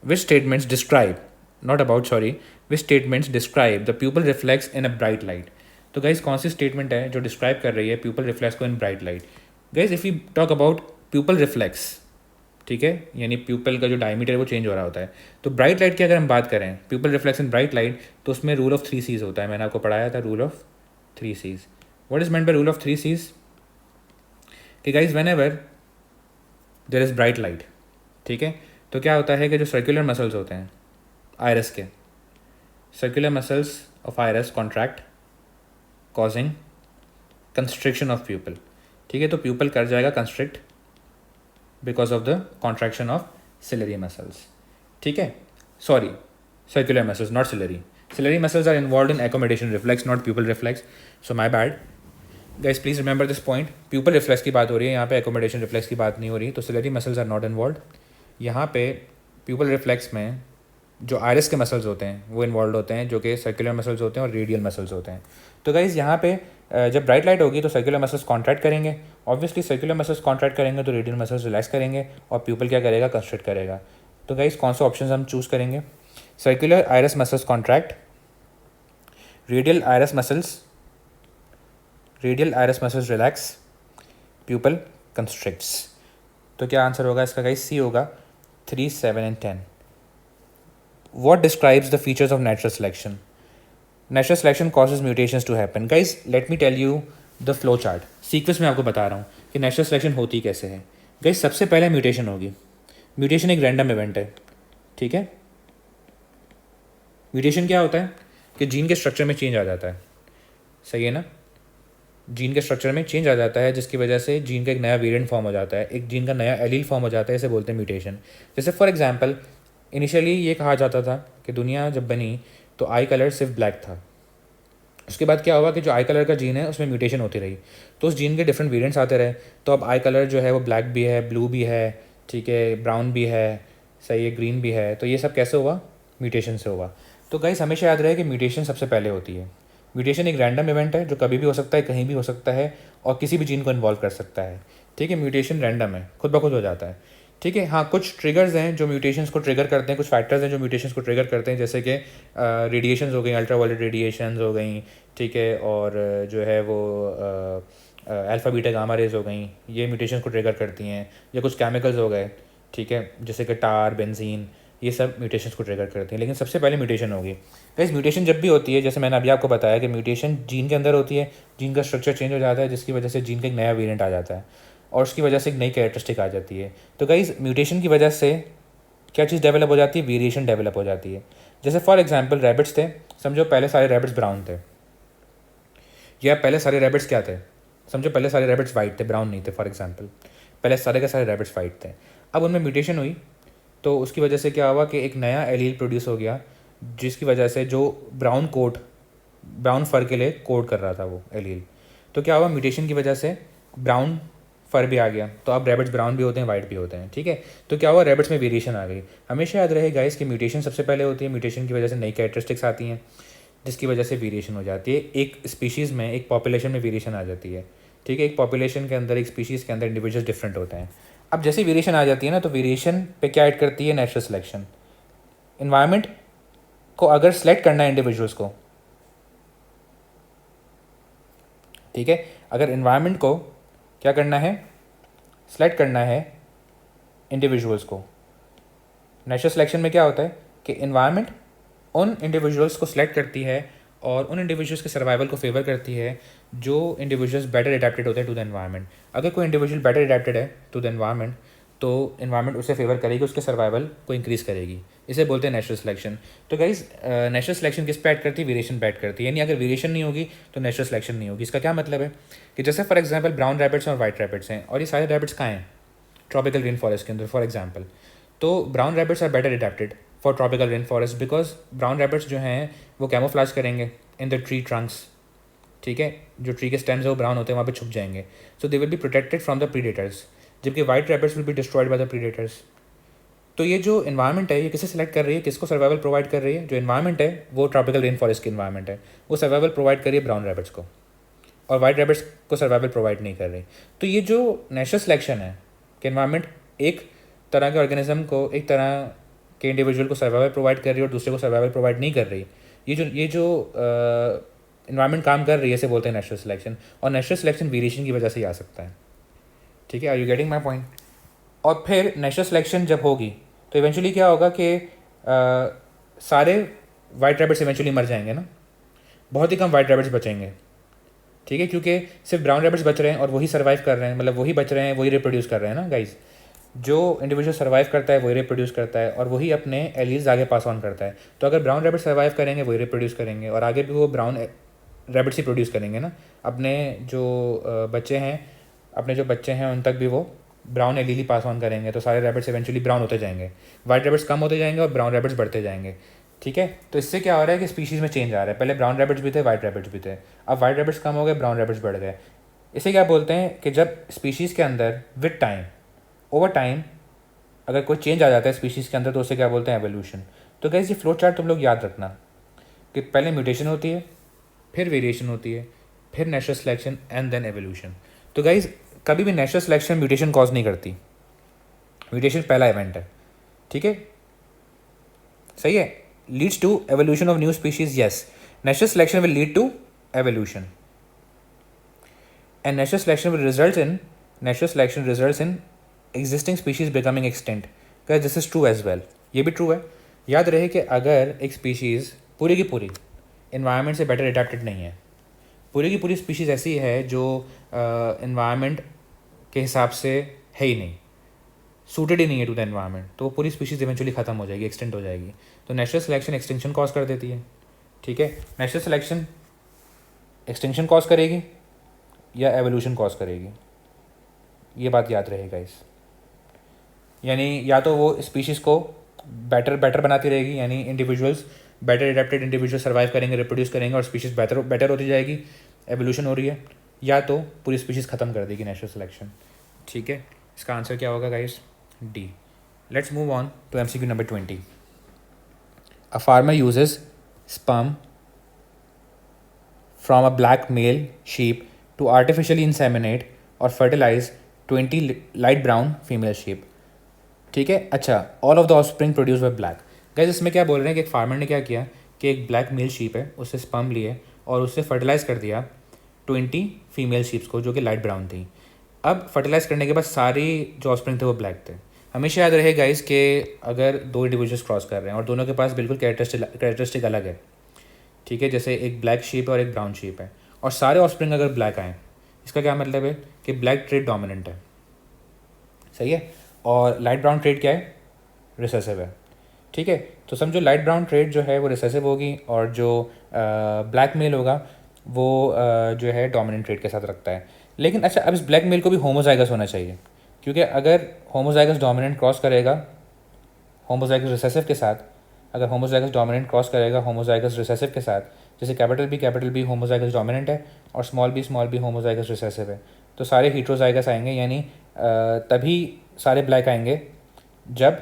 which statements describe not about sorry which statements describe the pupil reflex in a bright light। तो गाइज कौन सी स्टेटमेंट है जो डिस्क्राइब कर रही है प्यूपल रिफ्लेक्स को in bright light. Guys if you talk about pupil reflex, ठीक है, यानी प्यूपल का जो डायमीटर है वो चेंज हो रहा होता है। तो ब्राइट लाइट की अगर हम बात करें प्यूपल रिफ्लेक्स इन ब्राइट लाइट तो उसमें रूल ऑफ 3 C's होता है। मैंने आपको पढ़ाया था rule of 3 C's। What is meant by rule of 3 C's कि guys whenever there is bright light, ठीक है, तो क्या होता है कि जो सर्कुलर मसल्स होते हैं आयरस के, circular muscles of iris contract causing constriction of pupil. ठीक है, तो प्यूपल कर जाएगा constrict because of the contraction of ciliary muscles. ठीक है, sorry, circular muscles not ciliary. Ciliary muscles are involve in accommodation reflex not pupil reflex, so my bad guys, please remember this point. Pupil reflex की बात हो रही है यहाँ पे, accommodation reflex की बात नहीं हो रही। तो ciliary muscles are not involve यहाँ पे। प्यूपल रिफ्लेक्स में जो आयरस के मसल्स होते हैं वो इन्वॉल्व होते हैं, जो कि सर्कुलर मसल्स होते हैं और रेडियल मसल्स होते हैं। तो गाइज़ यहाँ पे जब ब्राइट लाइट होगी तो सर्कुलर मसल्स कॉन्ट्रैक्ट करेंगे, ऑब्वियसली सर्कुलर मसल्स कॉन्ट्रैक्ट करेंगे तो रेडियल मसल्स रिलैक्स करेंगे और प्यूपल क्या करेगा, कंस्ट्रिक्ट करेगा। तो गाइज़ कौन सा ऑप्शन हम चूज़ करेंगे, circular iris muscles contract, radial iris muscles relax, pupil constricts. तो क्या आंसर होगा इसका गाइस, सी होगा 3, 7 and 10। What describes the features of natural selection? Natural selection causes mutations to happen. Guys, let me tell you the flow chart. Sequence में आपको बता रहा हूँ कि नेचुरल सिलेक्शन होती कैसे है। गाइस सबसे पहले म्यूटेशन होगी। म्यूटेशन एक रैंडम इवेंट है, ठीक है। म्यूटेशन क्या होता है कि जीन के स्ट्रक्चर में चेंज आ जाता है, सही है ना। जीन के स्ट्रक्चर में चेंज आ जाता है, जिसकी वजह से जीन का एक नया वेरिएंट फॉर्म हो जाता है, एक जीन का नया एलील फॉर्म हो जाता है, इसे बोलते हैं म्यूटेशन। जैसे फॉर एग्जांपल इनिशियली ये कहा जाता था कि दुनिया जब बनी तो आई कलर सिर्फ ब्लैक था। उसके बाद क्या हुआ कि जो आई कलर का जीन है उसमें म्यूटेशन होती रही, तो उस जीन के डिफरेंट वेरिएंट्स आते रहे, तो अब आई कलर जो है वो ब्लैक भी है, ब्लू भी है, ठीक है, ब्राउन भी है, सही है, ग्रीन भी है। तो ये सब कैसे हुआ? म्यूटेशन से हुआ। तो गाइस हमेशा याद रहे कि म्यूटेशन सबसे पहले होती है। म्यूटेशन एक रैंडम इवेंट है जो कभी भी हो सकता है, कहीं भी हो सकता है, और किसी भी जीन को इन्वॉल्व कर सकता है। ठीक है, म्यूटेशन रैंडम है, खुद ब खुद हो जाता है। ठीक है, हाँ, कुछ ट्रिगर्स हैं जो म्यूटेशंस को ट्रिगर करते हैं, कुछ फैक्टर्स हैं जो म्यूटेशंस को ट्रिगर करते हैं, जैसे कि रेडिएशंस हो गई, अल्ट्रावायलेट रेडिएशंस हो गई, ठीक है, और जो है वो अल्फ़ा बीटा गामा रेज हो गई, ये म्यूटेशंस को ट्रिगर करती हैं। या कुछ केमिकल्स हो गए, ठीक है, जैसे कि टार, बेंजीन, ये सब म्यूटेशंस को ट्रिगर करती हैं। लेकिन सबसे पहले म्यूटेशन होगी। गाइस म्यूटेशन जब भी होती है, जैसे मैंने अभी आपको बताया कि म्यूटेशन जीन के अंदर होती है, जीन का स्ट्रक्चर चेंज हो जाता है, जिसकी वजह से जीन का एक नया वेरिएंट आ जाता है और उसकी वजह से एक नई कैरेक्टरिस्टिक आ जाती है। तो गाइस म्यूटेशन की वजह से क्या चीज़ डेवलप हो जाती है? वेरिएशन डेवलप हो जाती है। जैसे फॉर एग्जांपल रैबिट्स थे, समझो पहले सारे रैबिट्स ब्राउन थे, या पहले सारे रैबिट्स क्या थे, समझो पहले सारे रैबिट्स वाइट थे, ब्राउन नहीं थे। फॉर एग्जांपल पहले सारे के सारे रैबिट्स वाइट थे, अब उनमें म्यूटेशन हुई, तो उसकी वजह से क्या हुआ कि एक नया एलील प्रोड्यूस हो गया, जिसकी वजह से जो ब्राउन कोट, ब्राउन फर के लिए कोड कर रहा था वो एलील, तो क्या हुआ? म्यूटेशन की वजह से ब्राउन फर भी आ गया, तो अब रैबिट्स ब्राउन भी होते हैं, वाइट भी होते हैं। ठीक है, तो क्या हुआ? रैबिट्स में वेरिएशन आ गई। हमेशा याद रहे गाइस कि म्यूटेशन सबसे पहले होती है, म्यूटेशन की वजह से नई कैरेक्टरिस्टिक्स आती हैं, जिसकी वजह से वेरिएशन हो जाती है। एक स्पीशीज़ में, एक पॉपुलेशन में वेरिएशन आ जाती है। ठीक है, एक पॉपुलेशन के अंदर, एक स्पीशीज़ के अंदर इंडिविजुअल्स डिफरेंट होते हैं। अब जैसे वेरिएशन आ जाती है ना, तो वेरिएशन पे क्या ऐड करती है? Natural selection. इन्वायरमेंट को अगर सेलेक्ट करना है इंडिविजुअल्स को, ठीक है, अगर इन्वायरमेंट को क्या करना है? सेलेक्ट करना है इंडिविजुअल्स को। नेचुरल सिलेक्शन में क्या होता है कि इन्वायरमेंट उन इंडिविजुअल्स को सिलेक्ट करती है और उन इंडिविजुअल्स के सर्वाइवल को फेवर करती है जो इंडिविजुअल्स बेटर एडेप्टेड होते हैं टू द एनवायरनमेंट। अगर कोई इंडिविजुअल बेटर एडेप्टेड है टू द एनवायरनमेंट, तो एनवायरनमेंट उसे फेवर करेगी, उसके सर्वाइवल को इंक्रीज करेगी। इसे बोलते हैं नेचुरल सिलेक्शन। तो गाइस नेचुरल सिलेक्शन किस पे ऐड करती है? वेरिएशन पे ऐड करती है। यानी अगर वेरिएशन नहीं होगी तो नेचुरल सिलेक्शन नहीं होगी। इसका क्या मतलब है कि जैसे फॉर एग्जाम्पल ब्राउन रैबिट्स और वाइट रैबिट्स हैं, और ये सारे रैबिट्स कहाँ हैं? ट्रॉपिकल रेन फॉरेस्ट के अंदर फॉर एग्जाम्पल। तो brown rabbits are better adapted for tropical rain forest, because brown rabbits जो हैं वो कैमोफ्लाज करेंगे इन द ट्री ट्रंक्स। ठीक है, जो ट्री के स्टेम्स है वो ब्राउन होते हैं, वहाँ पे छुप जाएंगे, so they will be protected from the predators, जबकि white rabbits will be destroyed by the predators. तो ये जो इन्वायरमेंट है ये किसे सेलेक्ट कर रही है, किसको सर्वाइवल प्रोवाइड कर रही है? जो इन्वायरमेंट है वो ट्रॉपिकल रेन फॉरेस्ट की इन्वायरमेंट है, वो सर्वाइवल प्रोवाइड कर रही है ब्राउन रैबिट्स को, और वाइट रैबिट्स को सर्वाइवल प्रोवाइड नहीं कर रही। तो ये जो नेचुरल सिलेक्शन है कि इन्वायरमेंट एक तरह के ऑर्गेनिज्म को, एक तरह के इंडिविजुअल को सर्वाइवल प्रोवाइड कर रही है और दूसरे को सर्वाइवल प्रोवाइड नहीं कर रही, ये जो इन्वायरमेंट काम कर रही है, इसे बोलते हैं नेचुरल सिलेक्शन। और नेचुरल सिलेक्शन वेरिएशन की वजह से ही आ सकता है। ठीक है, are you getting my point? और फिर नेचुरल सिलेक्शन जब होगी तो इवेंचुअली क्या होगा कि सारे वाइट रैबिट्स इवेंचुअली मर जाएंगे ना, बहुत ही कम वाइट रैबिट्स बचेंगे। ठीक है, क्योंकि सिर्फ ब्राउन रैबिट्स बच रहे हैं और वही सर्वाइव कर रहे हैं, मतलब वही बच रहे हैं, वही रिप्रोड्यूस कर रहे हैं ना गाइज। जो इंडिविजुअल सर्वाइव करता है वही रिप्रोड्यूस करता है और वही अपने एलील्स आगे पास ऑन करता है। तो अगर ब्राउन रैबिट सर्वाइव करेंगे वही रिप्रोड्यूस करेंगे और आगे भी वो ब्राउन रैबिट्स ही प्रोड्यूस करेंगे ना। अपने जो बच्चे हैं, अपने जो बच्चे हैं उन तक भी वो brown allele he pass on करेंगे, तो सारे रैबिट्स इवेंचुअली ब्राउन होते जाएंगे, वाइट रैबिट्स कम होते जाएंगे और ब्राउन रैबिट्स बढ़ते जाएंगे। ठीक है, तो इससे क्या हो रहा है कि स्पीशीज़ में चेंज आ रहा है। पहले ब्राउन रैबिट्स भी थे, वाइट रैबिट्स भी थे, अब वाइट रैबिट्स कम हो गए, ब्राउन रैबिट्स बढ़ गए। इसे क्या बोलते हैं कि जब स्पीशीज़ के अंदर विद टाइम, ओवर टाइम, अगर कोई चेंज आ जाता है स्पीशीज़ के अंदर, तो उसे क्या बोलते हैं? एवोल्यूशन। तो गाइस ये फ्लो चार्ट तुम लोग याद रखना कि पहले म्यूटेशन होती है, फिर वेरिएशन होती है, फिर natural selection and then evolution. तो गाइस कभी भी नेचुरल सिलेक्शन म्यूटेशन कॉज नहीं करती, म्यूटेशन पहला इवेंट है। ठीक है, सही है। Leads to evolution of new species, yes, natural selection will lead to evolution and natural selection will results in existing species becoming extinct. Guys this is true as well, ये भी true है। याद रहे कि अगर एक स्पीशीज़ पूरी की पूरी इन्वायरमेंट से बेटर एडेप्टेड नहीं है, पूरी की पूरी स्पीशीज़ ऐसी है जो इन्वायरमेंट के हिसाब से है ही नहीं, सूटेड ही नहीं है टू द एनवायरनमेंट, तो वो पूरी स्पीशीज़ इवेंचुअली ख़त्म हो जाएगी, एक्सटेंट हो जाएगी। तो नेचुरल सिलेक्शन एक्सटिंक्शन कॉज कर देती है। ठीक है, नेचुरल सिलेक्शन एक्सटिंक्शन कॉज करेगी, या एवोल्यूशन कॉज करेगी। ये बात याद रहे गाइस। यानी या तो वो स्पीशीज़ को बेटर बनाती रहेगी, यानी individuals better adapted individual survive करेंगे, रिप्रोड्यूस करेंगे और स्पीशीज़ बेटर होती जाएगी, एवोल्यूशन हो रही है, या तो पूरी स्पीशीज़ ख़त्म कर देगी नेचुरल सिलेक्शन। ठीक है, इसका आंसर क्या होगा guys? D. Let's move on to MCQ number 20. A farmer uses sperm from a black male sheep to artificially inseminate or fertilize 20 light brown female sheep. ठीक है, अच्छा, all of the offspring produce by black. Guys इसमें क्या बोल रहे हैं कि एक फार्मर ने क्या किया कि एक ब्लैक मेल शीप है, उससे स्पर्म लिए और उससे फर्टिलाइज़ कर दिया 20 फीमेल शीप्स को जो कि लाइट ब्राउन थी। अब फर्टिलाइज़ करने के बाद सारी जो ऑफस्प्रिंग थे वो ब्लैक थे। हमेशा याद रहे गाइस कि अगर दो इंडिविजुअल्स क्रॉस कर रहे हैं और दोनों के पास बिल्कुल कैरेक्टरिस्टिक अलग है, ठीक है, जैसे एक ब्लैक शीप है और एक ब्राउन शीप है, और सारे ऑफस्प्रिंग अगर ब्लैक आए, इसका क्या मतलब है कि ब्लैक ट्रेड डोमिनेंट है, सही है, और लाइट ब्राउन ट्रेड क्या है? रिसेसिव है। ठीक है, तो समझो लाइट ब्राउन ट्रेड जो है वो रिसेसिव होगी और जो ब्लैक मेल होगा वो जो है डोमिनेंट ट्रेड के साथ रखता है। लेकिन अच्छा, अब इस ब्लैक मेल को भी होमोजाइगस होना चाहिए, क्योंकि अगर होमोजाइगस डोमिनेंट क्रॉस करेगा होमोजाइगस रिसेसिव के साथ, अगर होमोजाइगस डोमिनेंट क्रॉस करेगा होमोजाइगस रिसेसिव के साथ, जैसे कैपिटल बी होमोजाइगस डोमिनेंट है और स्मॉल बी होमोजाइगस रिसेसिव है, तो सारे हीट्रोजाइगस आएंगे, यानी तभी सारे ब्लैक आएंगे जब,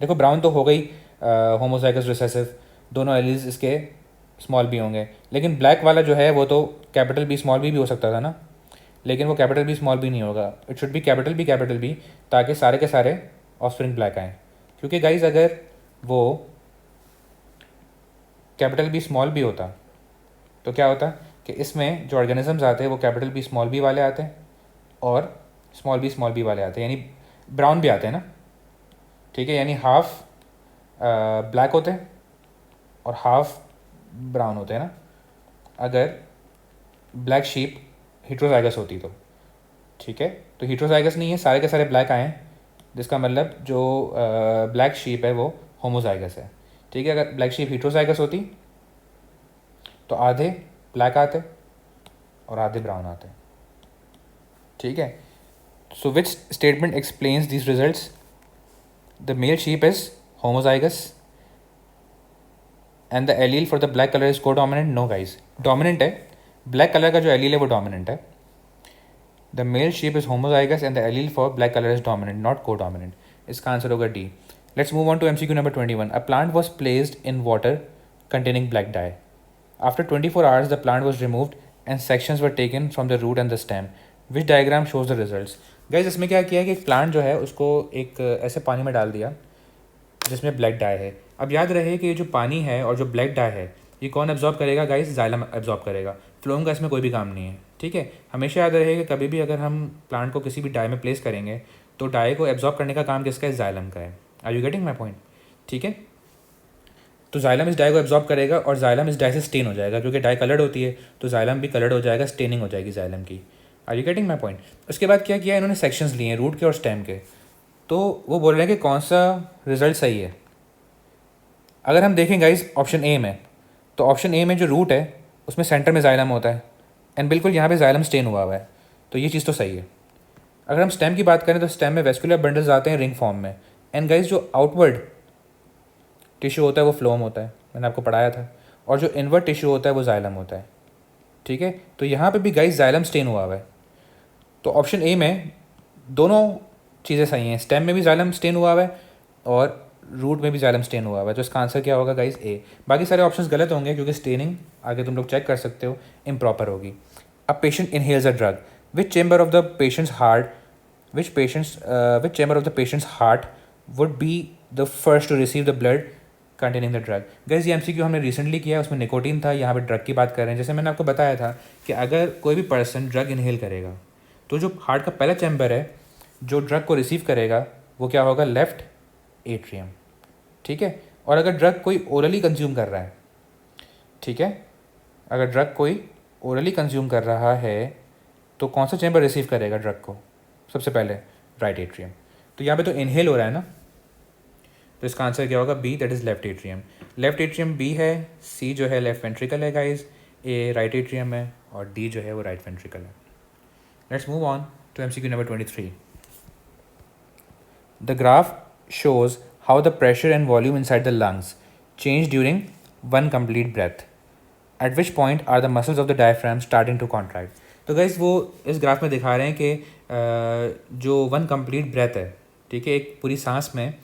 देखो ब्राउन तो हो गई होमोजाइगस रिसेसिव, दोनों एलीज इसके स्मॉल बी होंगे, लेकिन ब्लैक वाला जो है वो तो कैपिटल बी भी हो सकता था ना, लेकिन वो कैपिटल बी स्मॉल बी नहीं होगा, it should be capital B, ताकि सारे के सारे ऑफस्प्रिंग ब्लैक आएँ। क्योंकि गाइज अगर वो कैपिटल बी स्मॉल बी होता तो क्या होता कि इसमें जो ऑर्गेनिजम्स आते हैं वो कैपिटल बी स्मॉल बी वाले आते हैं और स्मॉल बी वाले आते हैं, यानी ब्राउन भी आते हैं ना, ठीक है, यानी हाफ ब्लैक होते हैं और हाफ ब्राउन होते हैं ना, अगर ब्लैक शीप हीट्रोजाइगस होती तो, ठीक है, तो हीट्रोजाइगस नहीं है, सारे के सारे ब्लैक आए हैं, जिसका मतलब जो ब्लैक शीप है वो होमोजाइगस है। ठीक है, अगर ब्लैक शीप हीट्रोजाइगस होती तो आधे ब्लैक आते और आधे ब्राउन आते। ठीक है, so which statement explains this results? The male sheep is homozygous and the allele for the black color is codominant? No guys, dominant है, black color का जो allele है वो dominant है। The male sheep is homozygous and the allele for black color is dominant, not codominant. इसका answer होगा D. Let's move on to MCQ number 21. A plant was placed in water containing black dye. After 24 hours, the plant was removed and sections were taken from the root and the stem. Which diagram shows the results? Guys, इसमें क्या किया कि एक plant जो है उसको एक ऐसे पानी में डाल दिया जिसमें ब्लैक डाई है। अब याद रहे कि ये जो पानी है और जो ब्लैक डाई है ये कौन एब्जॉर्ब करेगा गाइस? जाइलम एब्जॉर्ब करेगा। फ्लोएम का इसमें कोई भी काम नहीं है। ठीक है, हमेशा याद रहे कि कभी भी अगर हम प्लांट को किसी भी डाई में प्लेस करेंगे तो डाई को एब्जॉर्ब करने का काम किसका है? जाइलम का है। Are you getting my point? ठीक है, तो जाइलम इस डाई को एब्जॉर्ब करेगा और जाइलम इस डाई से स्टेन हो जाएगा, क्योंकि डाई कलर्ड होती है तो जाइलम भी कलर्ड हो जाएगा, स्टेनिंग हो जाएगी जाइलम की। Are you getting my point? उसके बाद क्या किया इन्होंने? सेक्शंस लिए हैं रूट के और स्टेम के। तो वो बोल रहे हैं कि कौन सा रिजल्ट सही है। अगर हम देखें गाइस ऑप्शन ए में, तो ऑप्शन ए में जो रूट है उसमें सेंटर में जाइलम होता है एंड बिल्कुल यहाँ पे जाइलम स्टेन हुआ है, तो ये चीज़ तो सही है। अगर हम स्टेम की बात करें तो स्टेम में वेस्कुलर बंडल्स आते हैं रिंग फॉर्म में एंड गाइस जो आउटवर्ड टिश्यू होता है वो फ्लोम होता है, मैंने आपको पढ़ाया था, और जो इनवर्ड टिश्यू होता है वो जाइलम होता है। ठीक है, तो यहाँ पे भी गाइस जाइलम स्टेन हुआ है, तो ऑप्शन ए में दोनों चीज़ें सही हैं, स्टेम में भी जाइलम स्टेन हुआ है और रूट में भी जाइलम स्टेन हुआ है, तो इसका आंसर क्या होगा गाइस? ए। बाकी सारे ऑप्शंस गलत होंगे क्योंकि स्टेनिंग आगे तुम लोग चेक कर सकते हो इम्प्रॉपर होगी। अब patient inhales a drug, which chamber of the patient's heart which chamber of the patient's heart would be the first to receive the blood containing the drug? Guys ये MCQ हमने recently किया है, उसमें nicotine था, यहाँ पे drug की बात कर रहे हैं। जैसे मैंने आपको बताया था कि अगर कोई भी पर्सन ड्रग इनहेल करेगा तो जो हार्ट का पहला चैम्बर है जो ड्रग को रिसीव करेगा वो क्या होगा? Left atrium. ठीक है, और अगर ड्रग कोई ओरली कंज्यूम कर रहा है, ठीक है, अगर ड्रग कोई ओरली कंज्यूम कर रहा है तो कौन सा चैम्बर रिसीव करेगा ड्रग को? सबसे पहले राइट एट्रियम। तो यहाँ पे तो इनहेल हो रहा है ना, तो इसका आंसर क्या होगा? B, that is left atrium. Left atrium B है, सी जो है लेफ्ट वेंट्रिकल है गाइज, ए राइट एट्रियम है और डी जो है वो राइट वेंट्रिकल है. Let's move on to MCQ number 23. The graph shows how the pressure and volume inside the lungs change during one complete breath. At which point are the muscles of the diaphragm starting to contract. तो guys वो इस graph में दिखा रहे हैं कि जो one complete breath है, ठीक है, एक पूरी सांस में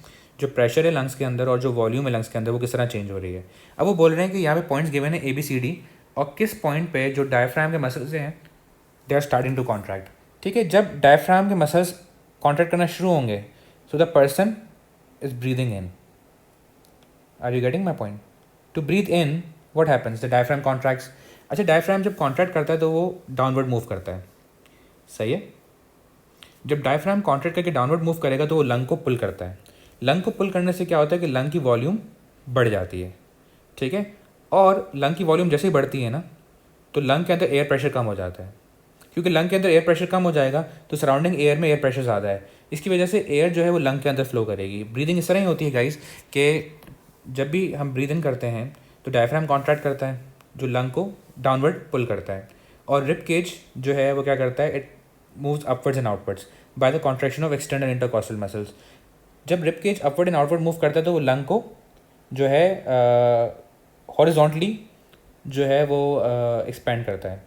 जो प्रेशर है लंग्स के अंदर और जो वॉल्यूम है लंग्स के अंदर वो किस तरह चेंज हो रही है. अब वो बोल रहे हैं कि यहाँ पे पॉइंट्स गिवन है ABCD और किस पॉइंट पे जो डायफ्राम के मसल्स हैं they are starting to contract. ठीक है, जब डायफ्राम के मसल्स कॉन्ट्रैक्ट करना शुरू होंगे so the person is breathing in. Are you getting my point? To breathe in, what happens? The diaphragm contracts. अच्छा, डायफ्राम जब कॉन्ट्रैक्ट करता है तो वो डाउनवर्ड मूव करता है, सही है. जब डायफ्राम कॉन्ट्रैक्ट करके डाउनवर्ड मूव करेगा तो वो लंग को पुल करता है. लंग को पुल करने से क्या होता है कि लंग की वॉल्यूम बढ़ जाती है, ठीक है. और लंग की वॉल्यूम जैसे ही बढ़ती है ना तो लंग के अंदर एयर प्रेशर कम हो जाता है. क्योंकि लंग के अंदर एयर प्रेशर कम हो जाएगा तो सराउंडिंग एयर में एयर प्रेशर ज़्यादा है. इसकी वजह से एयर जो है वो लंग के अंदर फ्लो करेगी. ब्रीदिंग इस तरह ही होती है गाइस कि जब भी हम ब्रीद इन करते हैं तो डायफ्राम कॉन्ट्रैक्ट करता है जो लंग को डाउनवर्ड पुल करता है. और रिब केज जो है वो क्या करता है, it moves upwards and outwards by the contraction of external intercostal muscles. जब rib cage upward and outward move करता है तो वो लंग को जो है हॉरिजॉन्टली जो है वो एक्सपेंड करता है.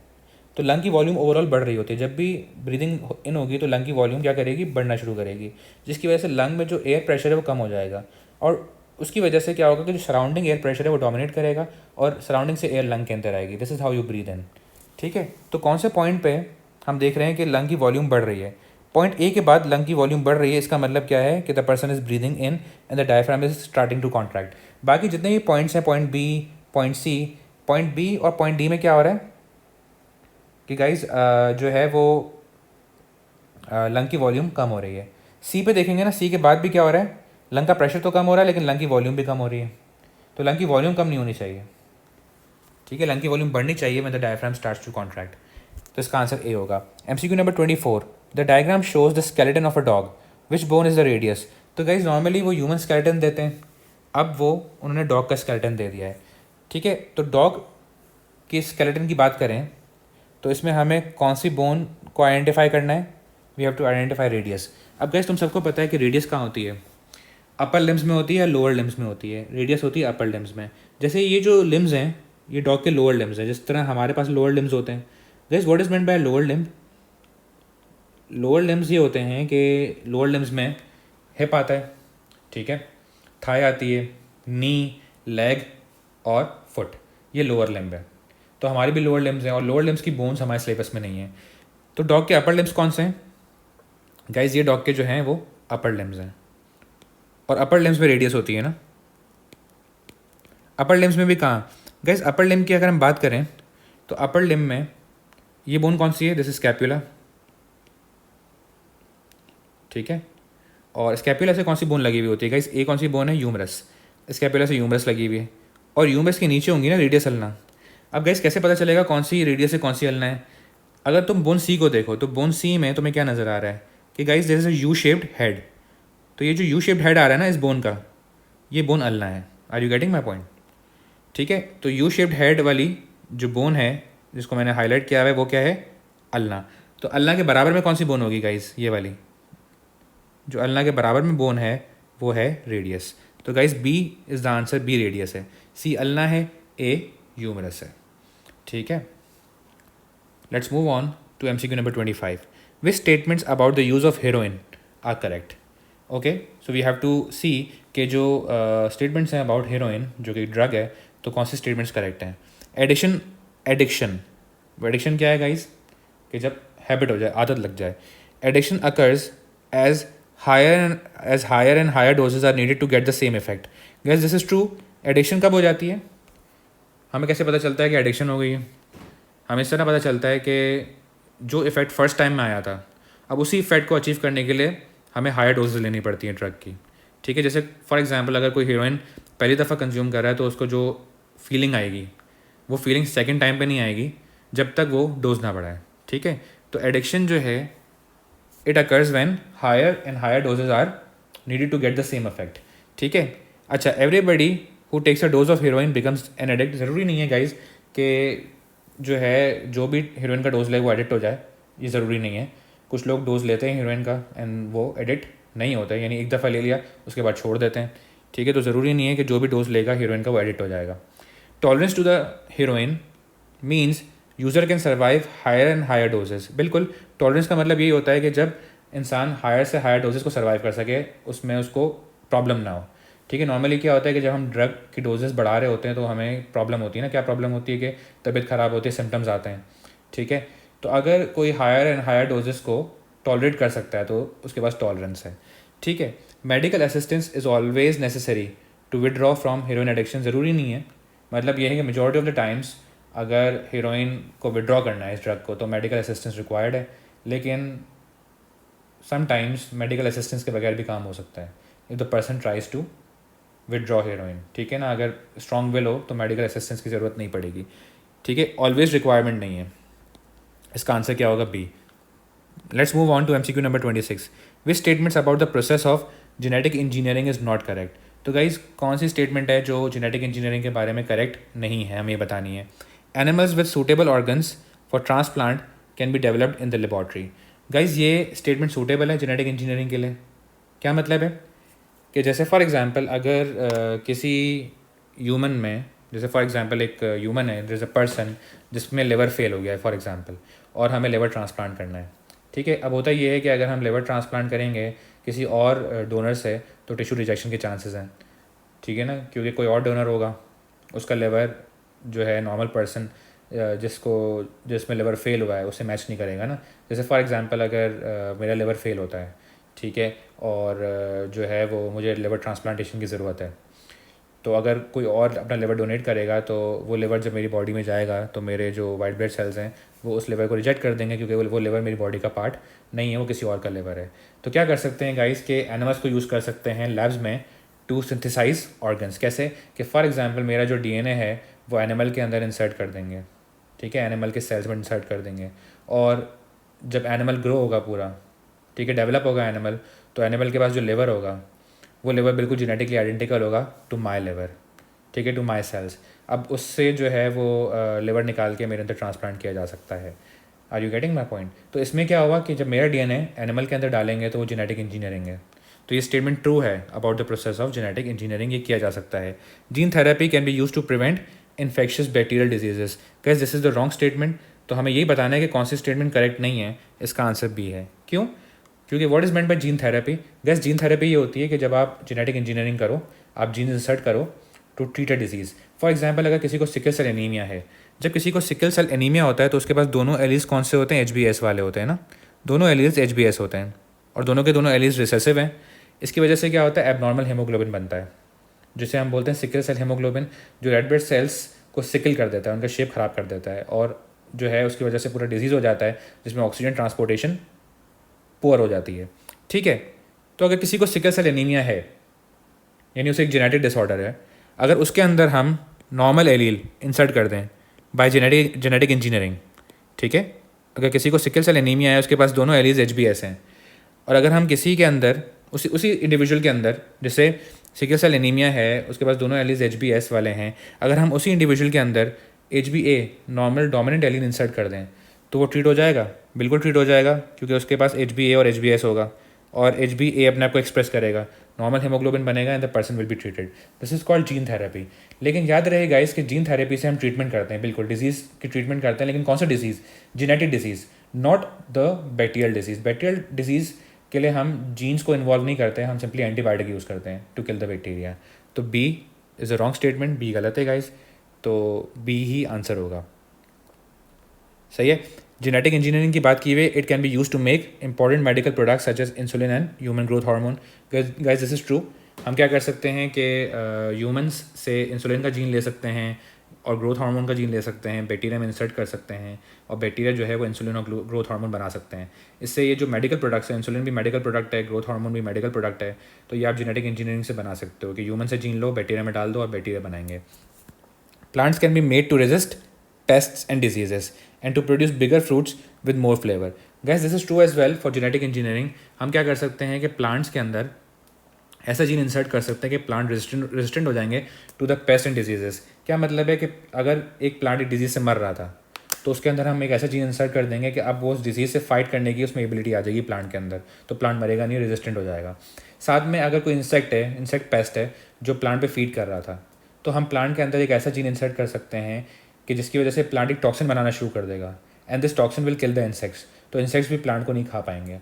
तो लंग की वॉल्यूम ओवरऑल बढ़ रही होती है. जब भी ब्रीदिंग इन होगी तो लंग की वॉल्यूम क्या करेगी, बढ़ना शुरू करेगी, जिसकी वजह से लंग में जो एयर प्रेशर है वो कम हो जाएगा. और उसकी वजह से क्या होगा कि जो सराउंडिंग एयर प्रेशर है वो डोमिनेट करेगा और सराउंडिंग से एयर लंग के अंदर आएगी. This is how you breathe in. ठीक है, तो कौन से पॉइंट पे हम देख रहे हैं कि लंग की वॉल्यूम बढ़ रही है. पॉइंट ए के बाद लंग की वॉल्यूम बढ़ रही है, इसका मतलब क्या है कि the person is breathing in and the diaphragm is starting to contract. बाकी जितने भी पॉइंट्स हैं, point B, point C, point B और पॉइंट डी में क्या हो रहा है कि गाइज जो है वो लंग की वॉल्यूम कम हो रही है. सी पे देखेंगे ना, सी के बाद भी क्या हो रहा है, लंग का प्रेशर तो कम हो रहा है लेकिन लंग की वॉल्यूम भी कम हो रही है. तो लंग की वॉल्यूम कम नहीं होनी चाहिए, ठीक है, लंग की वॉल्यूम बढ़नी चाहिए when the diaphragm starts to contract. तो इसका आंसर ए होगा. MCQ number 24. The diagram shows the skeleton of a dog. Which bone is the radius. तो गाइज नॉर्मली वो ह्यूमन स्केलेटन देते हैं, अब वो उन्होंने डॉग का स्केलेटन दे दिया है. ठीक है, तो डॉग की स्केलेटन की बात करें तो इसमें हमें कौन सी बोन को आइडेंटिफाई करना है, we have to identify radius. अब गाइस तुम सबको पता है कि रेडियस कहाँ होती है, अपर लिम्स में होती है या लोअर लिम्स में होती है. रेडियस होती है अपर लिम्स में. जैसे ये जो लिम्स हैं ये डॉग के लोअर लिम्स हैं, जिस तरह हमारे पास लोअर लिम्स होते हैं. Guys what is meant by lower limb. Lower limbs ये होते हैं कि लोअर लिम्स में हिप आता है, ठीक है, थाई आती है, नी, लेग और फुट, ये लोअर लिम्ब है. तो हमारी भी लोअर लिम्स हैं और लोअर लिम्स की बोन्स हमारे सिलेबस में नहीं है. तो डॉग के अपर लिम्स कौन से हैं गाइज, ये डॉग के जो हैं वो अपर लिम्स हैं. और अपर लिम्स में रेडियस होती है ना, अपर लिम्स में भी कहाँ गाइज, अपर लिम्ब की अगर हम बात करें तो अपर लिम्ब में ये बोन कौन सी है, दिस इज स्कैपुला, ठीक है. और स्कैपुला से कौन सी बोन लगी हुई होती है गाइज, एक कौन सी बोन है, ह्यूमरस. स्कैपुला से ह्यूमरस लगी हुई है और ह्यूमरस के नीचे होंगी ना रेडियस अल्ना. अब गाइस कैसे पता चलेगा कौन सी रेडियस है कौन सी अल्ना है. अगर तुम बोन सी को देखो तो बोन सी में तुम्हें क्या नज़र आ रहा है कि guys there is a U shaped head. तो ये जो यू शेप्ड हेड आ रहा है ना इस बोन का, ये बोन अल्ना है. Are you getting my point. ठीक है, तो यू शेप्ड हेड वाली जो बोन है जिसको मैंने हाईलाइट किया हुआ है वो क्या है, अल्ना. तो अल्ना के बराबर में कौन सी बोन होगी गाइस, ये वाली जो अल्ना के बराबर में बोन है वो है रेडियस. तो guys B is the answer, B radius है, सी अल्ना है, ए ह्यूमरस है. ठीक है, let's move on to MCQ number 25. Which statements about the use of heroin are correct. Okay, so we have to see के जो statements हैं about heroin जो कि ड्रग है तो कौन से स्टेटमेंट्स करेक्ट हैं. एडिक्शन, एडिक्शन क्या है गाइज कि जब हैबिट हो जाए, आदत लग जाए. Addiction occurs as higher and higher doses are needed to get the same effect. Guys this is true. Addiction कब हो जाती है, हमें कैसे पता चलता है कि एडिक्शन हो गई है, हमें इस तरह पता चलता है कि जो इफ़ेक्ट फर्स्ट टाइम में आया था अब उसी इफ़ेक्ट को अचीव करने के लिए हमें हायर डोजेज लेनी पड़ती हैं ड्रग की. ठीक है, जैसे फॉर एग्जांपल अगर कोई हीरोइन पहली दफ़ा कंज्यूम कर रहा है तो उसको जो फीलिंग आएगी वो फीलिंग सेकंड टाइम पे नहीं आएगी जब तक वो डोज ना बढ़ाए. ठीक है, तो एडिक्शन जो है it occurs when higher and higher doses are needed to get the same effect. ठीक है, अच्छा, everybody who takes a dose of heroin becomes an addict. ज़रूरी नहीं है गाइज कि जो है जो भी हीरोइन का डोज ले वो एडिक्ट हो जाए, ये ज़रूरी नहीं है। कुछ लोग डोज लेते हैं हीरोइन का एंड वो एडिक्ट नहीं होता है, यानी एक दफ़ा ले लिया उसके बाद छोड़ देते हैं, ठीक है। तो ज़रूरी नहीं है कि जो भी डोज लेगा हीरोइन का वो एडिक्ट हो जाएगा। Tolerance to the heroin means user can survive higher and higher doses. बिल्कुल, टॉलरेंस का मतलब यही होता है कि जब इंसान हायर से हायर डोजेस को सर्वाइव कर सके, उसमें उसको प्रॉब्लम ना हो, ठीक है। नॉर्मली क्या होता है कि जब हम ड्रग की डोजेस बढ़ा रहे होते हैं तो हमें प्रॉब्लम होती है ना। क्या प्रॉब्लम होती है कि तबीयत ख़राब होती है, सिम्टम्स आते हैं, ठीक है। तो अगर कोई हायर एंड हायर डोजेस को टॉलरेट कर सकता है तो उसके पास टॉलरेंस है, ठीक है। Medical assistance is always necessary to withdraw from heroin addiction. ज़रूरी नहीं है, मतलब ये है कि मेजॉरिटी ऑफ द टाइम्स अगर हीरोइन को विड्रॉ करना है इस ड्रग को तो मेडिकल असिस्टेंस रिक्वायर्ड है, लेकिन समटाइम्स मेडिकल असिस्टेंस के बगैर भी काम हो सकता है if the person tries to withdraw heroin, ठीक है ना। अगर स्ट्रॉन्ग विल हो तो मेडिकल असिस्टेंस की ज़रूरत नहीं पड़ेगी, ठीक है। ऑलवेज रिक्वायरमेंट नहीं है। इसका आंसर क्या होगा? B. Let's move on to MCQ number 26। Which statements about the process of genetic engineering is not correct. तो गाइज कौन सी स्टेटमेंट है जो जेनेटिक इंजीनियरिंग के बारे में करेक्ट नहीं है, हमें बतानी है। Animals with suitable organs for transplant can be developed in the laboratory. Guys ये स्टेटमेंट सूटेबल है जेनेटिक इंजीनियरिंग के लिए। क्या मतलब है कि जैसे फॉर एग्जांपल अगर किसी ह्यूमन में, जैसे फॉर एग्जांपल एक ह्यूमन है, जैसे पर्सन जिसमें लिवर फेल हो गया है फॉर एग्जांपल, और हमें लिवर ट्रांसप्लांट करना है, ठीक है। अब होता ये है कि अगर हम लिवर ट्रांसप्लांट करेंगे किसी और डोनर से तो टिश्यू रिजेक्शन के चांसेस हैं, ठीक है ना, क्योंकि कोई और डोनर होगा, उसका लिवर जो है नॉर्मल पर्सन जिसमें लिवर फेल हुआ है उससे मैच नहीं करेगा ना। जैसे फॉर एग्जांपल अगर मेरा लिवर फेल होता है, ठीक है, और जो है वो मुझे लिवर ट्रांसप्लांटेशन की ज़रूरत है, तो अगर कोई और अपना लिवर डोनेट करेगा तो वो लिवर जब मेरी बॉडी में जाएगा तो मेरे जो वाइट ब्लड सेल्स हैं वो उस लिवर को रिजेक्ट कर देंगे, क्योंकि वो लिवर मेरी बॉडी का पार्ट नहीं है, वो किसी और का लिवर है। तो क्या कर सकते हैं गाइस के एनिमल्स को यूज़ कर सकते हैं लैब्स में टू सिंथेसाइज ऑर्गन्स। कैसे कि फॉर एग्जांपल मेरा जो DNA है वो एनिमल के अंदर इंसर्ट कर देंगे, ठीक है, एनिमल के सेल्स में इंसर्ट कर देंगे, और जब एनिमल ग्रो होगा पूरा, ठीक है, डेवलप होगा एनिमल, तो एनिमल के पास जो लिवर होगा वो लिवर बिल्कुल जेनेटिकली आइडेंटिकल होगा टू माई लिवर, ठीक है, टू माई सेल्स। अब उससे जो है वो लिवर निकाल के मेरे अंदर ट्रांसप्लांट किया जा सकता है। Are you getting my point? तो इसमें क्या हुआ कि जब मेरा DNA एनिमल के अंदर डालेंगे तो वो जेनेटिक इंजीनियरिंग है। तो ये स्टेटमेंट ट्रू है about the process of genetic engineering, ये किया जा सकता है। Gene therapy can be use to prevent infectious bacterial diseases. कैसे this is the wrong statement. तो हमें यही बताना है कि कौन सी स्टेटमेंट करेक्ट नहीं है। इसका आंसर बी है। क्यों? क्योंकि what is meant by gene therapy? Gas gene therapy ये होती है कि जब आप जेनेटिक इंजीनियरिंग करो, आप जीन इंसर्ट करो to treat a disease. For example अगर किसी को सिकल सेल एनीमिया है, जब किसी को सिकल सेल एनीमिया होता है तो उसके पास दोनों एलीज कौन से होते हैं? HbS वाले होते हैं ना, दोनों एलीज HbS होते हैं, और दोनों के दोनों एलीज रिसेसिव हैं। इसकी वजह से क्या होता है? एबनॉर्मल हेमोग्लोबिन बनता है, जिसे हम बोलते हैं सिकल सेल हेमोग्लोबिन, जो रेड ब्लड सेल्स को सिकल कर देता है, उनका शेप ख़राब कर देता है, और जो है उसकी वजह से पूरा डिजीज़ हो जाता है जिसमें ऑक्सीजन ट्रांसपोर्टेशन पुअर हो जाती है, ठीक है। तो अगर किसी को सिकल सेल एनीमिया है, यानी उसे एक जेनेटिक डिसऑर्डर है, अगर उसके अंदर हम नॉर्मल एलील इंसर्ट कर दें बाय जेनेटिक इंजीनियरिंग, ठीक है, अगर किसी को सिकल सेल एनीमिया है, उसके पास दोनों एलीज HbS हैं, और अगर हम किसी के अंदर उसी इंडिविजुअल के अंदर, जैसे सिकल सेल एनीमिया है, उसके पास दोनों एलीज HbS वाले हैं, अगर हम उसी इंडिविजुअल के अंदर HbA नॉर्मल डोमिनेंट एलीन इंसर्ट कर दें तो वो ट्रीट हो जाएगा। बिल्कुल ट्रीट हो जाएगा, क्योंकि उसके पास HbA और HbS होगा, और HbA अपने आप को एक्सप्रेस करेगा, नॉर्मल हेमोग्लोबिन बनेगा, and the person will be treated. This is called gene therapy. लेकिन याद रहे गाइस कि जीन थेरेपी से हम ट्रीटमेंट करते हैं, बिल्कुल डिजीज़ की ट्रीटमेंट करते हैं, लेकिन कौन सा disease? Genetic disease, not the bacterial disease. Bacterial disease के लिए हम जीन्स को इन्वॉल्व नहीं करते हैं, हम सिंपली एंटीबायोटिक यूज़ करते हैं टू किल द बैक्टीरिया। तो B is a wrong statement, B गलत है गाइस, तो बी ही आंसर होगा। सही है। जेनेटिक इंजीनियरिंग की बात की हुई, it can be use to make important medical products such as insulin and human growth hormone. Guys this is true. हम क्या कर सकते हैं कि ह्यूमंस से इंसुलिन का जीन ले सकते हैं और ग्रोथ हार्मोन का जीन ले सकते हैं, बैक्टीरिया में इंसर्ट कर सकते हैं, और बैक्टीरिया जो है वो इंसुलिन और ग्रोथ हार्मोन बना सकते हैं। इससे ये जो मेडिकल प्रोडक्ट्स हैं, इंसुलिन भी मेडिकल प्रोडक्ट है, ग्रोथ हार्मोन भी मेडिकल प्रोडक्ट है, तो ये आप जेनेटिक इंजीनियरिंग से बना सकते हो कि ह्यूमन से जीन लो, बैक्टीरिया में डाल दो और बैक्टीरिया बनाएंगे। Plants can be made to resist pests and diseases and to produce bigger fruits with more flavor. Guys, this is true as well for genetic engineering. हम क्या कर सकते हैं कि प्लांट्स के अंदर ऐसा जीन इंसर्ट कर सकते हैं कि प्लांट रेजिस्टेंट हो जाएंगे to the pest and diseases. क्या मतलब है कि अगर एक प्लांट एक डिजीज से मर रहा था, तो उसके अंदर हम एक ऐसा जीन इंसर्ट कर देंगे कि अब वो उस डिजीज़ से फाइट करने की उसमें एबिलिटी आ जाएगी प्लांट के अंदर, तो प्लांट मरेगा नहीं, रेजिस्टेंट हो जाएगा। साथ में अगर कोई इंसेक्ट पेस्ट है जो प्लांट पे फीड कर रहा था, तो हम प्लांट के अंदर एक ऐसा जीन इंसर्ट कर सकते हैं कि जिसकी वजह से प्लांट एक टॉक्सिन बनाना शुरू कर देगा, and this toxin will kill the insects. तो इंसेक्ट्स भी प्लांट को नहीं खा पाएंगे,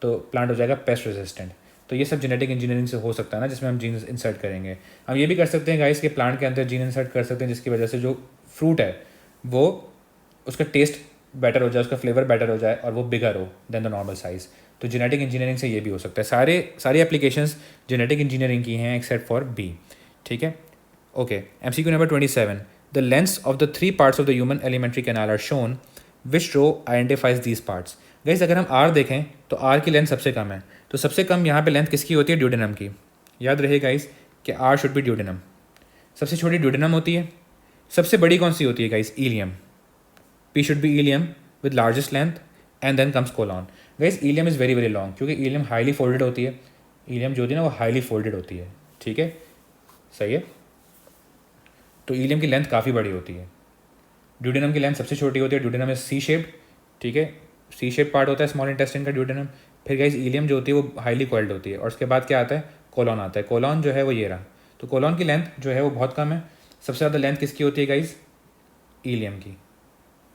तो प्लांट हो जाएगा पेस्ट रेजिस्टेंट। तो ये सब जेनेटिक इंजीनियरिंग से हो सकता है ना, जिसमें हम जीन इंसर्ट करेंगे। हम ये भी कर सकते हैं गाइस कि प्लांट के अंदर जीन इंसर्ट कर सकते हैं जिसकी वजह से जो फ्रूट है वो उसका टेस्ट बेटर हो जाए, उसका फ्लेवर बेटर हो जाए और वो बिगर हो देन द नॉर्मल साइज़। तो जेनेटिक इंजीनियरिंग से ये भी हो सकता है। सारी एप्लीकेशंस जेनेटिक इंजीनियरिंग की हैं एक्सेप्ट फॉर बी। ठीक है, okay. MCQ number 27, the lengths of the 3 parts of the human alimentary canal are shown, which row identifies these parts. Guys अगर हम आर देखें तो आर की लेंथ सबसे कम है, तो सबसे कम यहाँ पे लेंथ किसकी होती है? ड्यूडेनम की। याद रहे गाइस कि आर शुड बी ड्यूडेनम। सबसे छोटी ड्यूडेनम होती है। सबसे बड़ी कौन सी होती है guys? Ileum. P should be ileum with largest length, and then comes colon. Guys ileum is very very long, क्योंकि ईलियम हाईली फोल्डेड होती है। ईलियम जो होती है ना वो हाईली फोल्डेड होती है। ठीक है, सही है। तो ईलियम की लेंथ काफ़ी बड़ी होती है। ड्यूडेनम की लेंथ सबसे छोटी होती है। Duodenum is C shaped. ठीक है, सी शेप पार्ट होता है स्मॉल इंटेस्टाइन का ड्यूडेनम। फिर गाइस ईलियम जो होती है वो हाईली कॉइल्ड होती है, और उसके बाद क्या आता है? कोलॉन आता है। कोलॉन जो है वो ये रहा। तो कोलॉन की लेंथ जो है वो बहुत कम है। सबसे ज़्यादा लेंथ किसकी होती है गाइस? ईलियम की।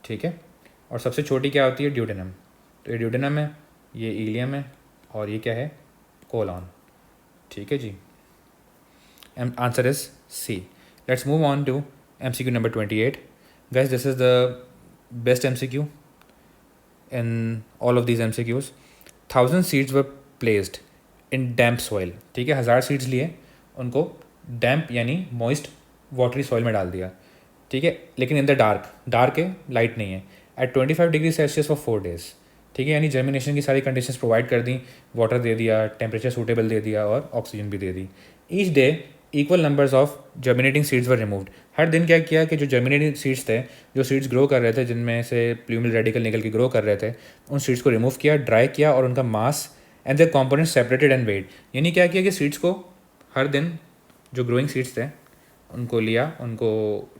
ठीक है, और सबसे छोटी क्या होती है? ड्यूडेनम। तो ये ड्यूडेनम है, ये ईलियम है, और ये क्या है? कोलॉन। ठीक है जी, answer is C. Let's move on to MCQ number 28. Guys, this is the best MCQ in all of these MCQs. 1000 seeds were placed in damp soil. ठीक है, 1000 seeds लिए, उनको डैम्प यानी मॉइस्ट वाटरी सॉइल में डाल दिया। ठीक है, लेकिन इन द डार्क है, लाइट नहीं है, at 25 degree Celsius for 4 days। ठीक है, यानी जर्मिनेशन की सारी कंडीशंस प्रोवाइड कर दी, वाटर दे दिया, टेम्परेचर सूटेबल दे दिया और ऑक्सीजन भी दे दी। Each day equal numbers of germinating seeds were removed. हर दिन क्या किया कि जो जर्मिनेटिंग सीड्स थे, जो सीड्स ग्रो कर रहे थे, जिनमें से प्लूमल रेडिकल निकल के ग्रो कर रहे थे, उन सीड्स को रिमूव किया, ड्राई किया, और उनका mass and their components separated and weighed. यानी क्या किया कि सीड्स को हर दिन जो ग्रोइंग सीड्स थे उनको लिया, उनको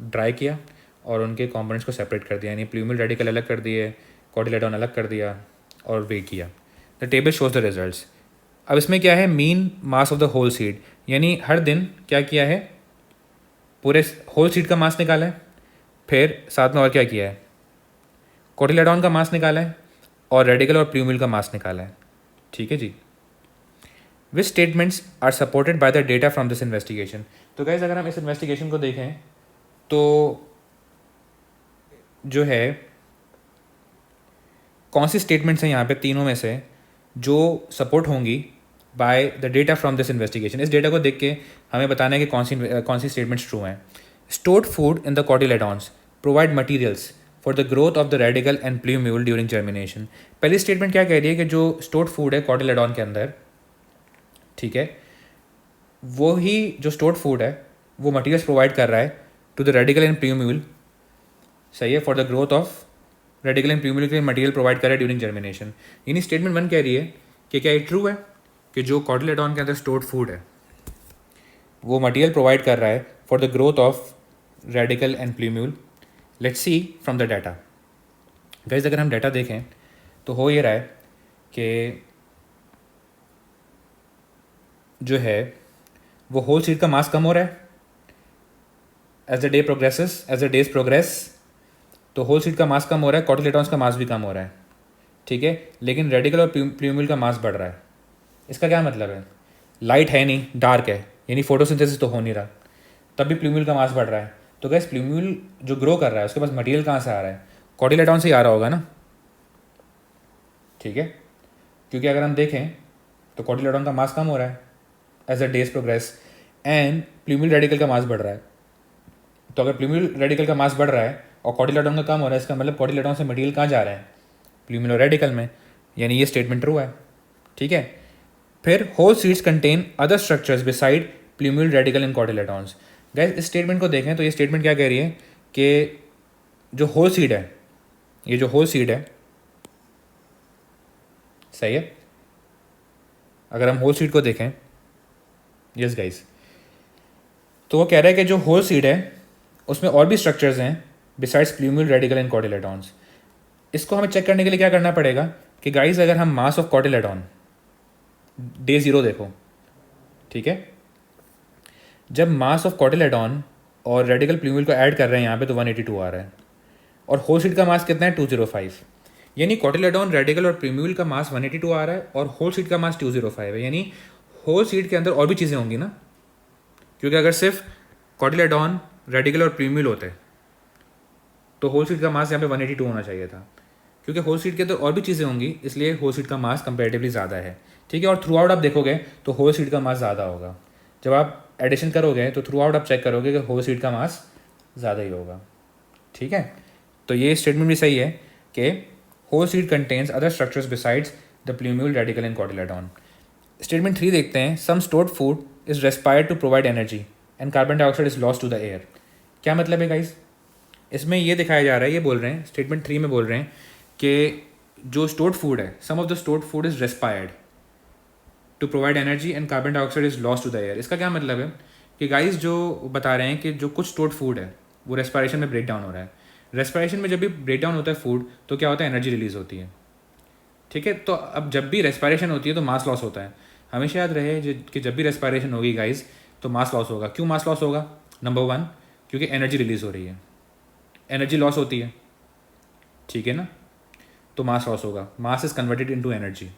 ड्राई किया और उनके कॉम्पोनेंट्स को सेपरेट कर दिया, यानी प्लूमल रेडिकल अलग कर दिए, कॉटिलेडॉन अलग कर दिया और वे किया। The table shows the results. अब इसमें क्या है? Mean mass of the whole seed, यानी हर दिन क्या किया है? पूरे होल सीड का मास निकाला है, फिर साथ में और क्या किया है? कोटिलेडॉन का मास निकाला है, और रेडिकल और प्लूमल का मास निकाला है। ठीक है जी। Which statements are supported by the data from this investigation. तो गाइस अगर हम इस इन्वेस्टिगेशन को देखें तो जो है कौन सी स्टेटमेंट्स हैं यहाँ पे तीनों में से जो सपोर्ट होंगी by the data from this investigation. इस डेटा को देख के हमें बताना है कि कौन सी स्टेटमेंट्स ट्रू हैं। Stored food in the cotyledons provide materials for the growth of the radicle and plumule during germination. पहली स्टेटमेंट क्या कह रही है कि जो स्टोर्ड फूड है कॉटिलेडॉन के अंदर, ठीक है, वो ही जो स्टोर्ड फूड है वो मटीरियल्स प्रोवाइड कर रहा है to the radicle and plumule. सही है, for the growth of radicle and plumule के मटीरियल प्रोवाइड कर रहा है ड्यूरिंग जर्मिनेशन। यानी स्टेटमेंट 1 कह रही है कि क्या ये ट्रू है कि जो कॉटिलेडॉन के अंदर स्टोर्ड फूड है वो मटीरियल प्रोवाइड कर रहा है for the growth of radicle and plumule. Let's see from the data. Guys अगर हम डाटा देखें तो हो ये रहा है कि जो है वो होल सीड का मास कम हो रहा है as the day progresses, as the days progress. तो होल सीड का मास कम हो रहा है, कॉटिलेडॉन्स का मास भी कम हो रहा है। ठीक है, लेकिन रेडिकल और प्लूम्यूल का मास बढ़ रहा है। इसका क्या मतलब है? लाइट है नहीं, डार्क है, यानी फोटोसिंथेसिस तो हो नहीं रहा, तब भी प्लूम्यूल का मास बढ़ रहा है। तो गैस प्लूम्यूल जो ग्रो कर रहा है उसके पास मटेरियल कहाँ से आ रहा है? कॉटिलेडॉन से ही आ रहा होगा ना। ठीक है, क्योंकि अगर हम देखें तो कॉटिलेडॉन का मास कम हो रहा है as a days progress, and plumule radicle का मास बढ़ रहा है। तो अगर प्लूम्यूल रेडिकल का मास बढ़ रहा है और कॉटिलेडॉन का कम हो रहा है, इसका मतलब कॉटिलेडॉन से मटेरियल कहाँ जा रहा है? प्लूम्यूल और रेडिकल में, यानी ये स्टेटमेंट ट्रू है। ठीक है, फिर whole seeds contain other structures beside plumule radicle and cotyledons. Guys इस स्टेटमेंट को देखें तो ये स्टेटमेंट क्या कह रही है कि जो होल सीड है, ये जो होल सीड है, सही है, अगर हम होल सीड को देखें, गाइस, तो वो कह रहा है कि जो होल सीड है उसमें और भी स्ट्रक्चर्स हैं बिसाइड्स प्लूम्यूल रेडिकल एंड कॉटिलेडॉन्स। इसको हमें चेक करने के लिए क्या करना पड़ेगा कि गाइस अगर हम मास ऑफ कॉटिलेडॉन डे 0 देखो, ठीक है, जब मास ऑफ कॉटिलेडॉन और रेडिकल प्लूम्यूल को ऐड कर रहे हैं यहाँ पे तो 182 आ रहा है, और होल शीट का मास कितना है 205, यानी कॉटिलेडॉन, रेडिकल और प्लूम्यूल का मास 182 आ रहा है और होल शीट का मास 205 है, यानी होल शीट के अंदर और भी चीज़ें होंगी ना, क्योंकि अगर सिर्फ कॉटिलेडॉन, रेडिकल और प्लूम्यूल होते तो होल शीट का मास यहाँ पे 182 होना चाहिए था, क्योंकि होल शीट के अंदर और भी चीज़ें होंगी, इसलिए होल शीट का मास कंपेरेटिवली ज़्यादा है, ठीक है। और थ्रू आउट आप देखोगे तो होल शीट का मास ज़्यादा होगा, जब आप एडिशन करोगे तो थ्रू आउट आप चेक करोगे कि होल शीट का मास ज़्यादा ही होगा, ठीक है। तो ये स्टेटमेंट भी सही है कि whole seeds contains other structures besides the plumule, radicle and cotyledon. Statement 3 देखते हैं, some stored food is respired to provide energy and carbon dioxide is lost to the air. क्या मतलब है गाइस, इसमें ये दिखाया जा रहा है, ये बोल रहे हैं स्टेटमेंट 3 में बोल रहे हैं कि जो स्टोर्ड फूड है, some of the stored food is respired to provide energy and carbon dioxide is lost to the air. इसका क्या मतलब है कि गाइस जो बता रहे हैं कि जो कुछ स्टोर्ड फूड है वो रेस्पायरेशन में ब्रेक डाउन हो रहा है। रेस्पायरेशन में जब भी ब्रेक डाउन होता है फूड तो क्या होता है, एनर्जी रिलीज होती है, ठीक है। तो अब जब भी रेस्पायरेशन होती है तो मास लॉस होता है। हमेशा याद रहे कि जब भी रेस्पायरेशन होगी गाइस तो मास लॉस होगा। क्यों मास लॉस होगा? नंबर 1, क्योंकि एनर्जी रिलीज हो रही है, एनर्जी लॉस होती है, ठीक है ना, तो मास लॉस होगा, mass is converted into energy,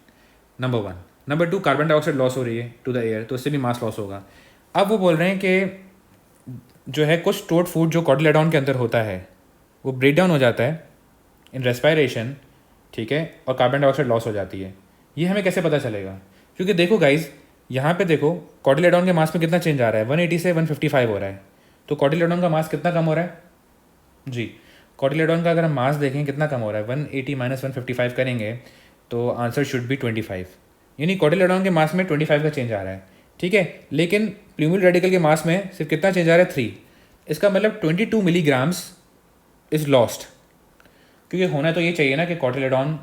number 1। Number 2, carbon dioxide loss हो रही है टू द एयर, तो इससे भी मास लॉस होगा। अब वो बोल रहे हैं कि जो है कुछ स्टोर्ड फूड जो कॉटिलेडॉन के अंदर होता है वो ब्रेक डाउन हो जाता है इन रेस्पायरेशन, ठीक है, और कार्बन डाइऑक्साइड लॉस हो जाती है। ये हमें कैसे पता चलेगा? क्योंकि देखो गाइज, यहाँ पे देखो कॉटिलेडॉन के मास में कितना चेंज आ रहा है, 180 से 155 हो रहा है, तो कॉटिलेडॉन का मास कितना कम हो रहा है जी। कॉटिलेडॉन का अगर हम मास देखें कितना कम हो रहा है, 180 माइनस 155 करेंगे तो आंसर शुड बी 25, यानी कॉटिलेडॉन के मास में 25 का चेंज आ रहा है, ठीक है। लेकिन प्लूम्यूल रेडिकल के मास में सिर्फ कितना चेंज आ रहा है, 3। इसका मतलब 22 मिलीग्राम्स इज लॉस्ट, क्योंकि होना तो ये चाहिए ना कि कॉटिलेडॉन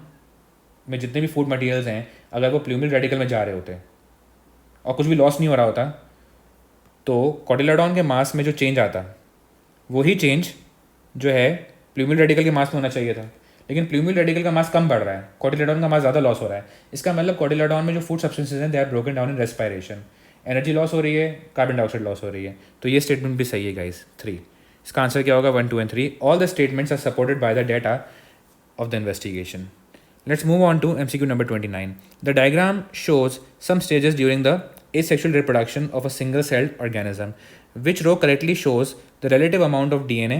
में जितने भी फूड मटेरियल्स हैं अगर वो प्लूम्यूल रेडिकल में जा रहे होते और कुछ भी लॉस नहीं हो रहा होता तो कॉटिलेडॉन के मास में जो चेंज आता वही चेंज जो है प्लूम्यूल रेडिकल के मास में होना चाहिए था। लेकिन प्लूम्यूल रेडिकल का मास कम बढ़ रहा है, कॉटिलेडॉन का मास ज़्यादा लॉस हो रहा है। इसका मतलब कॉटिलेडॉन में जो फूड सब्सटेंसेज हैं they are broken down in respiration, energy loss हो रही है, कार्बन डाइऑक्साइड लॉस हो रही है। तो ये स्टेटमेंट भी सही है गाइस, 3। इसका आंसर क्या होगा, 1, 2 and 3। All the statements are supported by the data of the investigation. Let's move on to MCQ number 29. The diagram shows some stages during the asexual reproduction of a single-celled organism. Which row correctly shows the relative amount of DNA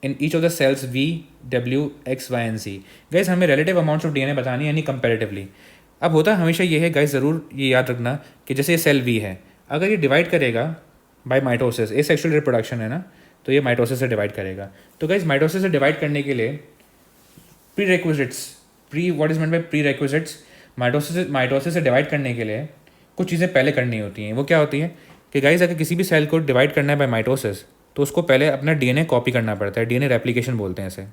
in each of the cells V, W, X, Y and Z? Guys, हमें relative amounts of DNA बतानी है, यानी comparatively. अब होता हमेशा ये है guys, ज़रूर ये याद रखना कि जैसे ये सेल V है, अगर ये डिवाइड करेगा बाय माइटोसिस, एसेक्सुअल रिप्रोडक्शन है ना, तो ये माइटोसिस से डिवाइड करेगा। तो गाइस माइटोसिस से डिवाइड करने के लिए prerequisites, what is meant by prerequisites, mitosis से डिवाइड करने के लिए कुछ चीज़ें पहले करनी होती हैं। वो क्या होती है कि गाइस अगर किसी भी सेल को डिवाइड करना है बाय माइटोसिस तो उसको पहले अपना डीएनए कॉपी करना पड़ता है, डीएनए रेप्लिकेशन बोलते हैं इसे।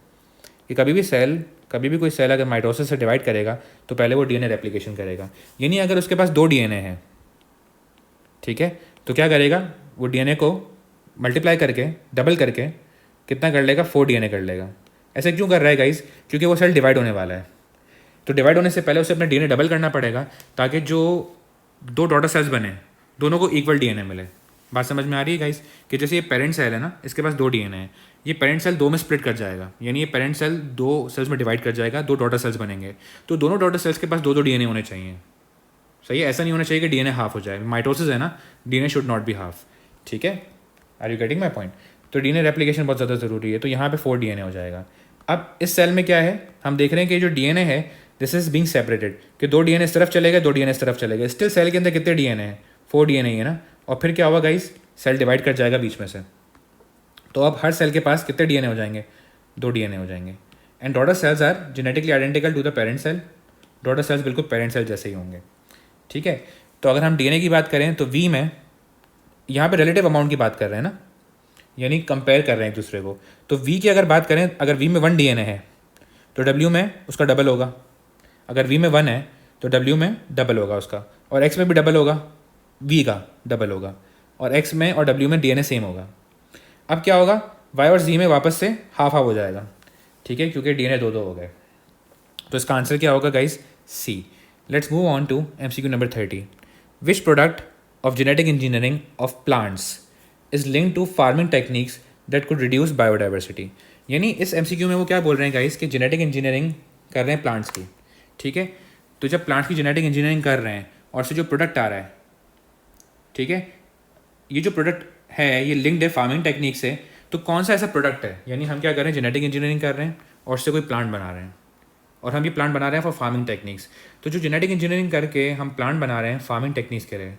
कि कभी भी कोई सेल अगर माइटोसिस से डिवाइड करेगा तो पहले वो डीएनए रेप्लिकेशन करेगा, यानी अगर उसके पास 2 डीएनए हैं, ठीक है, तो क्या करेगा, वो डीएनए को मल्टीप्लाई करके डबल करके कितना कर लेगा, 4 डीएनए कर लेगा। ऐसे क्यों कर रहा है गाइस? क्योंकि वो सेल डिवाइड होने वाला है, तो डिवाइड होने से पहले उसे अपना डीएनए डबल करना पड़ेगा ताकि जो 2 डॉटर सेल्स बने दोनों को इक्वल डीएनए मिले। बात समझ में आ रही है गाइस? कि जैसे ये पेरेंट सेल है ना, इसके पास 2 डीएनए है, ये पेरेंट सेल 2 में स्प्लिट कर जाएगा, यानी ये पेरेंट सेल 2 सेल्स में डिवाइड कर जाएगा, 2 डॉटर सेल्स बनेंगे, तो दोनों डॉटर सेल्स के पास 2 डीएनए होने चाहिए। सही है, ऐसा नहीं होना चाहिए कि डीएनए हाफ हो जाए। माइटोसिस है ना, DNA should not be half, ठीक है। Are you getting my point? तो डीएनए रेप्लिकेशन बहुत ज़्यादा ज़रूरी है, तो यहाँ पे 4 डीएनए हो जाएगा। अब इस सेल में क्या है, हम देख रहे हैं कि जो डीएनए है दिस इज बीइंग सेपरेटेड, कि 2 डीएनए इस तरफ चले गए, 2 डीएनए इस तरफ चले गए। स्टिल सेल के अंदर कितने डीएनए हैं, 4 डीएनए है ना। और फिर क्या होगा गाइस, सेल डिवाइड कर जाएगा बीच में से, तो अब हर सेल के पास कितने डीएनए हो जाएंगे, 2 डीएनए हो जाएंगे। And daughter cells are genetically identical to the parent cell, daughter cells बिल्कुल पेरेंट सेल जैसे ही होंगे, ठीक है। तो अगर हम डीएनए की बात करें तो वी में यहाँ पे रिलेटिव अमाउंट की बात कर रहे हैं ना, यानी कंपेयर कर रहे हैं एक दूसरे को। तो वी की अगर बात करें, अगर वी में 1 डीएनए है तो डब्ल्यू में उसका डबल होगा, अगर वी में 1 है तो डब्ल्यू में डबल होगा उसका, और एक्स में भी डबल होगा, वी का डबल होगा, और एक्स में और डब्ल्यू में डीएनए सेम होगा। अब क्या होगा, वाई और जी में वापस से हाफ हाफ हो जाएगा, ठीक है, क्योंकि DNA 2-2 हो गए। तो इसका आंसर क्या होगा guys? C. Let's move on to MCQ number 30। Which product of genetic engineering of plants is link to farming techniques that could reduce biodiversity. यानी इस MCQ में वो क्या बोल रहे हैं गाइज कि जेनेटिक इंजीनियरिंग कर रहे हैं प्लांट्स की, ठीक है। तो जब प्लांट्स की जेनेटिक इंजीनियरिंग कर रहे हैं और से जो प्रोडक्ट आ रहा है, ठीक है, ये जो प्रोडक्ट है ये लिंक्ड है फार्मिंग टेक्निक से, तो कौन सा ऐसा प्रोडक्ट है? यानी हम क्या कर रहे हैं, जेनेटिक इंजीनियरिंग कर रहे हैं और उससे कोई प्लांट बना रहे हैं, और हम ये प्लांट बना रहे हैं फॉर फार्मिंग टेक्निक्स। तो जो जेनेटिक इंजीनियरिंग करके हम प्लांट बना रहे हैं फार्मिंग टेक्निक्स के लिए,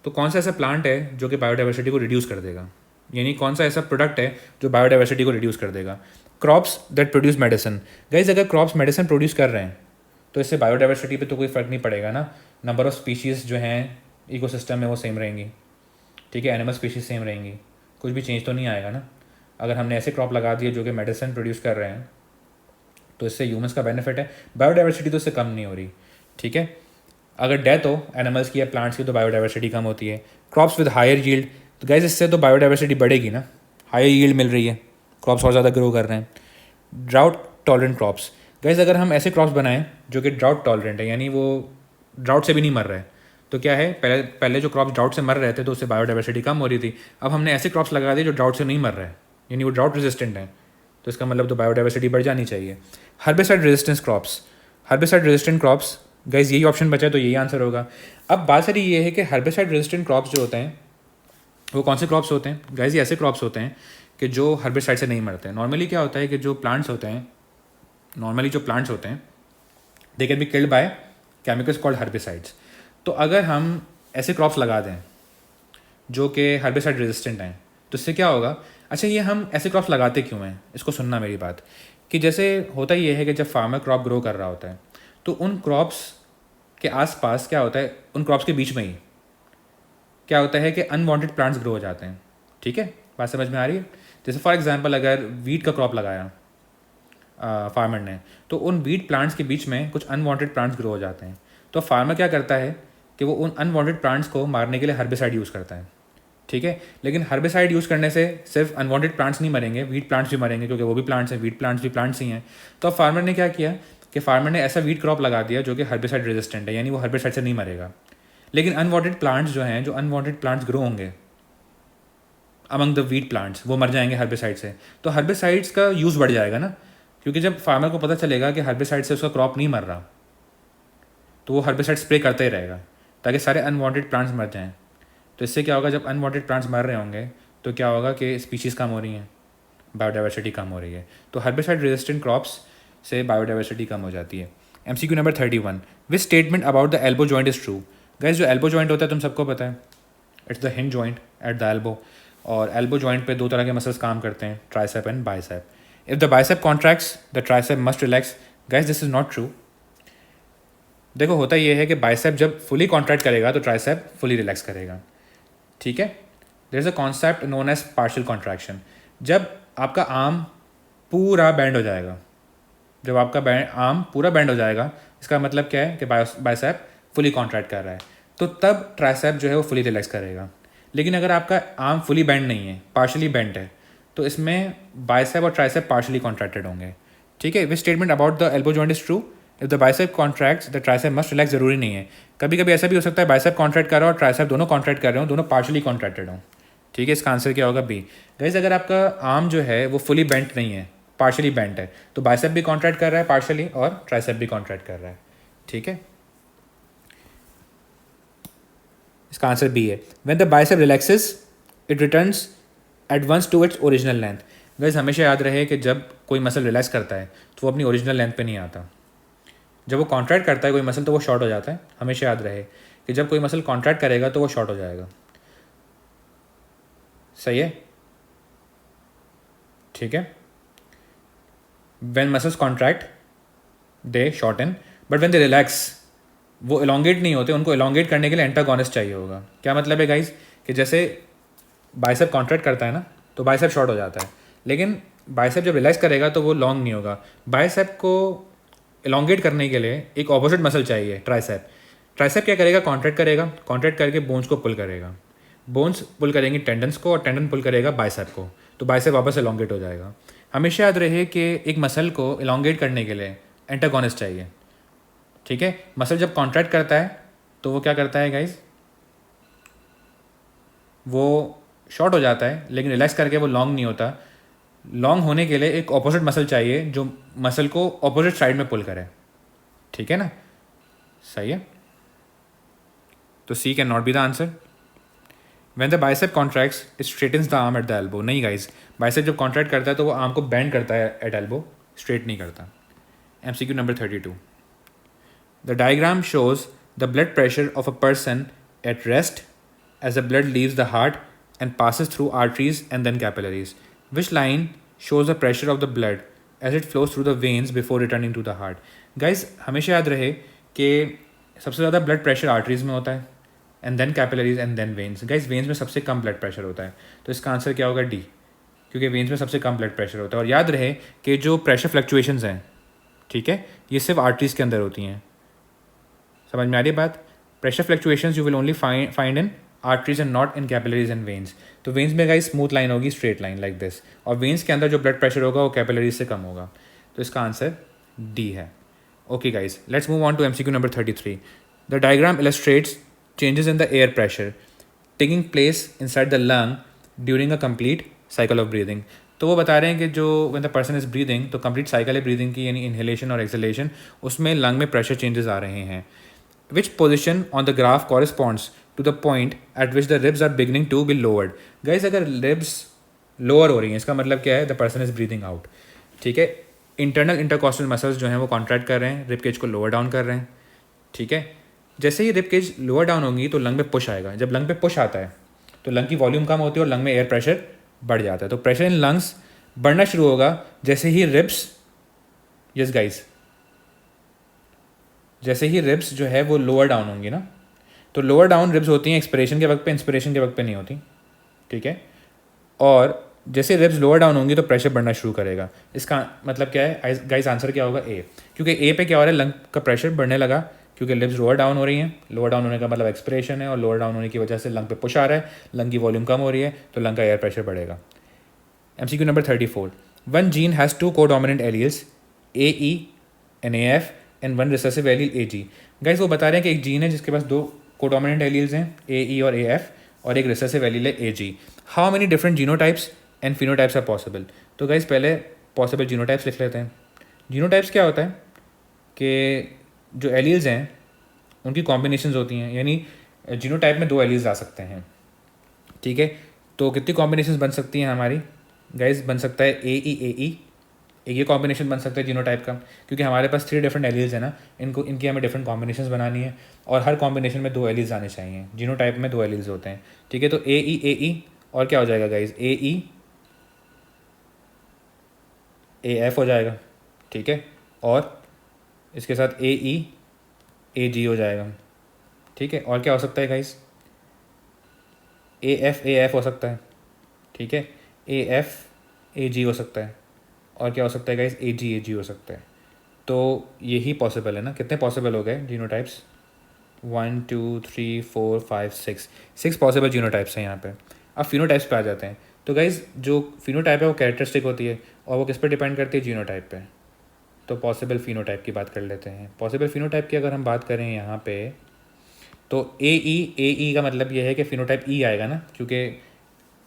तो कौन सा ऐसा प्लांट है जो कि बायोडाइवर्सिटी को रिड्यूस कर देगा? यानी कौन सा ऐसा प्रोडक्ट है जो बायोडाइवर्सिटी को रिड्यूस कर देगा? Crops that produce medicine. Guys अगर क्रॉप्स मेडिसिन प्रोड्यूस कर रहे हैं तो इससे बायोडाइवर्सिटी पे तो कोई फ़र्क नहीं पड़ेगा ना। नंबर ऑफ स्पीशीज़ जो हैं इकोसिस्टम में वो सेम रहेंगी, ठीक है, एनिमल स्पीशीज़ सेम रहेंगी, कुछ भी चेंज तो नहीं आएगा ना। अगर हमने ऐसे क्रॉप लगा दिए जो कि मेडिसिन प्रोड्यूस कर रहे हैं तो इससे ह्यूमंस का बेनिफिट है, बायोडाइवर्सिटी तो इससे कम नहीं हो रही, ठीक है। अगर डेथ हो एनिमल्स की या प्लांट्स की तो बायोडाइवर्सिटी कम होती है। क्रॉप्स विद हायर यील्ड, तो गाइज इससे तो बायोडाइवर्सिटी बढ़ेगी ना, हायर यील्ड मिल रही है, क्रॉप्स और ज़्यादा ग्रो कर रहे हैं। ड्राउट टॉलरेंट क्रॉप्स, गाइज अगर हम ऐसे क्रॉप्स बनाएं जो कि ड्राउट टॉलरेंट है, यानी वो ड्राउट से भी नहीं मर रहे, तो क्या है, पहले पहले जो क्रॉप्स ड्राउट से मर रहे थे तो उससे बायोडाइवर्सिटी कम हो रही थी। अब हमने ऐसे क्रॉप्स लगा दिए जो ड्राउट से नहीं मर रहे, यानी वो ड्राउट रेजिस्टेंट है, तो इसका मतलब तो बायोडाइवर्सिटी बढ़ जानी चाहिए। Herbicide resistance crops, herbicide resistant crops, guys यही ऑप्शन बचा है तो यही आंसर होगा। अब बात सारी ये है कि हर्बिसाइड रेजिस्टेंट क्रॉप्स जो होते हैं वो कौन से क्रॉप्स होते हैं? गाइज ये ऐसे क्रॉप्स होते हैं कि जो हर्बिसाइड से नहीं मरते हैं। नॉर्मली क्या होता है कि जो प्लांट्स होते हैं, नॉर्मली जो प्लांट्स होते हैं they can be killed by chemicals called herbicides. तो अगर हम ऐसे क्रॉप्स लगा दें जो कि हर्बिसाइड रेजिस्टेंट हैं तो इससे क्या होगा? अच्छा, ये हम ऐसे क्रॉप्स लगाते क्यों हैं, इसको सुनना मेरी बात। कि जैसे होता ये है कि जब फार्मर क्रॉप ग्रो कर रहा होता है तो उन क्रॉप्स के आसपास क्या होता है, उन क्रॉप्स के बीच में ही क्या होता है कि अनवांटेड प्लांट्स ग्रो हो जाते हैं, ठीक है, बात समझ में आ रही है। जैसे फॉर एग्जांपल अगर वीट का क्रॉप लगाया फार्मर ने, तो उन वीट प्लांट्स के बीच में कुछ अनवांटेड प्लांट्स ग्रो हो जाते हैं। तो फार्मर क्या करता है कि वो उन अनवांटेड प्लांट्स को मारने के लिए हर्बिसाइड यूज़ करता है, ठीक है। लेकिन हर्बिसाइड यूज़ करने से सिर्फ अनवांटेड प्लांट्स नहीं मरेंगे, वीट प्लांट्स भी मरेंगे, क्योंकि वो भी प्लांट्स हैं, वीट प्लांट्स भी प्लांट्स ही हैं। तो अब फार्मर ने क्या किया कि फार्मर ने ऐसा वीट क्रॉप लगा दिया जो कि हर्बिसाइड रेजिस्टेंट है, यानी वो हर्बिसाइड से नहीं मरेगा। लेकिन अनवांटेड प्लांट्स जो हैं, जो अनवांटेड प्लांट्स ग्रो होंगे अमंग द वीट प्लांट्स, वो मर जाएंगे हर्बिसाइड से। तो हर्बिसाइड्स का यूज़ बढ़ जाएगा ना, क्योंकि जब फार्मर को पता चलेगा कि हर्बिसाइड से उसका क्रॉप नहीं मर रहा तो वो हर्बिसाइड स्प्रे करता ही रहेगा ताकि सारे अनवांटेड प्लांट्स मर जाएं। तो इससे क्या होगा, जब अनवांटेड प्लांट्स मर रहे होंगे तो क्या होगा कि स्पीशीज़ कम हो रही हैं, बायोडाइवर्सिटी कम हो रही है। तो हर्बिसाइड रेजिस्टेंट क्रॉप्स से बायोडाइवर्सिटी कम हो जाती है। MCQ number 31, which statement about the elbow joint is true. Guys जो एल्बो जॉइंट होता है तुम सबको पता है, it's the hinge joint eight the elbow. और एल्बो जॉइंट पे दो तरह के मसल्स काम करते हैं, tricep and bicep. If the bicep contracts the tricep must relax. Guys this is not true. देखो होता ये है कि बाइसेप जब फुली कॉन्ट्रैक्ट करेगा तो ट्राइसेप फुली रिलैक्स करेगा, ठीक है। There is a concept known as partial contraction. जब आपका आर्म पूरा बैंड हो जाएगा, जब आपका आर्म पूरा बैंड हो जाएगा, इसका मतलब क्या है कि बाइसेप फुली कॉन्ट्रैक्ट कर रहा है, तो तब ट्राइसेप जो है वो फुली रिलैक्स करेगा। लेकिन अगर आपका आर्म फुली बैंड नहीं है, पार्शली बेंट है, तो इसमें बाइसेप और ट्राइसेप पार्शली कॉन्ट्रैक्टेड होंगे, ठीक है। विच statement about the elbow joint is true. If the bicep contracts the tricep must relax, जरूरी नहीं है, कभी कभी ऐसा भी हो सकता है बाइसेप कॉन्ट्रैक्ट कर रहा हो और ट्राइसेप दोनों कॉन्ट्रैक्ट कर रहे हो, दोनों पार्शली कॉन्ट्रैक्टेड हों, ठीक है। इसका आंसर क्या होगा? बी। गाइस अगर आपका आर्म जो है वो फुली बेंट नहीं है, पार्शली बेंट है, तो बाइसेप भी कॉन्ट्रैक्ट कर रहा है पार्शली और ट्राइसेप भी कॉन्ट्रैक्ट कर रहा है, ठीक है। इसका आंसर बी है। When the bicep relaxes it returns at once to its original length. Guys हमेशा याद रहे कि जब कोई मसल रिलैक्स करता है तो वो अपनी ओरिजिनल लेंथ पे नहीं आता। जब वो कॉन्ट्रैक्ट करता है कोई मसल तो वो शॉर्ट हो जाता है। हमेशा याद रहे कि जब कोई मसल कॉन्ट्रैक्ट करेगा तो वो शॉर्ट हो जाएगा, सही है, ठीक है। When muscles contract they shorten, but when they relax वो एलोंगेट नहीं होते, उनको एलोंगेट करने के लिए एंटागोनिस्ट चाहिए होगा। क्या मतलब है गाइस कि जैसे बाइसेप कॉन्ट्रैक्ट करता है ना तो बाइसेप शॉर्ट हो जाता है, लेकिन बाइसेप जब रिलैक्स करेगा तो वो लॉन्ग नहीं होगा। बाइसेप को एलोंगेट करने के लिए एक ऑपोजिट मसल चाहिए, ट्राइसेप। ट्राइसेप क्या करेगा? कॉन्ट्रैक्ट करेगा, कॉन्ट्रैक्ट करके बोन्स को पुल करेगा, बोन्स पुल करेंगे टेंडन्स को और टेंडन पुल करेगा बाइसेप को। तो बाइसेप वापस एलोंगेट हो जाएगा। हमेशा याद रहे कि एक मसल को एलोंगेट करने के लिए एंटागोनिस्ट चाहिए, ठीक है। मसल जब कॉन्ट्रैक्ट करता है तो वो क्या करता है गाइज, वो शॉर्ट हो जाता है, लेकिन रिलैक्स करके वो लॉन्ग नहीं होता। लॉन्ग होने के लिए एक ऑपोजिट मसल चाहिए जो मसल को ऑपोजिट साइड में पुल करे, ठीक है ना, सही है। तो C can not be the answer. When the bicep contracts it straightens the arm at the elbow. नहीं गाइज, बाइसेप जब कॉन्ट्रैक्ट करता है तो वो आर्म को बेंड करता है एट एल्बो, स्ट्रेट नहीं करता। MCQ number 32, the diagram shows the blood pressure of a person at rest as the blood leaves the heart and passes through arteries and then capillaries. Which line shows the pressure of the blood as it flows through the veins before returning to the heart? Guys, हमेशा याद रहे कि सबसे ज़्यादा blood pressure arteries में होता है and then capillaries and then veins. Guys, veins में सबसे कम ब्लड प्रेशर होता है, तो इसका आंसर क्या होगा, डी, क्योंकि वेन्स में सबसे कम ब्लड प्रेशर होता है। और याद रहे कि जो प्रेशर फ्लक्चुएशंस हैं, ठीक है, ये सिर्फ आर्टरीज के अंदर होती हैं। समझ में आ रही है बात? Pressure fluctuations you will only find in arteries and not in capillaries and veins. तो वेन्स में गाइस स्मूथ लाइन होगी, स्ट्रेट लाइन लाइक दिस, और वेन्स के अंदर जो ब्लड प्रेशर होगा वो कैपिलरीज से कम होगा। तो इसका आंसर डी है। Okay guys, let's move on to MCQ number 33। The diagram illustrates changes in the air pressure taking place inside the lung during a complete cycle of breathing. तो वो बता रहे हैं कि जो when the person is breathing, तो complete cycle है breathing की, यानी इनहेलेशन और एक्सहेलेशन, उसमें लंग में प्रेशर चेंजेस आ रहे हैं। Which position on the graph corresponds to the point at which the ribs are beginning to be lowered? Guys, अगर ribs lower हो रही हैं, इसका मतलब क्या है, the person is breathing out, ठीक है। इंटरनल इंटरकॉस्टल मसल्स जो हैं वो कॉन्ट्रैक्ट कर रहे हैं, रिब केज को लोअर डाउन कर रहे हैं, ठीक है। जैसे ही रिब केज लोअर डाउन होगी तो लंग में पुश आएगा। जब लंग पे पुश आता है तो लंग की वॉल्यूम कम होती है और लंग में एयर प्रेशर बढ़ जाता है। तो प्रेशर इन लंग्स बढ़ना शुरू होगा जैसे ही रिब्स, यस गाइस, जैसे ही रिब्स जो है वो लोअर डाउन होंगी ना, तो लोअर डाउन रिब्स होती हैं एक्सपिरेशन के वक्त पे, इंस्पिरेशन के वक्त पे नहीं होती, ठीक है। और जैसे रिब्स लोअर डाउन होंगी तो प्रेशर बढ़ना शुरू करेगा। इसका मतलब क्या है गाइस, आंसर क्या होगा, ए, क्योंकि ए पे क्या हो रहा है, लंग का प्रेशर बढ़ने लगा क्योंकि रिब्स लोअर डाउन हो रही हैं। लोअर डाउन होने का मतलब एक्सपिरेशन है, और लोअर डाउन होने की वजह से लंग पे पुश आ रहा है, लंग की वॉल्यूम कम हो रही है, तो लंग का एयर प्रेशर बढ़ेगा। MCQ number 34, one gene has two codominant alleles AE and AF and one recessive allele AG। Guys, वो बता रहे हैं कि एक जीन है जिसके पास दो कोडोमिनेंट एलील्स हैं AE और AF, और एक रिसेसिव एलील है AG। How many different genotypes and phenotypes are possible? तो गाइस पहले पॉसिबल जीनोटाइप्स लिख लेते हैं। जीनोटाइप्स क्या होता है कि जो एलील्स हैं उनकी कॉम्बिनेशंस होती हैं, यानी जीनोटाइप में दो एलील्स आ सकते हैं, ठीक है। तो कितनी कॉम्बिनेशंस बन सकती हैं हमारी गाइस? बन सकता है AE AE, एक ये कॉम्बिनेशन बन सकता है जीनोटाइप का, क्योंकि हमारे पास 3 डिफरेंट एलील्स हैं ना, इनकी हमें डिफरेंट कॉम्बिनेशंस बनानी है, और हर कॉम्बिनेशन में 2 एलील्स आने चाहिए। जीनोटाइप में 2 एलील्स होते हैं, ठीक है। तो AE AE और क्या हो जाएगा गाइस, AE AF हो जाएगा, ठीक है, और इसके साथ AE AG हो जाएगा, ठीक है। और क्या हो सकता है गाइस, AF AF हो सकता है, ठीक है, AF AG हो सकता है, और क्या हो सकता है गाइस, AG AG हो सकता है। तो यही पॉसिबल है ना। कितने पॉसिबल हो गए जीनोटाइप्स? 1 2 3 4 5 6 पॉसिबल जीनोटाइप्स हैं यहाँ पे। अब फिनोटाइप्स पे आ जाते हैं। तो गाइस, जो फिनोटाइप है वो कैरेक्टरिस्टिक होती है, और वो किस पे डिपेंड करती है, जीनोटाइप पे। तो पॉसिबल फिनोटाइप की बात कर लेते हैं। पॉसिबल फिनोटाइप की अगर हम बात करें यहाँ पे, तो AE का मतलब ये है कि फिनोटाइप E आएगा ना, क्योंकि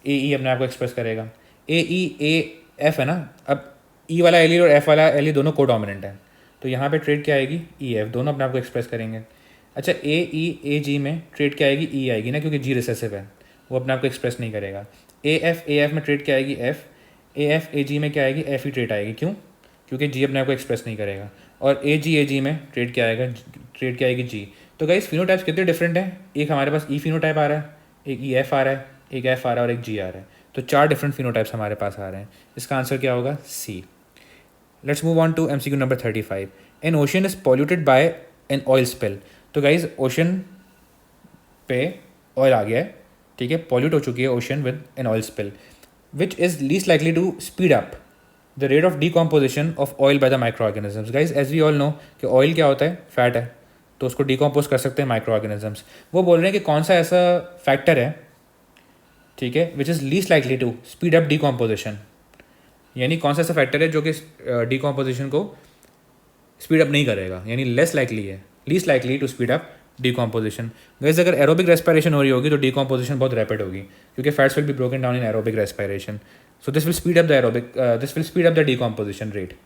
AE अपने आप को एक्सप्रेस करेगा। AE AF है ना। अब E वाला एलील और F वाला एलील दोनों कोडोमिनेंट है, तो यहाँ पे ट्रेड क्या आएगी, EF, दोनों अपने आप को एक्सप्रेस करेंगे। अच्छा, AE AG में ट्रेड क्या आएगी, E आएगी ना, क्योंकि G रिसेसिव है, वो अपने आप को एक्सप्रेस नहीं करेगा। AF AF में ट्रेड क्या आएगी, F, AF AG में क्या आएगी, F ही ट्रेड आएगी। क्यों? क्योंकि G अपने आप को एक्सप्रेस नहीं करेगा। और AG AG में ट्रेड क्या आएगा, ट्रेड क्या आएगी, G। तो गाइस, फिनोटाइप्स कितने डिफरेंट हैं? एक हमारे पास E फिनोटाइप आ रहा है, एक EF आ रहा है, एक F आ रहा है, और एक G आ रहा है। तो 4 डिफरेंट फिनोटाइप्स हमारे पास आ रहे हैं। इसका आंसर क्या होगा, C। Let's move on to MCQ number 35. An ocean is polluted by an oil spill. तो गाइज, ओशन पे ऑयल आ गया है, ठीक है, पॉल्यूट हो चुकी है ocean with an oil spill, which is least likely to speed up the rate of decomposition of oil by the micro organisms. Guys, as we all know कि ऑयल क्या होता है, फैट है, तो उसको डीकॉम्पोज कर सकते हैं माइक्रो ऑर्गेनिजम्स। वो बोल रहे हैं कि कौन सा ऐसा फैक्टर है, ठीक है, which is least likely to speed up decomposition. यानी कौन सा ऐसा फैक्टर है जो कि डीकॉम्पोजिशन को स्पीड अप नहीं करेगा, यानी लेस लाइकली है, least likely to speed up decomposition. Guys अगर एरोबिक रेस्पिरेशन हो रही होगी तो डीकॉम्पोजिशन बहुत रैपिड होगी, क्योंकि fats will be broken down in aerobic respiration, so this will speed up the decomposition rate.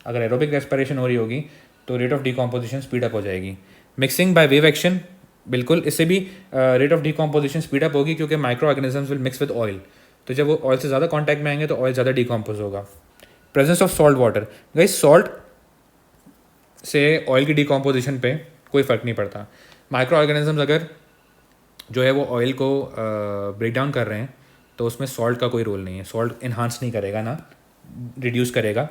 अगर एरोबिक रेस्पिरेशन हो रही होगी तो rate of decomposition speed up हो जाएगी। मिक्सिंग बाय वेव एक्शन, बिल्कुल इससे भी rate of decomposition speed up होगी, क्योंकि micro organisms will mix with oil, तो जब वो ऑयल से ज़्यादा कॉन्टैक्ट में आएंगे तो ऑयल ज़्यादा डीकॉम्पोज होगा। Presence of salt water, guys salt से ऑयल की डीकॉम्पोजिशन पे कोई फ़र्क नहीं पड़ता। माइक्रो ऑर्गेनिजम्स अगर जो है वो ऑयल को ब्रेक डाउन कर रहे हैं तो उसमें सॉल्ट का कोई रोल नहीं है, सॉल्ट इन्हांस नहीं करेगा ना रिड्यूस करेगा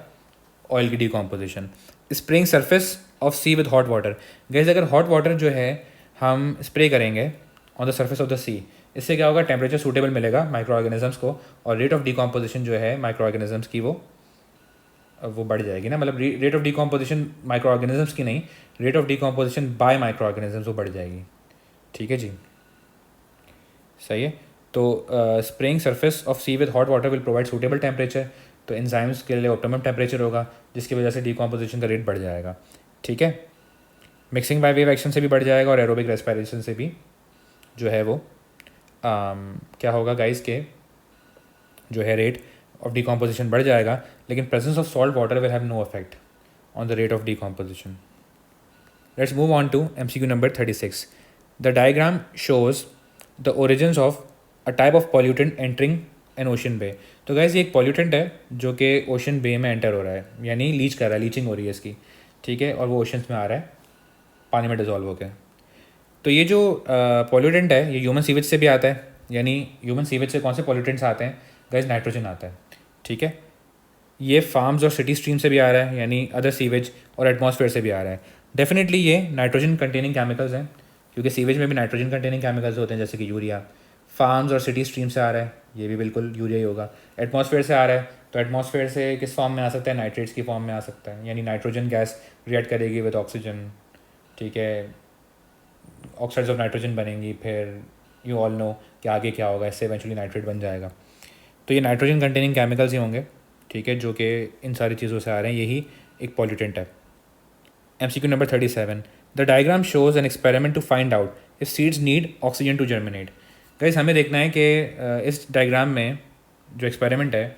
ऑयल की decomposition. Spraying surface of sea with hot water, guys अगर हॉट वाटर जो है हम स्प्रे करेंगे on the surface of the sea, इससे क्या होगा, टेम्परेचर सूटेबल मिलेगा माइक्रो ऑर्गेनिजम्स को, और रेट ऑफ डीकॉम्पोजिशन जो है माइक्रो ऑर्गेनिजम्स की वो बढ़ जाएगी ना, मतलब rate of decomposition micro organisms की नहीं, rate of decomposition by micro organisms वो बढ़ जाएगी। ठीक है जी, सही है। तो spraying surface of sea with hot water will provide suitable temperature, तो एंजाइम्स के लिए ऑप्टिमम टेम्परेचर होगा, जिसकी वजह से डीकॉम्पोजिशन का रेट बढ़ जाएगा। ठीक है, मिक्सिंग बाय वेव एक्शन से भी बढ़ जाएगा और एरोबिक रेस्पिरेशन से भी जो है वो क्या होगा गाइस के जो है रेट ऑफ डीकॉम्पोजिशन बढ़ जाएगा, लेकिन presence of salt water will have no effect on the rate of decomposition. Let's move on to MCQ number 36। The diagram shows the origins of a type of pollutant entering an ocean bay. तो guys ये एक pollutant है जो कि ocean बे में enter हो रहा है, यानी लीच कर रहा है, लीचिंग हो रही है इसकी। ठीक है, और वो ओशंस में आ रहा है पानी में डिजॉल्व होकर। तो ये जो पॉल्यूटेंट है ये ह्यूमन सीवेज से भी आता है, यानी ह्यूमन सीवेज से कौन से पॉल्यूटेंट्स आते हैं गाइस, नाइट्रोजन आता है। ठीक है, ये फार्म्स और सिटी स्ट्रीम से भी आ रहा है, यानी अदर सीवेज और एटमॉस्फेयर से भी आ रहा है। डेफिनेटली ये नाइट्रोजन कंटेनिंग केमिकल्स हैं, क्योंकि सीवेज में भी नाइट्रोजन कंटेनिंग केमिकल्स होते हैं, जैसे कि यूरिया। फार्म्स और सिटी स्ट्रीम से आ रहा है, ये भी बिल्कुल यूरिया ही होगा। एटमॉस्फेयर से आ रहा है, तो एटमॉस्फेयर से किस फॉर्म में आ सकता है, नाइट्रेट्स की फॉर्म में आ सकता है, यानी नाइट्रोजन गैस रिएक्ट करेगी विद ऑक्सीजन। ठीक है, ऑक्साइड्स ऑफ नाइट्रोजन बनेंगी, फिर यू ऑल नो कि आगे क्या होगा, इससे इवेंचुअली नाइट्रेट बन जाएगा। तो ये नाइट्रोजन कंटेनिंग केमिकल्स ही होंगे, ठीक है, जो कि इन सारी चीज़ों से आ रहे हैं, यही एक पॉल्यूटेंट है। MCQ number 37। The diagram shows an experiment to find out if seeds need oxygen to germinate. Guys हमें देखना है कि इस डायग्राम में जो एक्सपेरिमेंट है,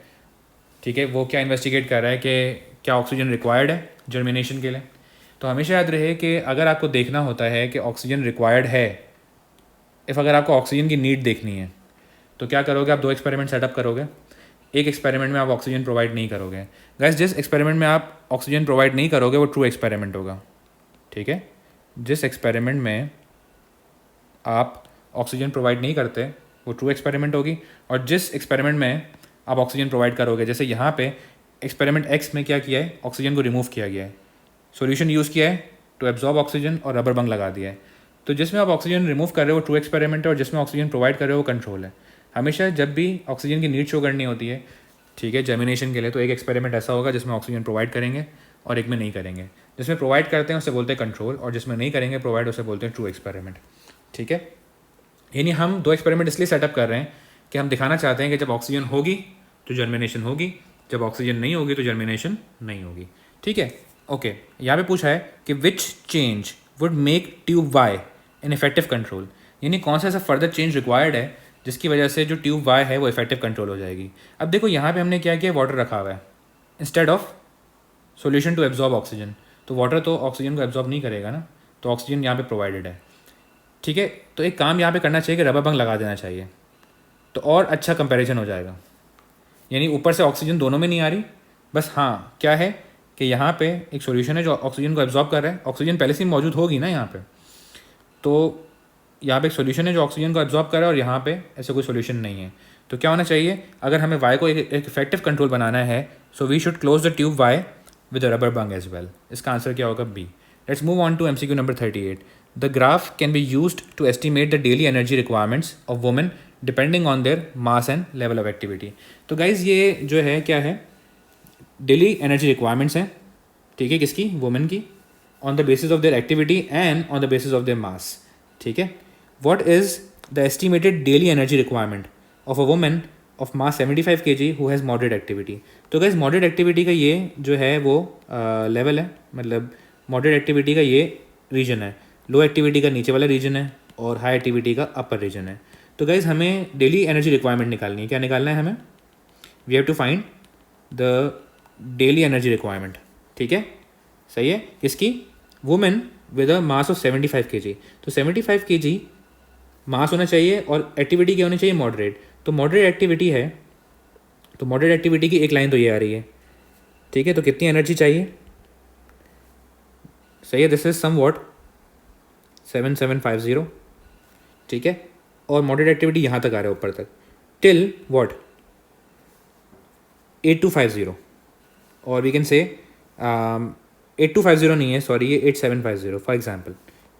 ठीक है, वो क्या इन्वेस्टिगेट कर रहा है कि क्या ऑक्सीजन रिक्वायर्ड है जर्मिनेशन के लिए। तो हमेशा याद रहे कि अगर आपको देखना होता है कि ऑक्सीजन रिक्वायर्ड है, अगर आपको ऑक्सीजन की नीड देखनी है तो क्या करोगे, आप 2 एक्सपेरिमेंट सेटअप करोगे। एक एक्सपेरिमेंट में आप ऑक्सीजन प्रोवाइड नहीं करोगे। गाइस जिस एक्सपेरिमेंट में आप ऑक्सीजन प्रोवाइड नहीं करोगे वो ट्रू एक्सपेरिमेंट होगा। ठीक है, जिस एक्सपेरिमेंट में आप ऑक्सीजन प्रोवाइड नहीं करते वो ट्रू एक्सपेरिमेंट होगी, और जिस एक्सपेरिमेंट में आप ऑक्सीजन प्रोवाइड करोगे, जैसे यहाँ पे एक्सपेरिमेंट X में क्या किया है, ऑक्सीजन को रिमूव किया गया है, सॉल्यूशन यूज़ किया है टू एब्जॉर्ब ऑक्सीजन और रबर बंग लगा दिया है। तो जिसमें आप ऑक्सीजन रिमूव कर रहे हो वो ट्रू एक्सपेरिमेंट है, और जिसमें ऑक्सीजन प्रोवाइड कर रहे हो वो कंट्रोल है। हमेशा जब भी ऑक्सीजन की नीड शो करनी होती है, ठीक है, जर्मिनेशन के लिए, तो एक एक्सपेरिमेंट ऐसा होगा जिसमें ऑक्सीजन प्रोवाइड करेंगे और एक में नहीं करेंगे। जिसमें प्रोवाइड करते हैं उसे बोलते हैं कंट्रोल, और जिसमें नहीं करेंगे प्रोवाइड उसे बोलते हैं ट्रू एक्सपेरिमेंट। ठीक है, यानी हम 2 एक्सपेरिमेंट इसलिए सेटअप कर रहे हैं कि हम दिखाना चाहते हैं कि जब ऑक्सीजन होगी तो जर्मिनेशन होगी, जब ऑक्सीजन नहीं होगी तो जर्मिनेशन नहीं होगी। ठीक है, ओके, यहाँ पे पूछा है कि which change would make tube Y ineffective control, यानी कौन सा ऐसा फर्दर चेंज रिक्वायर्ड है जिसकी वजह से जो ट्यूब वाई है वो इफेक्टिव कंट्रोल हो जाएगी। अब देखो यहाँ पे हमने क्या किया, वाटर रखा हुआ है instead of solution to absorb oxygen, तो वाटर तो ऑक्सीजन को एब्जॉर्ब नहीं करेगा ना, तो ऑक्सीजन यहाँ पे प्रोवाइडेड है। ठीक है, तो एक काम यहाँ पे करना चाहिए कि रबर बंग लगा देना चाहिए, तो और अच्छा कंपैरिजन हो जाएगा। यानी ऊपर से ऑक्सीजन दोनों में नहीं आ रही, बस हाँ क्या है कि यहाँ पे एक सॉल्यूशन है जो ऑक्सीजन को एब्जॉर्ब कर रहा है, ऑक्सीजन पहले से ही मौजूद होगी ना यहाँ पे, तो यहाँ पे एक सॉल्यूशन है जो ऑक्सीजन को एब्जॉर्ब कर रहा है और यहाँ पे ऐसा कोई सॉल्यूशन नहीं है। तो क्या होना चाहिए, अगर हमें वाई को एक इफेक्टिव कंट्रोल बनाना है, so we should close the tube Y with rubber bung as well. इसका आंसर क्या होगा, B. Let's move on to MCQ number 38। The graph can be used to estimate the daily energy requirements of women depending on their mass and level of activity. तो guys ये जो है क्या है, daily energy requirements हैं, ठीक है, किसकी, वुमेन की, on the basis of their activity and on the basis of their mass. ठीक है, what is the estimated daily energy requirement of a woman of mass 75 kg who has moderate activity. तो guys moderate activity का ये जो है वो level है, मतलब मॉडरेट एक्टिविटी का ये रीजन है, लो एक्टिविटी का नीचे वाला रीजन है और हाई एक्टिविटी का अपर रीजन है। तो गाइस हमें डेली एनर्जी रिक्वायरमेंट निकालनी है। क्या निकालना है हमें? We have to find the daily energy requirement. ठीक है, सही है। किसकी? Women with a mass of 75 kg। तो 75 kg मास होना चाहिए और एक्टिविटी क्या होनी चाहिए? मॉडरेट। तो मॉडरेट एक्टिविटी है, तो मॉडरेट एक्टिविटी की एक लाइन तो ये आ रही है। ठीक है, तो कितनी एनर्जी चाहिए? सही है, दिस इज सम वॉट 7750। ठीक है, और मॉडरेट एक्टिविटी यहाँ तक आ रहा है ऊपर तक, टिल वॉट 8250, और वी कैन से 8250 नहीं है, सॉरी, ये 8750 फॉर एग्जाम्पल।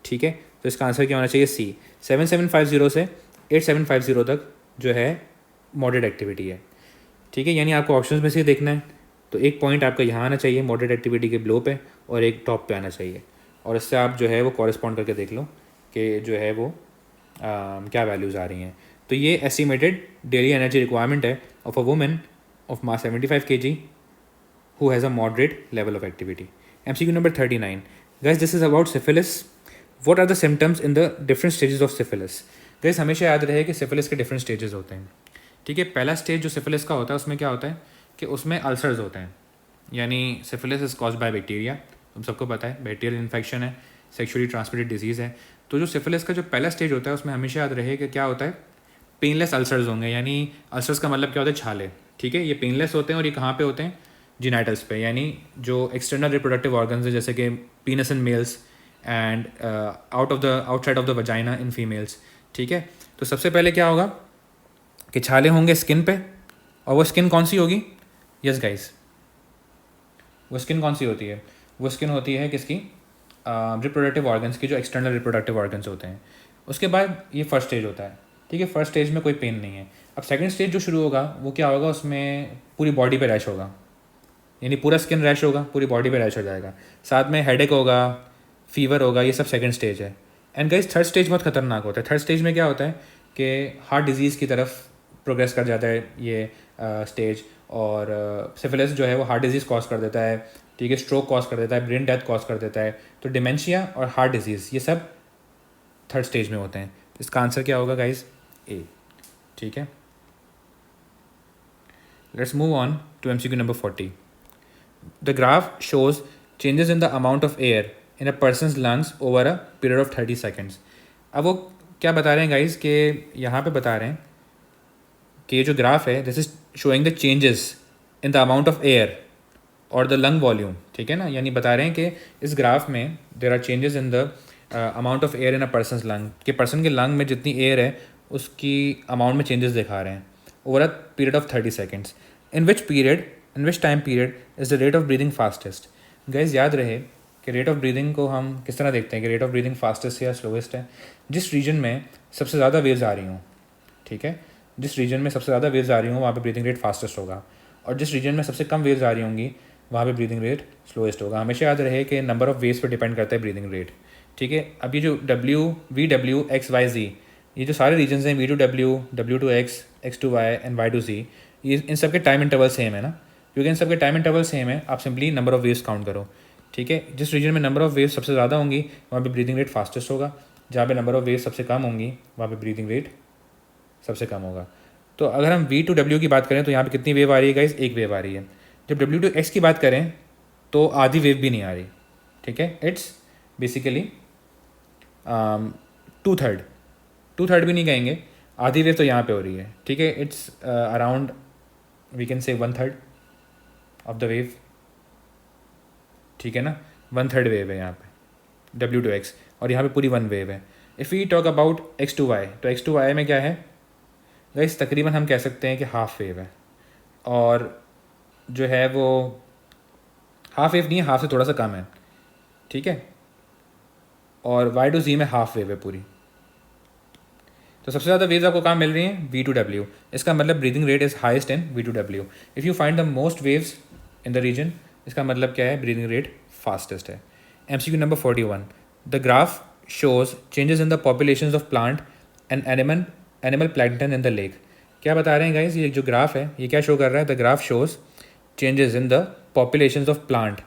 ठीक है, तो इसका आंसर क्या होना चाहिए? सी। 7750 से 8750 तक जो है मॉडरेट एक्टिविटी है। ठीक है, यानी आपको ऑप्शंस में से देखना है, तो एक पॉइंट आपका यहाँ आना चाहिए मॉडरेट एक्टिविटी के बिलो पे और एक टॉप पे आना चाहिए, और इससे आप जो है वो कॉरेस्पॉन्ड करके देख लो कि जो है वो क्या वैल्यूज़ आ रही हैं। तो ये एस्टिमेटेड डेली एनर्जी रिक्वायरमेंट है of a women of mass 75 kg who has a moderate level of activity. MCQ number 39. Guys, this is about syphilis. What are the symptoms in the different stages of syphilis? Guys, हमेशा याद रहे कि syphilis के different stages होते हैं। ठीक है, पहला स्टेज जो syphilis का होता है उसमें क्या होता है कि उसमें अल्सर्स होते हैं, यानी syphilis is caused by bacteria, तुम सबको पता है बैक्टीरियल इन्फेक्शन है, सेक्शुअली ट्रांसमिटेड डिजीज़ है। तो जो syphilis का जो पहला स्टेज होता है उसमें हमेशा याद रहे कि क्या होता है, पेनलेस अल्सर्स होंगे, यानी अल्सर्स का मतलब क्या होता है? छाले। ठीक है, ये पेनलेस होते हैं और ये कहाँ पे होते हैं? जीनाइटल्स पे, यानी जो एक्सटर्नल रिप्रोडक्टिव ऑर्गन्स है जैसे कि पीनस in males and outside of the vagina in females. ठीक है, तो सबसे पहले क्या होगा कि छाले होंगे स्किन पे, और वो स्किन कौन सी होगी? यस गाइस, वो स्किन कौन सी होती है? वो स्किन होती है किसकी? रिप्रोडक्टिव ऑर्गन्स की, जो एक्सटर्नल रिप्रोडक्टिव ऑर्गन्स होते हैं। उसके बाद ये फर्स्ट स्टेज होता है। ठीक है, फर्स्ट स्टेज में कोई पेन नहीं है। अब सेकंड स्टेज जो शुरू होगा वो क्या होगा? उसमें पूरी बॉडी पे रैश होगा, यानी पूरा स्किन रैश होगा, पूरी बॉडी पे रैश हो जाएगा, साथ में हेडेक होगा, फीवर होगा, ये सब सेकंड स्टेज है। एंड गाइस थर्ड स्टेज बहुत खतरनाक होता है। थर्ड स्टेज में क्या होता है कि हार्ट डिजीज़ की तरफ प्रोग्रेस कर जाता है ये स्टेज, और सिफिलिस जो है वो हार्ट डिजीज़ कॉज कर देता है। ठीक है, स्ट्रोक कॉज कर देता है, ब्रेन डेथ कॉज कर देता है। तो डिमेंशिया और हार्ट डिजीज़ ये सब थर्ड स्टेज में होते हैं। इसका आंसर क्या होगा गाइज? ए। ठीक है, let's move on to MCQ number 40. The graph shows changes in the amount of air in a person's lungs over a period of 30 seconds. अब वो क्या बता रहे हैं गाइज कि यहाँ पे बता रहे हैं कि ये जो ग्राफ है this is showing the changes in the amount of air और द लंग वॉल्यूम। ठीक है ना, यानी बता रहे हैं कि इस ग्राफ में there are changes in the amount of air in a person's lung, कि पर्सन के लंग में जितनी एयर है उसकी अमाउंट में चेंजेस दिखा रहे हैं over a period of 30 seconds. In which time period is the rate of breathing fastest. Guys याद रहे कि रेट ऑफ ब्रीदिंग को हम किस तरह देखते हैं कि रेट ऑफ ब्रीदिंग फास्टेस्ट या स्लोएस्ट है जिस रीजन में सबसे ज़्यादा वेव्स आ रही हों। ठीक है, जिस रीजन में सबसे ज़्यादा वेव्स आ रही हों वहाँ पे ब्रीदिंग रेट फास्टेस्ट होगा, और जिस रीजन में सबसे कम वेव्स आ रही होंगी वहाँ पे ब्रीदिंग रेट स्लोएस्ट होगा। हमेशा याद रहे कि नंबर ऑफ वेव्स पर डिपेंड करता है ब्रीदिंग रेट। ठीक है, अब ये जो VW XYZ ये जो सारे रीजन्स हैं V2W, W2X, X2Y and Y2Z, ये इन सब के टाइम इंटरवल सेम है ना, क्योंकि इन सब के टाइम इंटरवल सेम है। आप simply number of waves count करो। ठीक है, जिस रीजन में नंबर ऑफ वेव्स सबसे ज़्यादा होंगी वहाँ पे ब्रीदिंग रेट फास्टेस्ट होगा, जहाँ पे नंबर ऑफ वेव्स सबसे कम होंगी वहाँ पे ब्रीदिंग रेट सबसे कम होगा। तो अगर हम V2W की बात करें तो यहाँ पे कितनी वेव आ रही है गाइस? एक वेव आ रही है। जब W2X की बात करें तो आधी वेव भी नहीं आ रही। ठीक है, इट्स बेसिकली टू थर्ड भी नहीं कहेंगे, आधी वेव तो यहाँ पे हो रही है। ठीक है, it's around we can say 1/3 of the wave. ठीक है ना, 1/3 वेव है यहाँ पे W2X, और यहाँ पे पूरी 1 वेव है। If we talk about X2Y, तो X2Y में क्या है गाइस? तकरीबन हम कह सकते हैं कि हाफ वेव है, और जो है वो हाफ वेव नहीं है, हाफ से थोड़ा सा कम है। ठीक है, और Y2Z में हाफ वेव है पूरी। तो सबसे ज़्यादा वेव्स आपको कहाँ मिल रही हैं? V2W। इसका मतलब breathing rate is highest in V2W। If you find the most waves in the region, इसका मतलब क्या है? ब्रीदिंग रेट फास्टेस्ट है। MCQ number 41. The graph shows changes in the populations of plant and animal plankton in the lake. क्या बता रहे हैं guys, ये जो ग्राफ है ये क्या शो कर रहा है? The graph shows changes in the populations of plant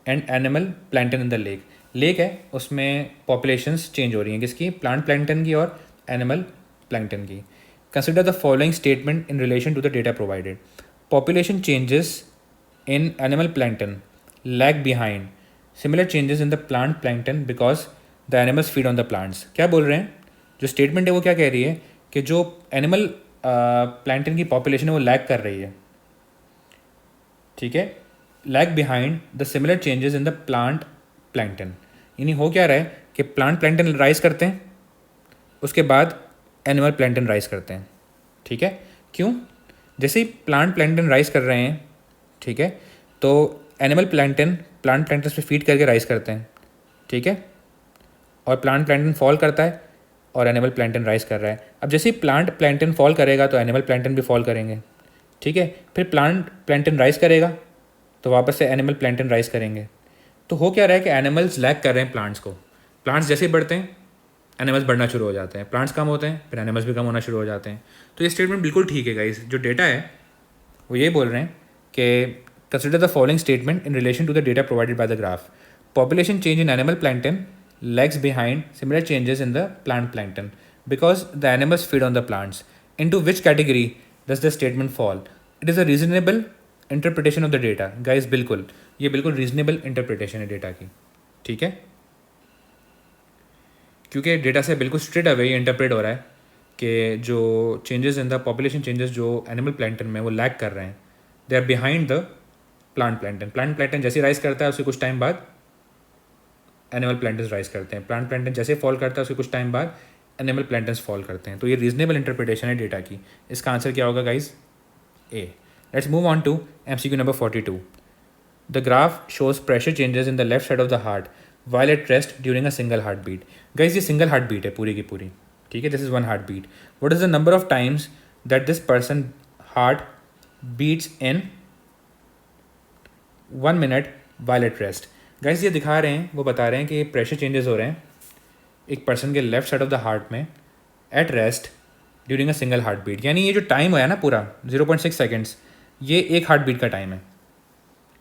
and animal plankton in the lake. Lake है, उसमें पॉपुलेशंस चेंज हो रही हैं, किसकी? प्लांट प्लैंटन की और एनिमल प्लैंटन की। Consider the following statement in relation to the data provided. Population changes in animal plankton lag behind similar changes in the plant plankton because the animals feed on the plants। क्या बोल रहे हैं? जो statement है वो क्या कह रही है कि जो एनिमल प्लैंकटन की पॉपुलेशन है वो लैग कर रही है, ठीक है, lag behind the similar changes in the plant plankton. यानी हो क्या रहा है कि प्लांट प्लैंकटन राइज करते हैं, उसके बाद एनिमल प्लैंकटन राइज करते हैं, ठीक है। क्यों? जैसे ही प्लांट प्लैंकटन राइज कर रहे हैं, ठीक है, तो एनिमल प्लैंकटन प्लांट प्लैंकटन पे फीड करके राइज करते हैं, ठीक है, और प्लांट प्लैंकटन फॉल करता है और एनिमल प्लैंकटन राइज कर रहा है। अब जैसे ही प्लांट प्लैंकटन फॉल करेगा तो एनिमल प्लैंकटन भी फॉल करेंगे, ठीक है, फिर प्लांट प्लैंकटन राइज करेगा तो वापस से एनिमल प्लैंकटन राइज करेंगे। तो हो क्या रहा है कि एनिमल्स लैग कर रहे हैं प्लांट्स को। प्लांट्स जैसे ही बढ़ते हैं एनिमल्स बढ़ना शुरू हो जाते हैं, प्लांट्स कम होते हैं फिर एनिमल्स भी कम होना शुरू हो जाते हैं। तो ये स्टेटमेंट बिल्कुल ठीक है गाइस। जो डेटा है वो ये बोल रहे हैं कि consider the following statement in relation to the data provided by the graph. Population change in animal plankton lags behind similar changes in the plant plankton because the animals feed on the plants. Into which category does the statement fall? It is a reasonable interpretation of the data. Guys, बिल्कुल ये बिल्कुल reasonable interpretation है data की, ठीक है, क्योंकि data से बिल्कुल स्ट्रेट अवे ये इंटरप्रेट हो रहा है कि जो changes in the population changes जो एनिमल प्लैंकटन में वो लैग कर रहे हैं, they are behind the plant plankton. Plant plankton जैसे राइज करता है उसके कुछ टाइम बाद एनिमल प्लैंकटन राइज करते हैं, प्लांट प्लैंकटन जैसे फॉल करता है उसके कुछ टाइम बाद एनिमल प्लैंकटन फॉल करते हैं। तो ये रीजनेबल इंटरप्रिटेशन है डेटा की। इसका आंसर क्या होगा guys? A. Let's move on to MCQ number 42। The graph shows pressure changes in the left side of the heart while at rest during a single heart beat. Guys ये single heart beat है पूरी की पूरी, ठीक है, this is one heart beat. What is the number of times that this person heart beats in 1 minute while at rest. Guys ये दिखा रहे हैं, वो बता रहे हैं कि प्रेशर चेंजेस हो रहे हैं एक पर्सन के left side of the heart में at rest during a single heart beat. यानी ये जो टाइम है ना पूरा 0.6 सेकेंड्स, ये एक हार्ट बीट का टाइम है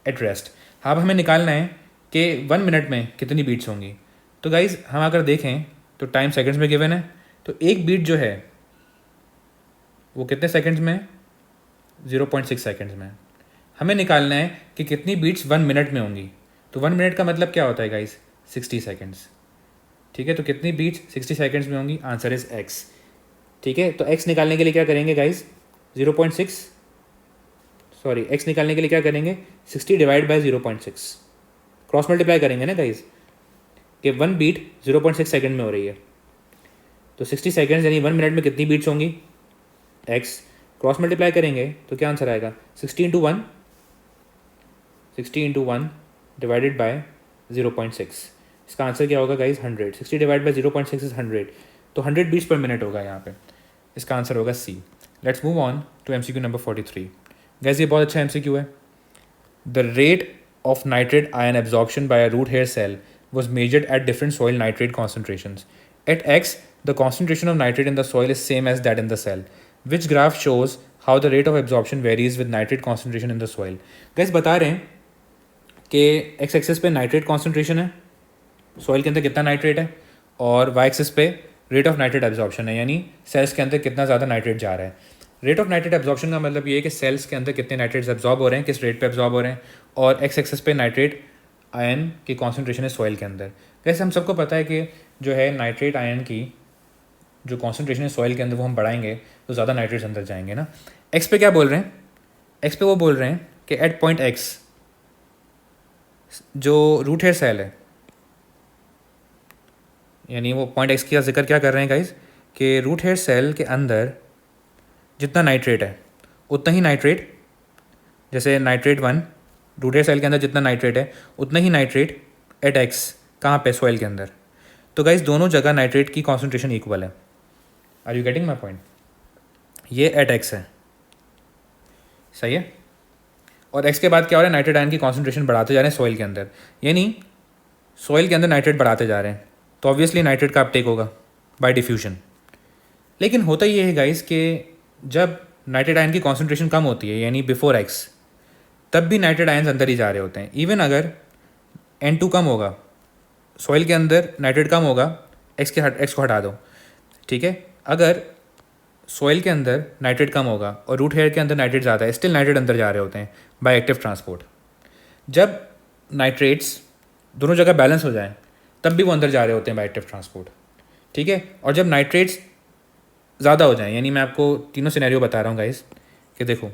एट रेस्ट। अब हमें निकालना है कि 1 मिनट में कितनी बीट्स होंगी। तो गाइज हम अगर देखें तो टाइम सेकेंड्स में गिवन है, तो एक बीट जो है वो कितने सेकेंड्स में? 0.6 सेकेंड्स में। हमें निकालना है कि कितनी बीट्स 1 मिनट में होंगी। तो 1 मिनट का मतलब क्या होता है गाइस? 60 सेकेंड्स, ठीक है। तो कितनी बीट्स 60 सेकेंड्स में होंगी? आंसर इज एक्स, ठीक है। तो एक्स निकालने के लिए क्या करेंगे गाइस? 0.6 सॉरी एक्स निकालने के लिए क्या करेंगे? 60 डिवाइड बाई 0.6 क्रॉस मल्टीप्लाई करेंगे ना गाइस, कि 1 बीट 0.6 सेकेंड में हो रही है। तो 60 सेकेंड्स यानी 1 मिनट में कितनी बीट्स होंगी? एक्स क्रॉस मल्टीप्लाई करेंगे तो क्या आंसर आएगा? 60 इंटू 1 डिवाइडेड बाय 0.6। इसका आंसर क्या होगा गाइज? 100। 60 डिवाइड बाय 0.6 इज 100, तो 100 बीट्स पर मिनट होगा यहाँ पे। इसका आंसर होगा C. Let's move on to MCQ number 43। Guys ये बहुत अच्छा MCQ है। The rate of nitrate ion absorption by a root hair cell was measured at different soil nitrate concentrations. At X, the concentration of nitrate in the soil is same as that in the cell. Which graph shows how the rate of absorption varies with nitrate concentration in the soil? Guys बता रहे हैं कि X axis पे nitrate concentration है, soil के अंदर कितना nitrate है, और Y एक्सिस पे रेट ऑफ नाइट्रेट एब्जॉर्प्शन है, यानी सेल्स के अंदर कितना ज़्यादा नाइट्रेट जा रहा है। रेट ऑफ नाइट्रेट एब्जॉर्प्शन का मतलब ये है कि सेल्स के अंदर कितने नाइट्रेट्स एब्जॉर्ब हो रहे हैं, किस रेट पे एब्जॉर्ब हो रहे हैं, और X एक्सिस पे नाइट्रेट आयन की कॉन्सेंट्रेशन है सॉइल के अंदर। कैसे हम सबको पता है कि जो है नाइट्रेट आयन की जो कॉन्सेंट्रेशन है सॉइल के अंदर वो हम बढ़ाएंगे तो ज़्यादा नाइट्रेट्स अंदर जाएंगे ना। एक्स पे क्या बोल रहे हैं? एक्स पे वो बोल रहे हैं कि एट पॉइंट एक्स जो रूट हेयर सेल है, यानी वो पॉइंट एक्स का जिक्र क्या कर रहे हैं गाइज, कि रूट हेयर सेल के अंदर जितना नाइट्रेट है उतना ही नाइट्रेट, जैसे नाइट्रेट 1 रूट हेयर सेल के अंदर जितना नाइट्रेट है उतना ही नाइट्रेट एट एक्स कहाँ पे? सॉइल के अंदर। तो गाइज दोनों जगह नाइट्रेट की कॉन्सेंट्रेशन इक्वल है। Are you getting my point? ये एट एक्स है, सही है। और एक्स के बाद क्या हो रहा है? नाइट्रेट आयन की कॉन्सेंट्रेशन बढ़ाते जा रहे हैं सॉइल के अंदर, यानी सॉइल के अंदर नाइट्रेट बढ़ाते जा रहे हैं, तो ऑब्वियसली नाइट्रेट का अपटेक होगा बाय डिफ्यूजन। लेकिन होता ये है गाइस कि जब नाइट्रेट आयन की कॉन्सेंट्रेशन कम होती है यानी बिफोर एक्स, तब भी नाइट्रेट आयन्स अंदर ही जा रहे होते हैं। इवन अगर N2 कम होगा, सॉइल के अंदर नाइट्रेट कम होगा, एक्स को हटा दो, ठीक है। अगर सॉइल के अंदर नाइट्रेट कम होगा और रूट हेयर के अंदर नाइट्रेट ज़्यादा है, स्टिल नाइट्रेट अंदर जा रहे होते हैं बाय एक्टिव ट्रांसपोर्ट। जब नाइट्रेट्स दोनों जगह बैलेंस हो जाएं तब भी वो अंदर जा रहे होते हैं बाय एक्टिव ट्रांसपोर्ट, ठीक है। और जब नाइट्रेट्स ज़्यादा हो जाएं, यानी मैं आपको तीनों सिनेरियो बता रहा हूँ गाइस, कि देखो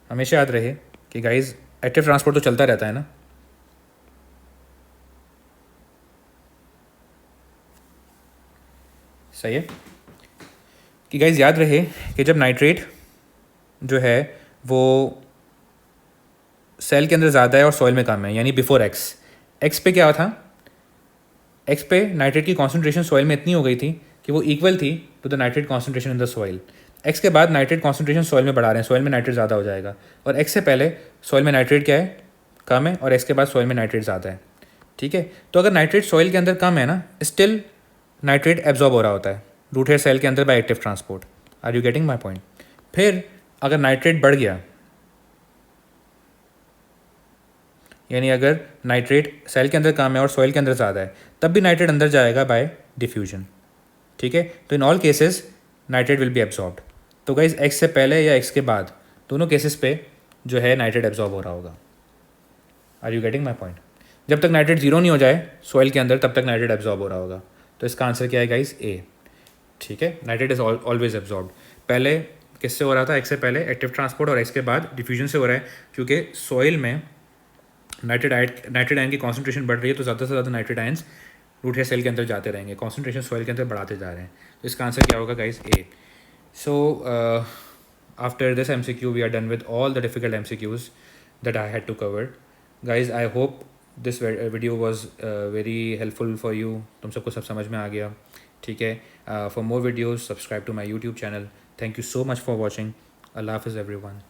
हमेशा याद रहे कि गाइस एक्टिव ट्रांसपोर्ट तो चलता रहता है ना, सही है। कि गाइस याद रहे कि जब नाइट्रेट जो है वो सेल के अंदर ज़्यादा है और सॉइल में कम है, यानी बिफोर एक्स पे क्या था, एक्स पे नाइट्रेट की कॉन्सेंट्रेशन सॉइल में इतनी हो गई थी कि वो इक्वल थी to the nitrate concentration in the soil. X के बाद नाइट्रेट कॉन्सेंट्रेशन सॉइल में बढ़ा रहे हैं, सॉइल में नाइट्रेट ज़्यादा हो जाएगा, और एक्स से पहले सॉइल में नाइट्रेट क्या है, कम है, और एक्स के बाद सॉइल में नाइट्रेट ज़्यादा है, ठीक है। तो अगर नाइट्रेट सॉइल के अंदर कम है ना, स्टिल नाइट्रेट एब्जॉर्ब हो रहा होता है रूट हेयर सेल के अंदर by active transport. Are you getting my point? फिर अगर नाइट्रेट बढ़ गया, यानी अगर नाइट्रेट सेल के अंदर कम है और सॉइल के अंदर ज़्यादा है, तब भी नाइट्रेट अंदर जाएगा बाय डिफ्यूजन, ठीक है। तो in all cases nitrate will be absorbed. तो गाइस एक्स से पहले या एक्स के बाद दोनों केसेस पे जो है नाइट्रेट एब्जॉर्ब हो रहा होगा। Are you getting my point? जब तक नाइट्रेट जीरो नहीं हो जाए सॉइल के अंदर, तब तक नाइट्रेट एब्जॉर्ब हो रहा होगा। तो इसका आंसर क्या है गाइस? ए, ठीक है। Nitrate is always absorbed. पहले किससे हो रहा था? एक्स से पहले एक्टिव ट्रांसपोर्ट, और एक्स के बाद डिफ्यूजन से हो रहा है, क्योंकि सॉइल में नाइट्रेट आयन की कॉन्सेंट्रेशन बढ़ रही है, तो ज़्यादा से ज़्यादा nitrate ions root hair cell के अंदर जाते रहेंगे, कॉन्सेंट्रेशन सॉइल के अंदर बढ़ाते जा रहे हैं। तो इसका आंसर क्या होगा guys? A. So after this MCQ we are done with all the difficult MCQs that I had to cover. Guys I hope this video was very helpful for you. तुम सबको सब समझ में आ गया, ठीक है। For more videos subscribe to my YouTube channel. Thank you so much for watching. अल्लाह हाफिज़ एवरीवन।